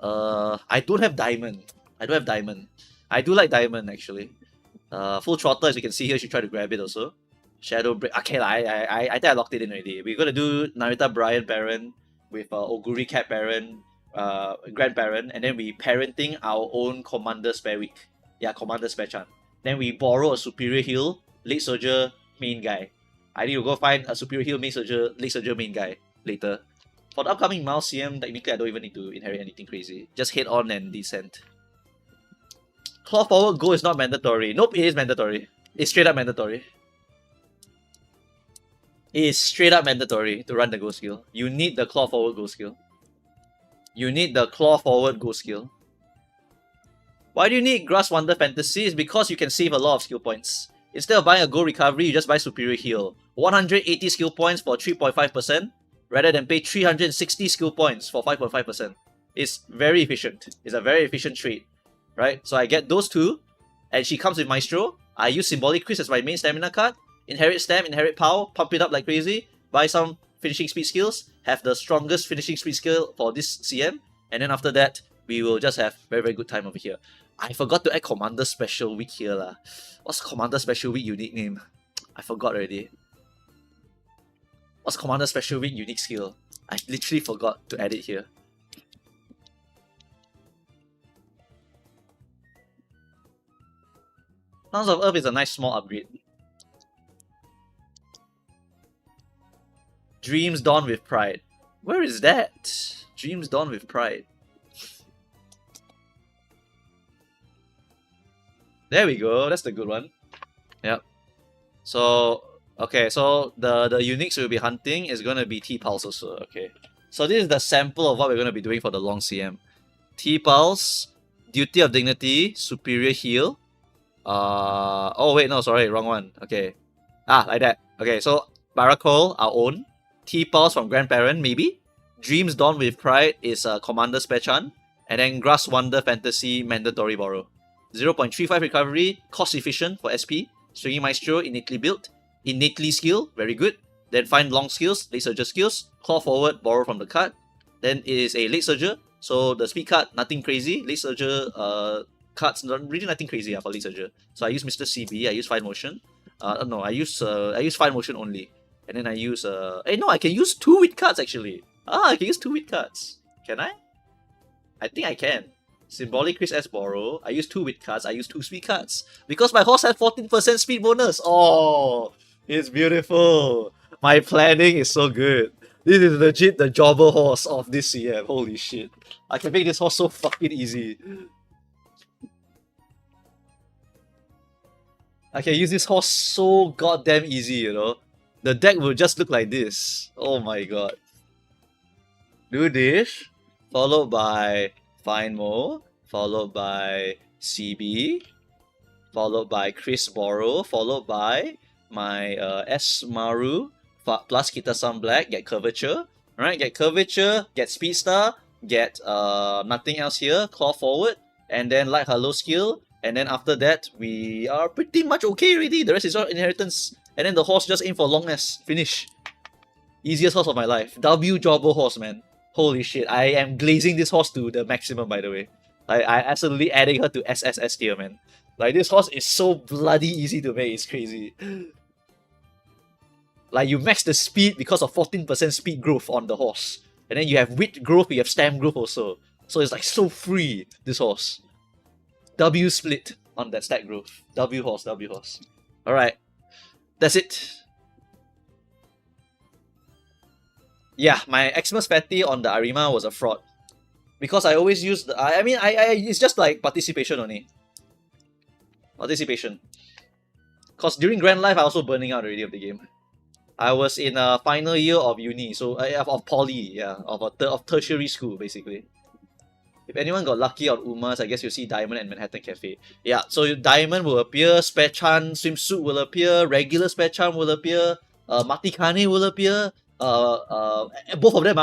Speaker 1: I don't have diamond. I don't have diamond. I do like diamond actually. Full throttle, as you can see here, she tried to grab it also. Shadow break. Okay, I think I locked it in already. We're gonna do Narita Brian Baron with Oguri Cat Baron, Grand Baron, and then we parenting our own Commander Spare Week. Yeah, Commander Spare Chan. Then we borrow a Superior Heal, Late Soldier, main guy. I need to go find a Superior Heal, Late Soldier, main guy later. For the upcoming Mouse CM, technically I don't even need to inherit anything crazy. Just head on and descend. Claw forward go is not mandatory. Nope, it is mandatory. It's straight up mandatory. It is straight up mandatory to run the go skill. You need the claw forward go skill. You need the claw forward go skill. Why do you need Grass Wonder Fantasy? It's because you can save a lot of skill points. Instead of buying a go recovery, you just buy Superior Heal. 180 skill points for 3.5%, rather than pay 360 skill points for 5.5%. It's very efficient. It's a very efficient trade, right? So I get those two, and she comes with Maestro. I use Symbolic Crisp as my main stamina card. Inherit Stam, Inherit Power, pump it up like crazy, buy some finishing speed skills, have the strongest finishing speed skill for this CM, and then after that, we will just have very, very good time over here. I forgot to add Commander Special Week here lah. What's Commander Special Week unique name? I forgot already. What's Commander Special Week unique skill? I literally forgot to add it here. Sounds of Earth is a nice small upgrade. Dreams Dawn with Pride. Where is that? Dreams Dawn with Pride. There we go. That's the good one. Yep. So, okay. So, the uniques we'll be hunting is going to be T-Pulse also. Okay. So, this is the sample of what we're going to be doing for the long CM. T-Pulse, Duty of Dignity, Superior Heal. Oh, wait. No, sorry. Wrong one. Okay. Like that. Okay. So, Baracol, our own. T-Pulse from Grandparent, maybe. Dreams Dawn with Pride is Commander Spechan. And then Grass Wonder Fantasy, mandatory borrow. 0.35 recovery, cost efficient for SP. Swinging Maestro, innately built. Innately skill, very good. Then find long skills, late surger skills. Claw forward, borrow from the card. Then it is a late surger. So the speed card, nothing crazy. Late surger cards, really nothing crazy for late surger. So I use Mr. CB, I use Fine Motion. No, I use Fine Motion only. And then I use no, I can use 2 wit cards actually. I can use 2 wit cards. Can I? I think I can. Symbolic Crisp S borrow. I use 2 wit cards. I use 2 speed cards. Because my horse has 14% speed bonus. Oh, it's beautiful. My planning is so good. This is legit the jobber horse of this CM. Holy shit. I can make this horse so fucking easy. I can use this horse so goddamn easy, you know. The deck will just look like this. Oh my god. Do this, followed by Fine Mo, followed by CB, followed by Chris Borrow, followed by my S Maru, plus Kita-san Black, get Curvature. Alright, get Curvature, get Speed Star, get nothing else here, Claw Forward, and then Light Hello skill. And then after that, we are pretty much okay already. The rest is all inheritance. And then the horse just aim for longness. Finish. Easiest horse of my life. W Jobber horse, man. Holy shit. I am glazing this horse to the maximum, by the way. I absolutely adding her to SSS tier, man. Like, this horse is so bloody easy to make. It's crazy. Like, you max the speed because of 14% speed growth on the horse. And then you have wit growth, you have stam growth also. So it's like so free, this horse. W split on that stat growth. W horse, W horse. Alright. That's it. Yeah, my Xmas Fatty on the Arima was a fraud. Because I always use the... I mean, it's just like participation only. Participation. Because during Grand Life, I also burning out already of the game. I was in a final year of uni, so of poly, yeah, of tertiary school, basically. If anyone got lucky on Umas, I guess you'll see Diamond and Manhattan Cafe. Yeah, so Diamond will appear, Spare Chan Swimsuit will appear, regular Spare Chan will appear, Matikane will appear, both of them,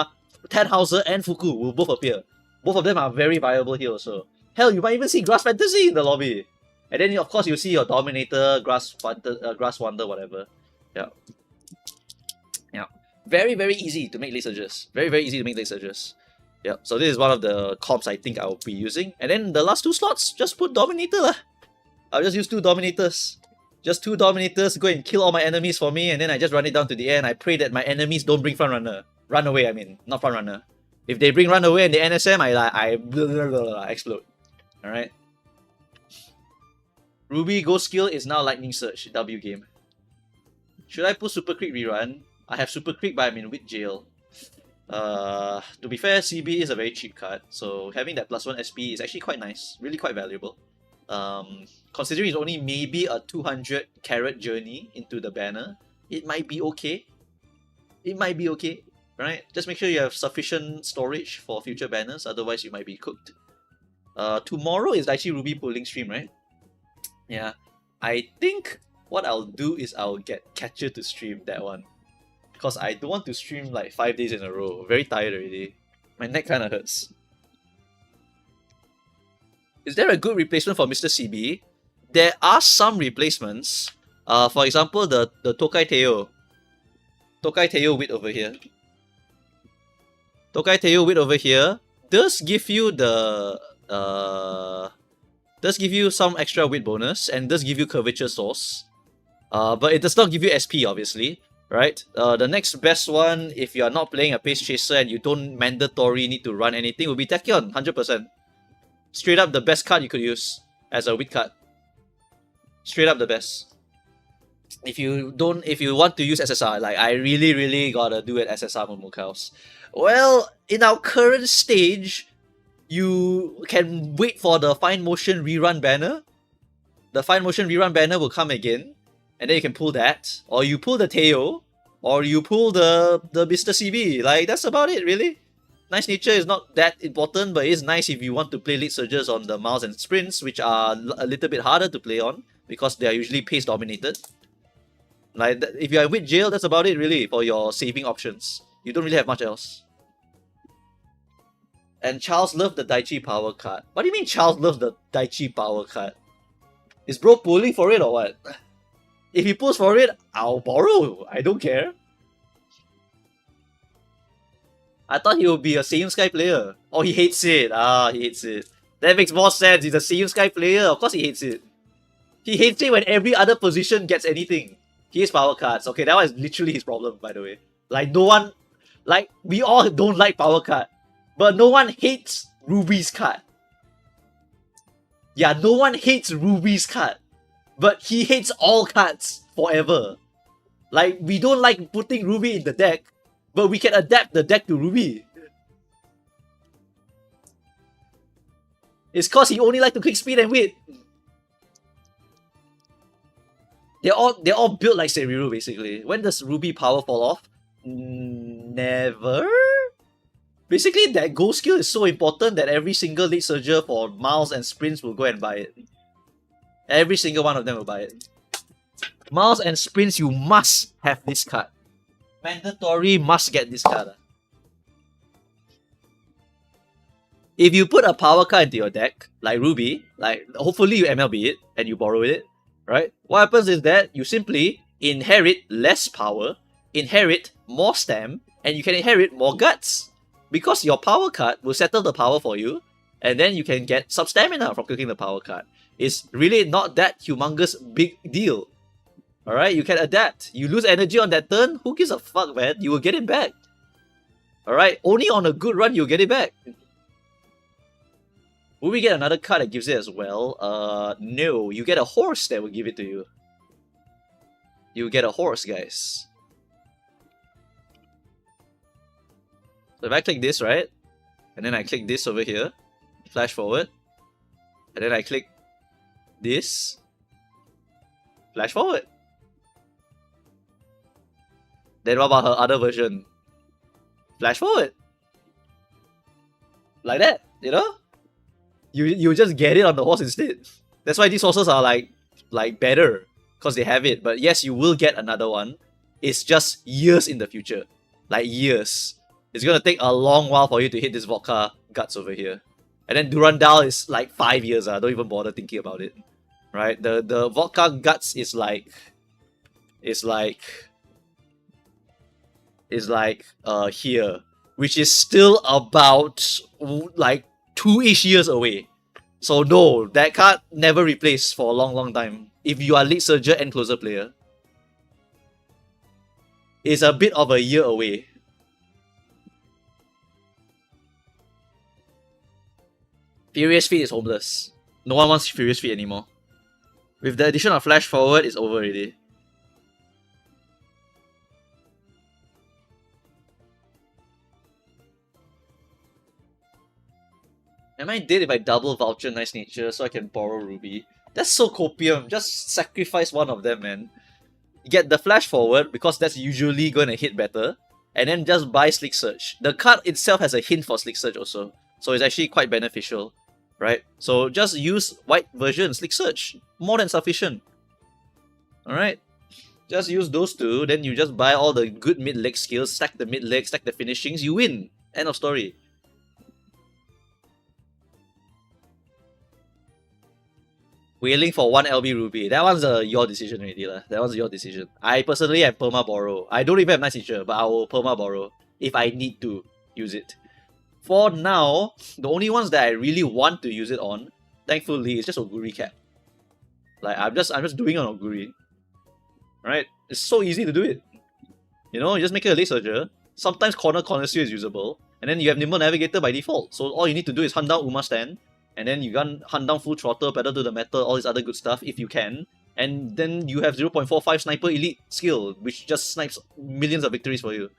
Speaker 1: Tannhauser and Fuku will both appear. Both of them are very viable here also. Hell, you might even see Grass Fantasy in the lobby. And then, of course, you'll see your Dominator, Grass Wonder, whatever. Yeah. Yeah. Very, very easy to make late surges. Very, very easy to make late surges. Yeah, so this is one of the comps I think I'll be using. And then the last 2 slots, just put Dominator lah. I'll just use 2 Dominators. Just 2 Dominators, go and kill all my enemies for me, and then I just run it down to the end. I pray that my enemies don't bring Front Runner. Run away, I mean, not Front Runner. If they bring Run Away and they NSM, I explode. Alright. Ruby Ghost Skill is now Lightning Surge, W game. Should I put Super Creek Rerun? I have Super Creek, but I'm in Wit Jail. To be fair, CB is a very cheap card, so having that +1 SP is actually quite nice, really quite valuable. Considering it's only maybe a 200 carat journey into the banner, it might be okay. It might be okay, right? Just make sure you have sufficient storage for future banners, otherwise you might be cooked. Tomorrow is actually Ruby pulling stream, right? Yeah, I think what I'll do is I'll get Catcher to stream that one. Because I don't want to stream like 5 days in a row. Very tired already. My neck kind of hurts. Is there a good replacement for Mr. CB? There are some replacements. For example, the Tokai Teo. Tokai Teo Wit over here. Tokai Teo Wit over here does give you the does give you some extra Wit bonus and does give you Curvature Source. But it does not give you SP, obviously. Right? The next best one, if you are not playing a Pace Chaser and you don't mandatory need to run anything, will be Tachyon, 100%. Straight up the best card you could use as a Wit card. Straight up the best. If you want to use SSR, like I really gotta do it SSR Momokaos. Well, in our current stage, you can wait for the Fine Motion Rerun banner. The Fine Motion Rerun banner will come again. And then you can pull that, or you pull the Teo, or you pull the Mr. CB. Like, that's about it, really. Nice Nature is not that important, but it is nice if you want to play Lead Surges on the Miles and Sprints, which are a little bit harder to play on, because they are usually pace dominated. Like, if you are with Jail, that's about it, really, for your saving options. You don't really have much else. And Charles loved the Daichi Power card. What do you mean Charles loves the Daichi Power card? Is bro pulling for it or what? If he pulls for it, I'll borrow. I don't care. I thought he would be a Seiyun Sky player. Oh, he hates it. Ah, he hates it. That makes more sense. He's a Seiyun Sky player. Of course he hates it. He hates it when every other position gets anything. He hates power cards. Okay, that one is literally his problem, by the way. Like, no one... Like, we all don't like power card. But no one hates Ruby's card. Yeah, no one hates Ruby's card. But he hates all cards forever. Like, we don't like putting Ruby in the deck, but we can adapt the deck to Ruby. It's cause he only like to click speed and wait. They're all built like Seriru, basically. When does Ruby power fall off? Never? Basically, that Ghost skill is so important that every single Lead Surger for Miles and Sprints will go and buy it. Every single one of them will buy it. Miles and Sprints, you must have this card. Mandatory must get this card. If you put a power card into your deck, like Ruby, like hopefully you MLB it and you borrow it, right? What happens is that you simply inherit less power, inherit more stam, and you can inherit more guts. Because your power card will settle the power for you, and then you can get some stamina from clicking the power card. It's really not that humongous big deal. Alright, you can adapt. You lose energy on that turn, who gives a fuck, man? You will get it back. Alright, only on a good run you'll get it back. Will we get another card that gives it as well? No. You get a horse that will give it to you. You get a horse, guys. So if I click this, right? And then I click this over here. Flash forward. And then I click this. Flash forward. Then what about her other version? Flash forward. Like that, you know? You just get it on the horse instead. That's why these horses are like better. Because they have it. But yes, you will get another one. It's just years in the future. Like years. It's gonna take a long while for you to hit this Vodka Guts over here. And then Durandal is like 5 years. Don't even bother thinking about it. Right? The Vodka Guts is like here. which is still about like 2-ish years away. So no, that card never replaced for a long time. If you are League Surger and Closer player, it's a bit of a year away. Furious Feet is homeless. No one wants Furious Feet anymore. With the addition of Flash Forward, it's over already. Am I dead if I double Voucher Nice Nature so I can borrow Ruby? That's so copium. Just sacrifice one of them, man. Get the Flash Forward because that's usually going to hit better. And then just buy Slick Search. The card itself has a hint for Slick Search also. So it's actually quite beneficial. Right? So just use white version, Slick Search. More than sufficient. Alright? Just use those two, then you just buy all the good mid-leg skills, stack the mid-leg, stack the finishings, you win. End of story. Wailing for 1 LB Ruby. That one's your decision already. That one's your decision. I personally have Perma Borrow. I don't even have Nice Teacher, but I will Perma Borrow if I need to use it. For now, the only ones that I really want to use it on, thankfully, is just Oguri Cap. Like I'm just doing on Oguri. Right? It's so easy to do it. You know, you just make it a League Surger. Sometimes Corner Connoisseur is usable. And then you have Nimble Navigator by default. So all you need to do is hunt down Uma Stand. And then you can hunt down Full Throttle, Pedal to the Metal, all this other good stuff if you can. And then you have 0.45 Sniper Elite skill, which just snipes millions of victories for you.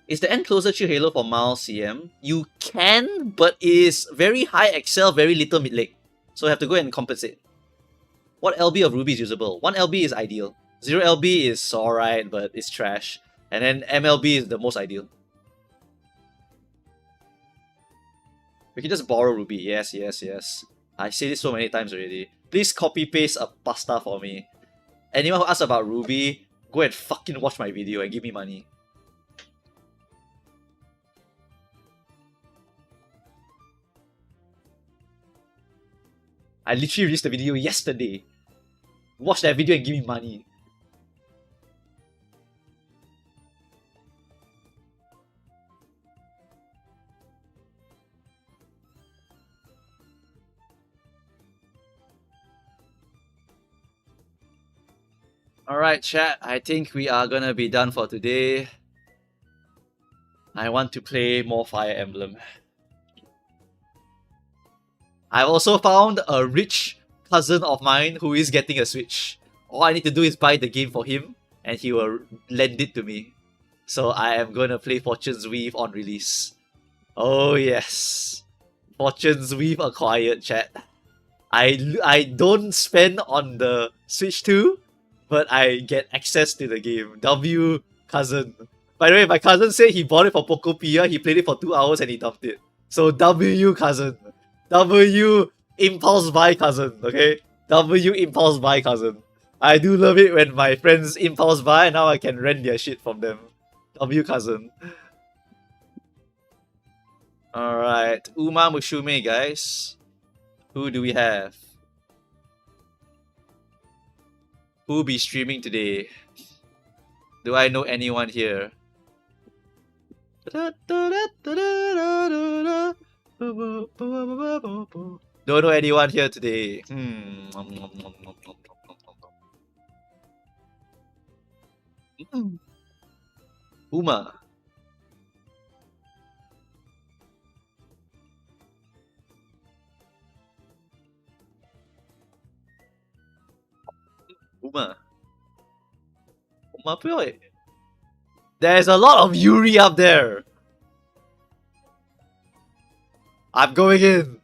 Speaker 1: Is the end closer Chill Halo for Miles CM? You can, but it is very high Excel, very little mid leg. So you have to go and compensate. What LB of Ruby is usable? 1 LB is ideal. 0 LB is alright, but it's trash. And then MLB is the most ideal. We can just borrow Ruby. Yes. I say this so many times already. Please copy paste a pasta for me. Anyone who asks about Ruby, go and fucking watch my video and give me money. I literally released the video yesterday. Watch that video and give me money. Alright, chat. I think we are gonna be done for today. I want to play more Fire Emblem. I've also found a rich cousin of mine who is getting a Switch. All I need to do is buy the game for him, and he will lend it to me. So I am gonna play Fortune's Weave on release. Oh yes. Fortune's Weave acquired, chat. I don't spend on the Switch 2, but I get access to the game. W cousin. By the way, my cousin said he bought it for Pokopia, he played it for 2 hours and he dumped it. So W cousin. W impulse buy cousin, okay? W impulse buy cousin. I do love it when my friends impulse buy and now I can rent their shit from them. W cousin. Alright, Uma Musume, guys. Who do we have? Who be streaming today? Do I know anyone here? Don't know anyone here today. Uma. Uma. Uma Pyoy. There's a lot of Yuri up there. I'm going in.